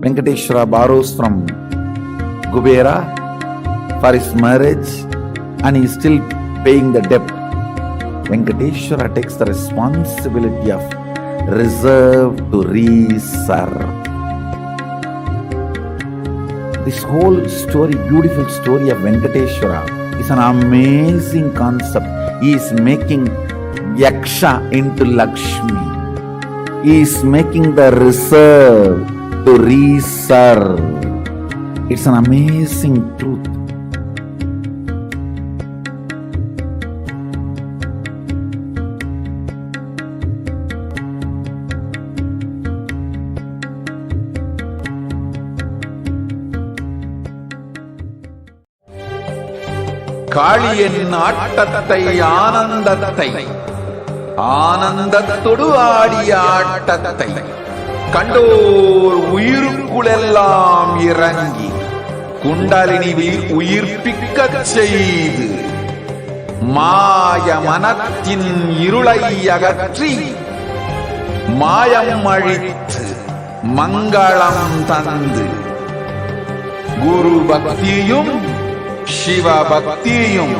Venkateshwara borrows from Kubera for his marriage and he's still paying the debt. Venkateshwara takes the responsibility of reserved to reserve. This whole story, beautiful story of Venkateshwara is an amazing concept. He is making Yaksha into Lakshmi. He is making the reserve to reserve. It's an amazing truth. காளியின் ஆட்டத்தை ஆனந்தத்தை ஆனந்தத்தொடு ஆடிய ஆட்டத்தை கண்டோர் உயிருக்குளெல்லாம் இறங்கி குண்டலினி உயிர்ப்பிக்கச் செய்து மாய மனத்தின் இருளை அகற்றி மாயம் அழித்து மங்களம் தந்து குரு பக்தியும் சிவ பக்தியும்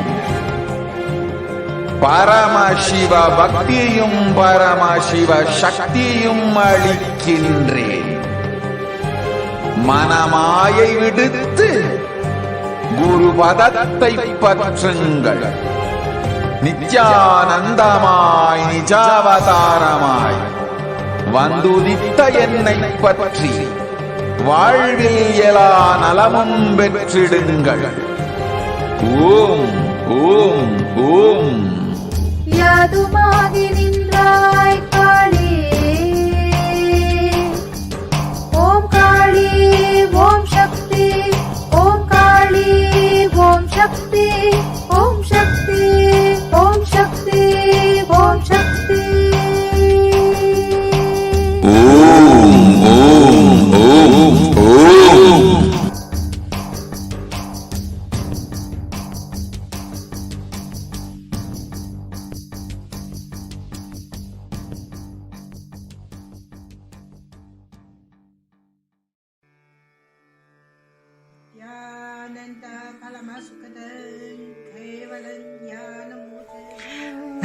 பரமசிவ பக்தியும் பரமசிவ சக்தியும் அளிக்கின்றேன். மனமாயை விடுத்து குரு பதத்தை பற்றுங்கள். நித்யானந்தமாய் நிஜாவதாரமாய் வந்துதித்த என்னை பற்றி வாழ்வில் எல்லா நலமும் பெற்றிடுங்கள். ஓம் ஓம் ஓம். யாதுமாகி நின்றாய் காளி, ஓம் காளி ஓம் சக்தி, ஓம் காளி ஓம் சக்தி, ஓம் சக்தி ஓம் சக்தி ஓம் சக்தி. ஓம் ஓம் ஓம் ஓம்.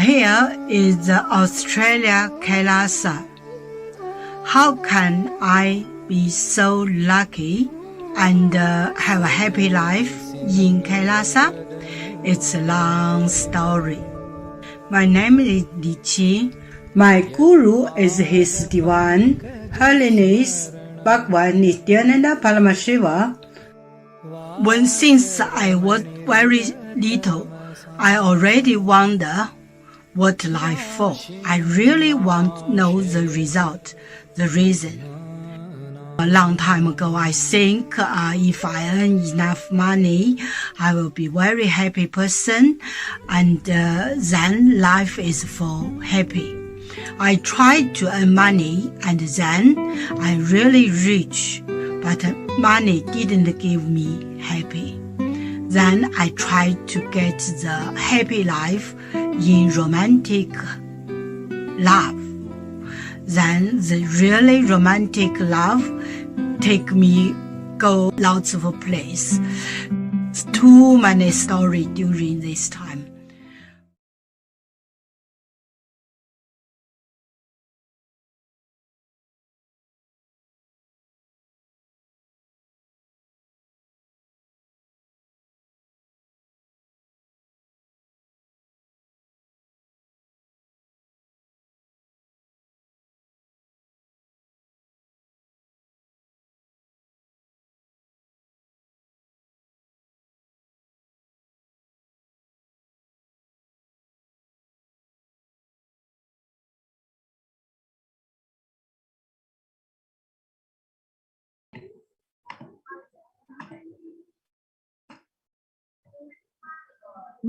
Here is the Australia Kailasa. How can I be so lucky and have a happy life in Kailasa? It's a long story. My name is Li Qi. My guru is His Divine Holiness Bhagwan Nithyananda Paramashivam. Since I was very little, I already wonder what life for. I really want to know the result, the reason. A long time ago, I think if I earn enough money, I will be very happy person, and then life is for happy. I tried to earn money, and then I really rich, but money didn't give me happy. Then I tried to get the happy life in romantic love. Then the really romantic love take me go lots of place. Too many stories during this time.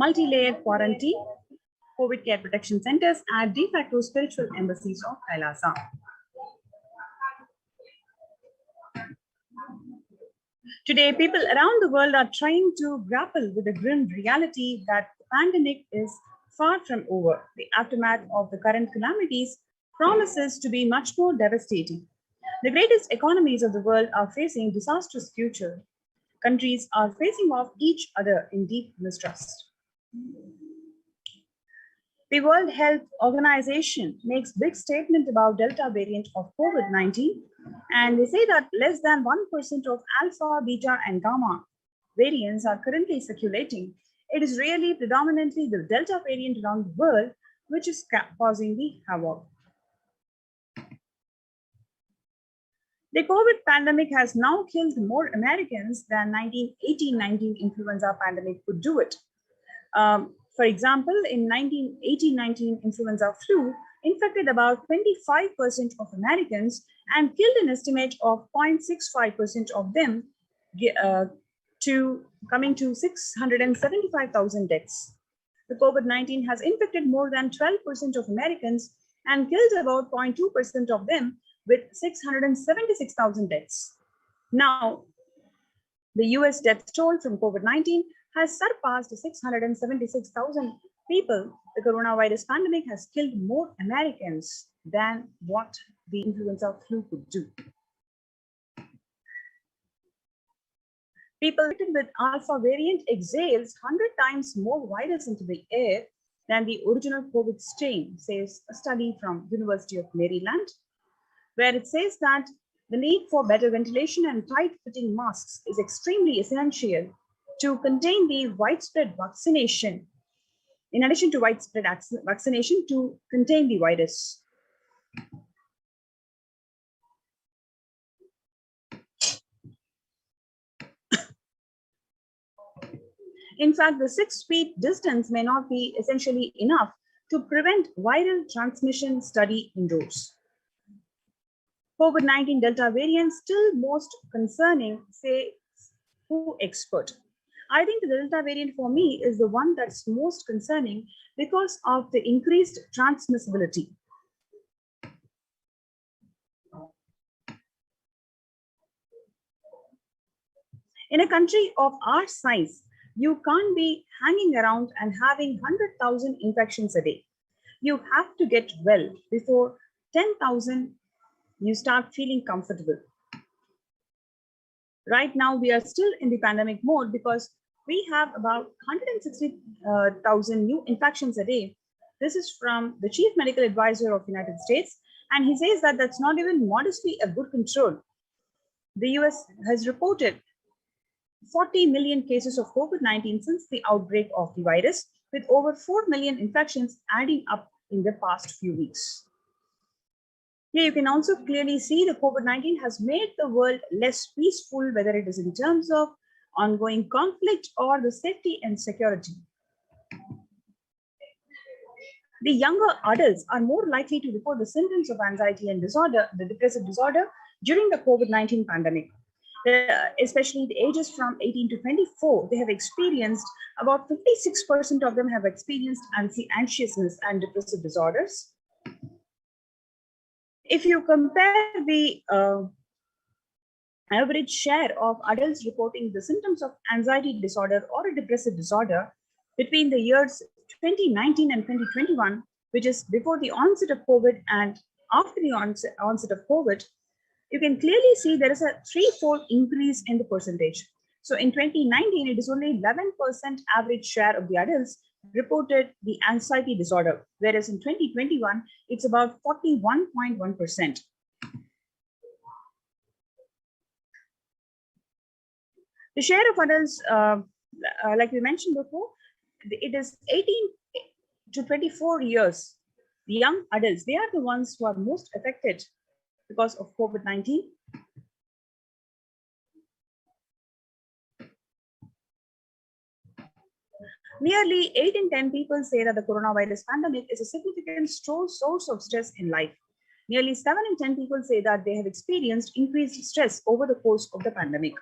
Multi-layered quarantine, COVID care protection centers are de facto spiritual embassies of Kailasa. Today, people around the world are trying to grapple with the grim reality that the pandemic is far from over. The aftermath of the current calamities promises to be much more devastating. The greatest economies of the world are facing disastrous future. Countries are facing off each other in deep mistrust. The World Health Organization makes big statement about Delta variant of COVID-19, and they say that less than 1% of alpha, beta, and gamma variants are currently circulating. It is really predominantly the Delta variant around the world which is causing the havoc. The COVID pandemic has now killed more Americans than 1918-19 influenza pandemic could do it. For example, in 1918-19 influenza flu infected about 25% of Americans and killed an estimate of 0.65% of them, coming to 675,000 deaths. The COVID-19 has infected more than 12% of Americans and killed about 0.2% of them with 676,000 deaths. Now, the US death toll from COVID-19 has surpassed 676,000 people. The coronavirus pandemic has killed more Americans than what the influenza flu could do. People with alpha variant exhales 100 times more virus into the air than the original COVID strain, says a study from University of Maryland, where it says that the need for better ventilation and tight-fitting masks is extremely essential to contain the widespread vaccination, in addition to widespread vaccination to contain the virus. In fact, the 6 feet distance may not be essentially enough to prevent viral transmission, study indoors. COVID-19 Delta variant still most concerning, say WHO expert. I think the Delta variant for me is the one that's most concerning because of the increased transmissibility. In a country of our size, you can't be hanging around and having 100,000 infections a day. You have to get well before 10,000 you start feeling comfortable. Right now, we are still in the pandemic mode because we have about 160,000 new infections a day. This is from the Chief Medical Advisor of the United States, and he says that that's not even modestly a good control. The US has reported 40 million cases of COVID-19 since the outbreak of the virus, with over 4 million infections adding up in the past few weeks. Here you can also clearly see the COVID-19 has made the world less peaceful, whether it is in terms of ongoing conflict or the safety and security. The younger adults are more likely to report the symptoms of anxiety and disorder, the depressive disorder, during the COVID-19 pandemic. Especially the ages from 18 to 24, they have experienced, about 56% of them have experienced anxiousness and depressive disorders. If you compare the average share of adults reporting the symptoms of anxiety disorder or a depressive disorder between the years 2019 and 2021, which is before the onset of COVID and after the onset of COVID, you can clearly see there is a threefold increase in the percentage. So in 2019, it is only 11% average share of the adults reported the anxiety disorder, whereas in 2021, it's about 41.1%. The share of adults, like we mentioned before, it is 18 to 24 years. The young adults, they are the ones who are most affected because of COVID-19. Nearly 8 in 10 people say that the coronavirus pandemic is a significant source of stress in life. Nearly 7 in 10 people say that they have experienced increased stress over the course of the pandemic.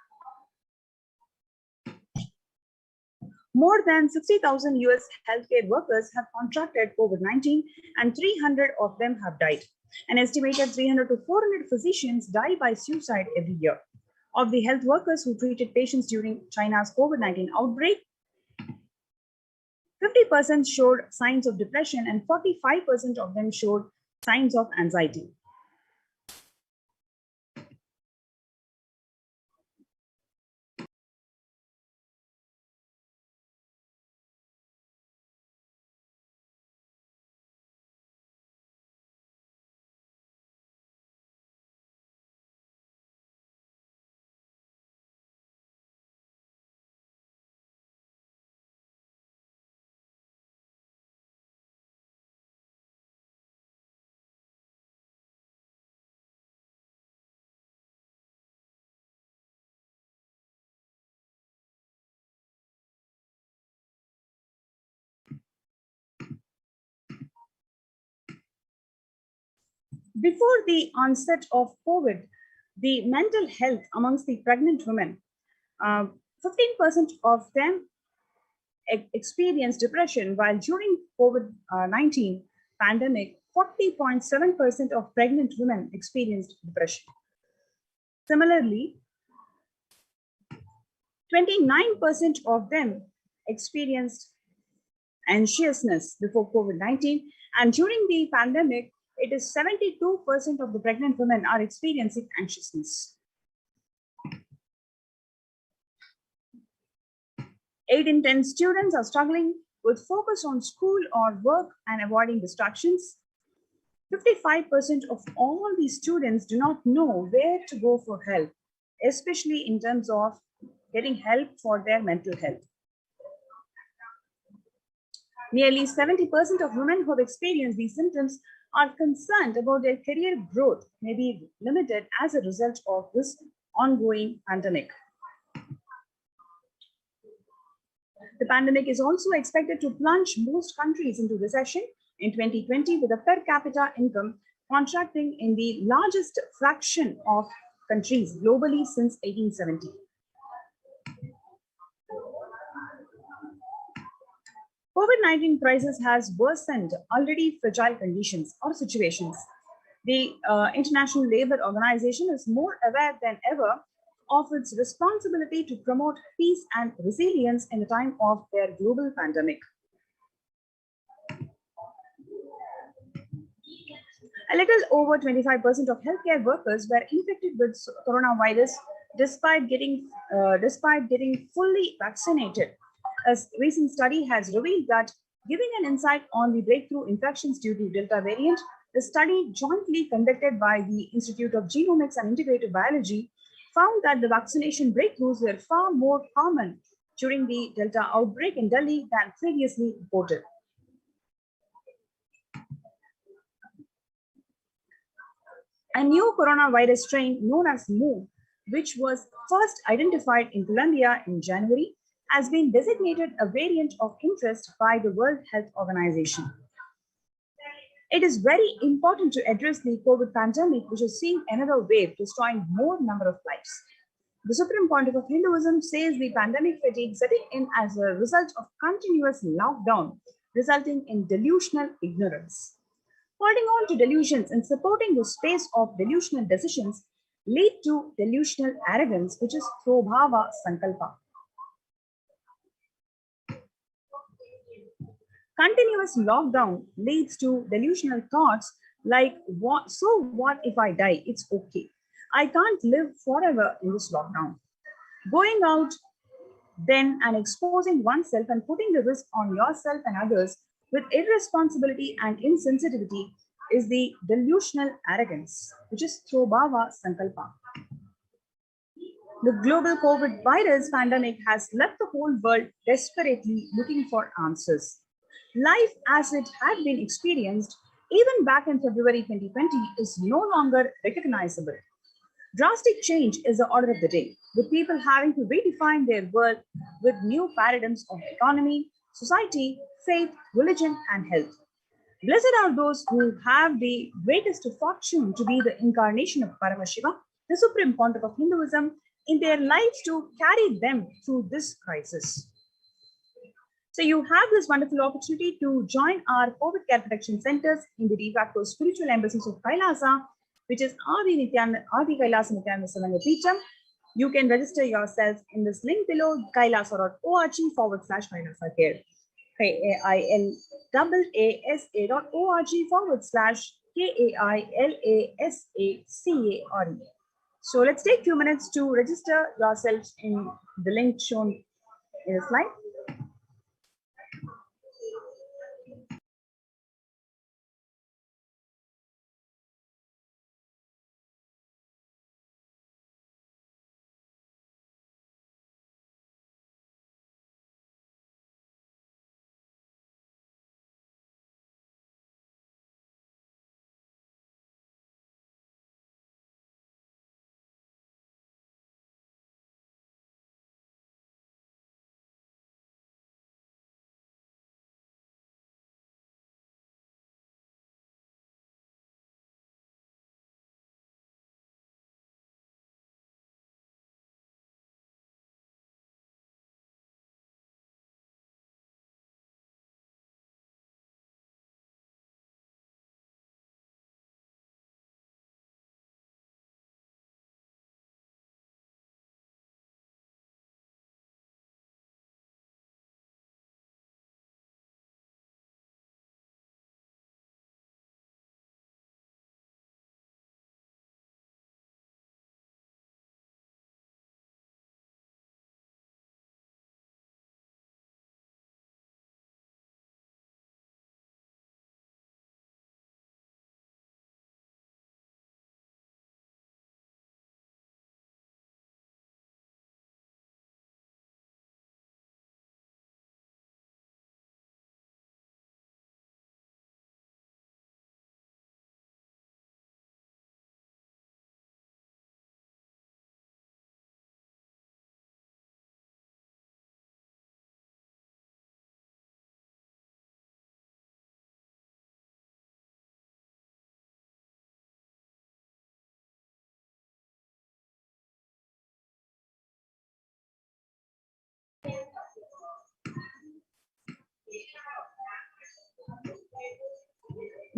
More than 60,000 US healthcare workers have contracted COVID-19 and 300 of them have died. An estimated 300 to 400 physicians die by suicide every year. Of the health workers who treated patients during China's COVID-19 outbreak, 50% showed signs of depression and 45% of them showed signs of anxiety. Before the onset of COVID, the mental health amongst the pregnant women, 15% of them experienced depression, while during COVID-19 pandemic, 40.7% of pregnant women experienced depression. Similarly, 29% of them experienced anxiousness before COVID-19, and during the pandemic, it is 72% of the pregnant women are experiencing anxiousness. 8 in 10 students are struggling with focus on school or work and avoiding distractions. 55% of all these students do not know where to go for help, especially in terms of getting help for their mental health. Nearly 70% of women who have experienced these symptoms are concerned about their career growth may be limited as a result of this ongoing pandemic. The pandemic is also expected to plunge most countries into recession in 2020, with a per capita income contracting in the largest fraction of countries globally since 1870. COVID-19 crisis has worsened already fragile conditions or situations. The International Labour Organization is more aware than ever of its responsibility to promote peace and resilience in the time of their global pandemic. A little over 25% of healthcare workers were infected with coronavirus despite getting fully vaccinated. A recent study has revealed that, giving an insight on the breakthrough infections due to Delta variant, the study jointly conducted by the Institute of Genomics and Integrative Biology found that the vaccination breakthroughs were far more common during the Delta outbreak in Delhi than previously reported. A new coronavirus strain known as Mu, which was first identified in Colombia in January, has been designated a variant of interest by the World Health Organization. It is very important to address the COVID pandemic, which is seeing another wave destroying more number of lives. The Supreme Pontiff of Hinduism says the pandemic fatigue setting in as a result of continuous lockdown, resulting in delusional ignorance. Holding on to delusions and supporting the space of delusional decisions lead to delusional arrogance, which is Prabhava Sankalpa. Continuous lockdown leads to delusional thoughts like, so what if I die? It's okay. I can't live forever in this lockdown. Going out then and exposing oneself and putting the risk on yourself and others with irresponsibility and insensitivity is the delusional arrogance, which is Prabhava Sankalpa. The global COVID virus pandemic has left the whole world desperately looking for answers. Life as it had been experienced even back in February 2020 is no longer recognizable. Drastic change is the order of the day, with people having to redefine their world with new paradigms of economy, society, faith, religion, and health. Blessed are those who have the greatest fortune to be the incarnation of Paramashiva, the Supreme Pontiff of Hinduism, in their lives to carry them through this crisis. So you have this wonderful opportunity to join our COVID care protection centers in the de facto spiritual embassies of Kailasa, which is Adi Kailasa Nithyananda Savanga Peetham. You can register yourself in this link below, kailasa.org/Kailasa Care. KAILASA.org/KAILASACARE. So let's take a few minutes to register yourselves in the link shown in the slide.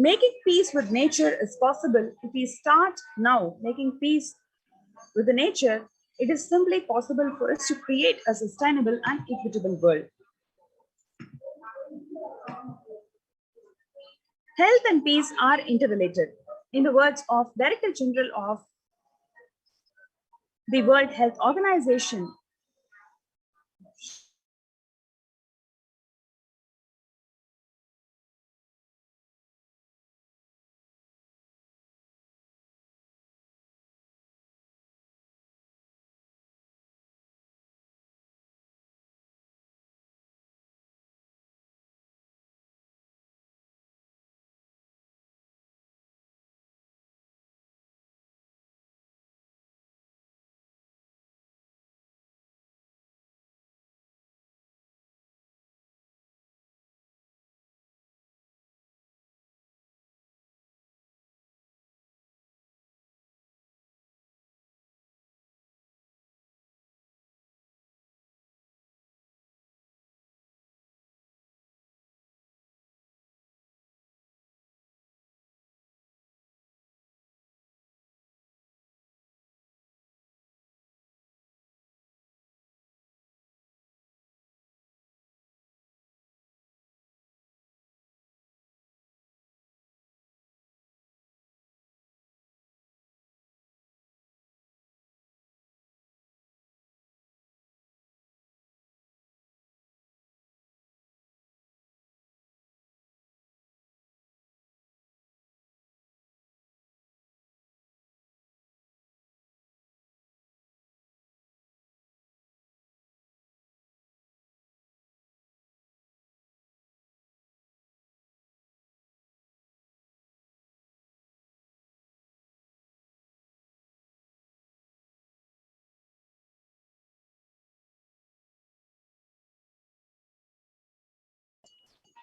Making peace with nature is possible if we start now making peace with the nature. It is simply possible for us to create a sustainable and equitable world. Health and peace are interrelated. In the words of Director General of the World Health Organization,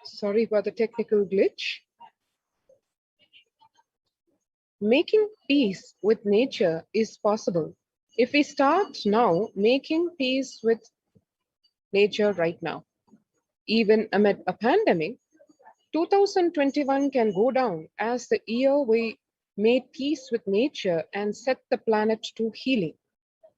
Sorry about the technical glitch. Making peace with nature is possible if we start now making peace with nature right now. Even amid a pandemic, 2021 can go down as the year we made peace with nature and set the planet to healing.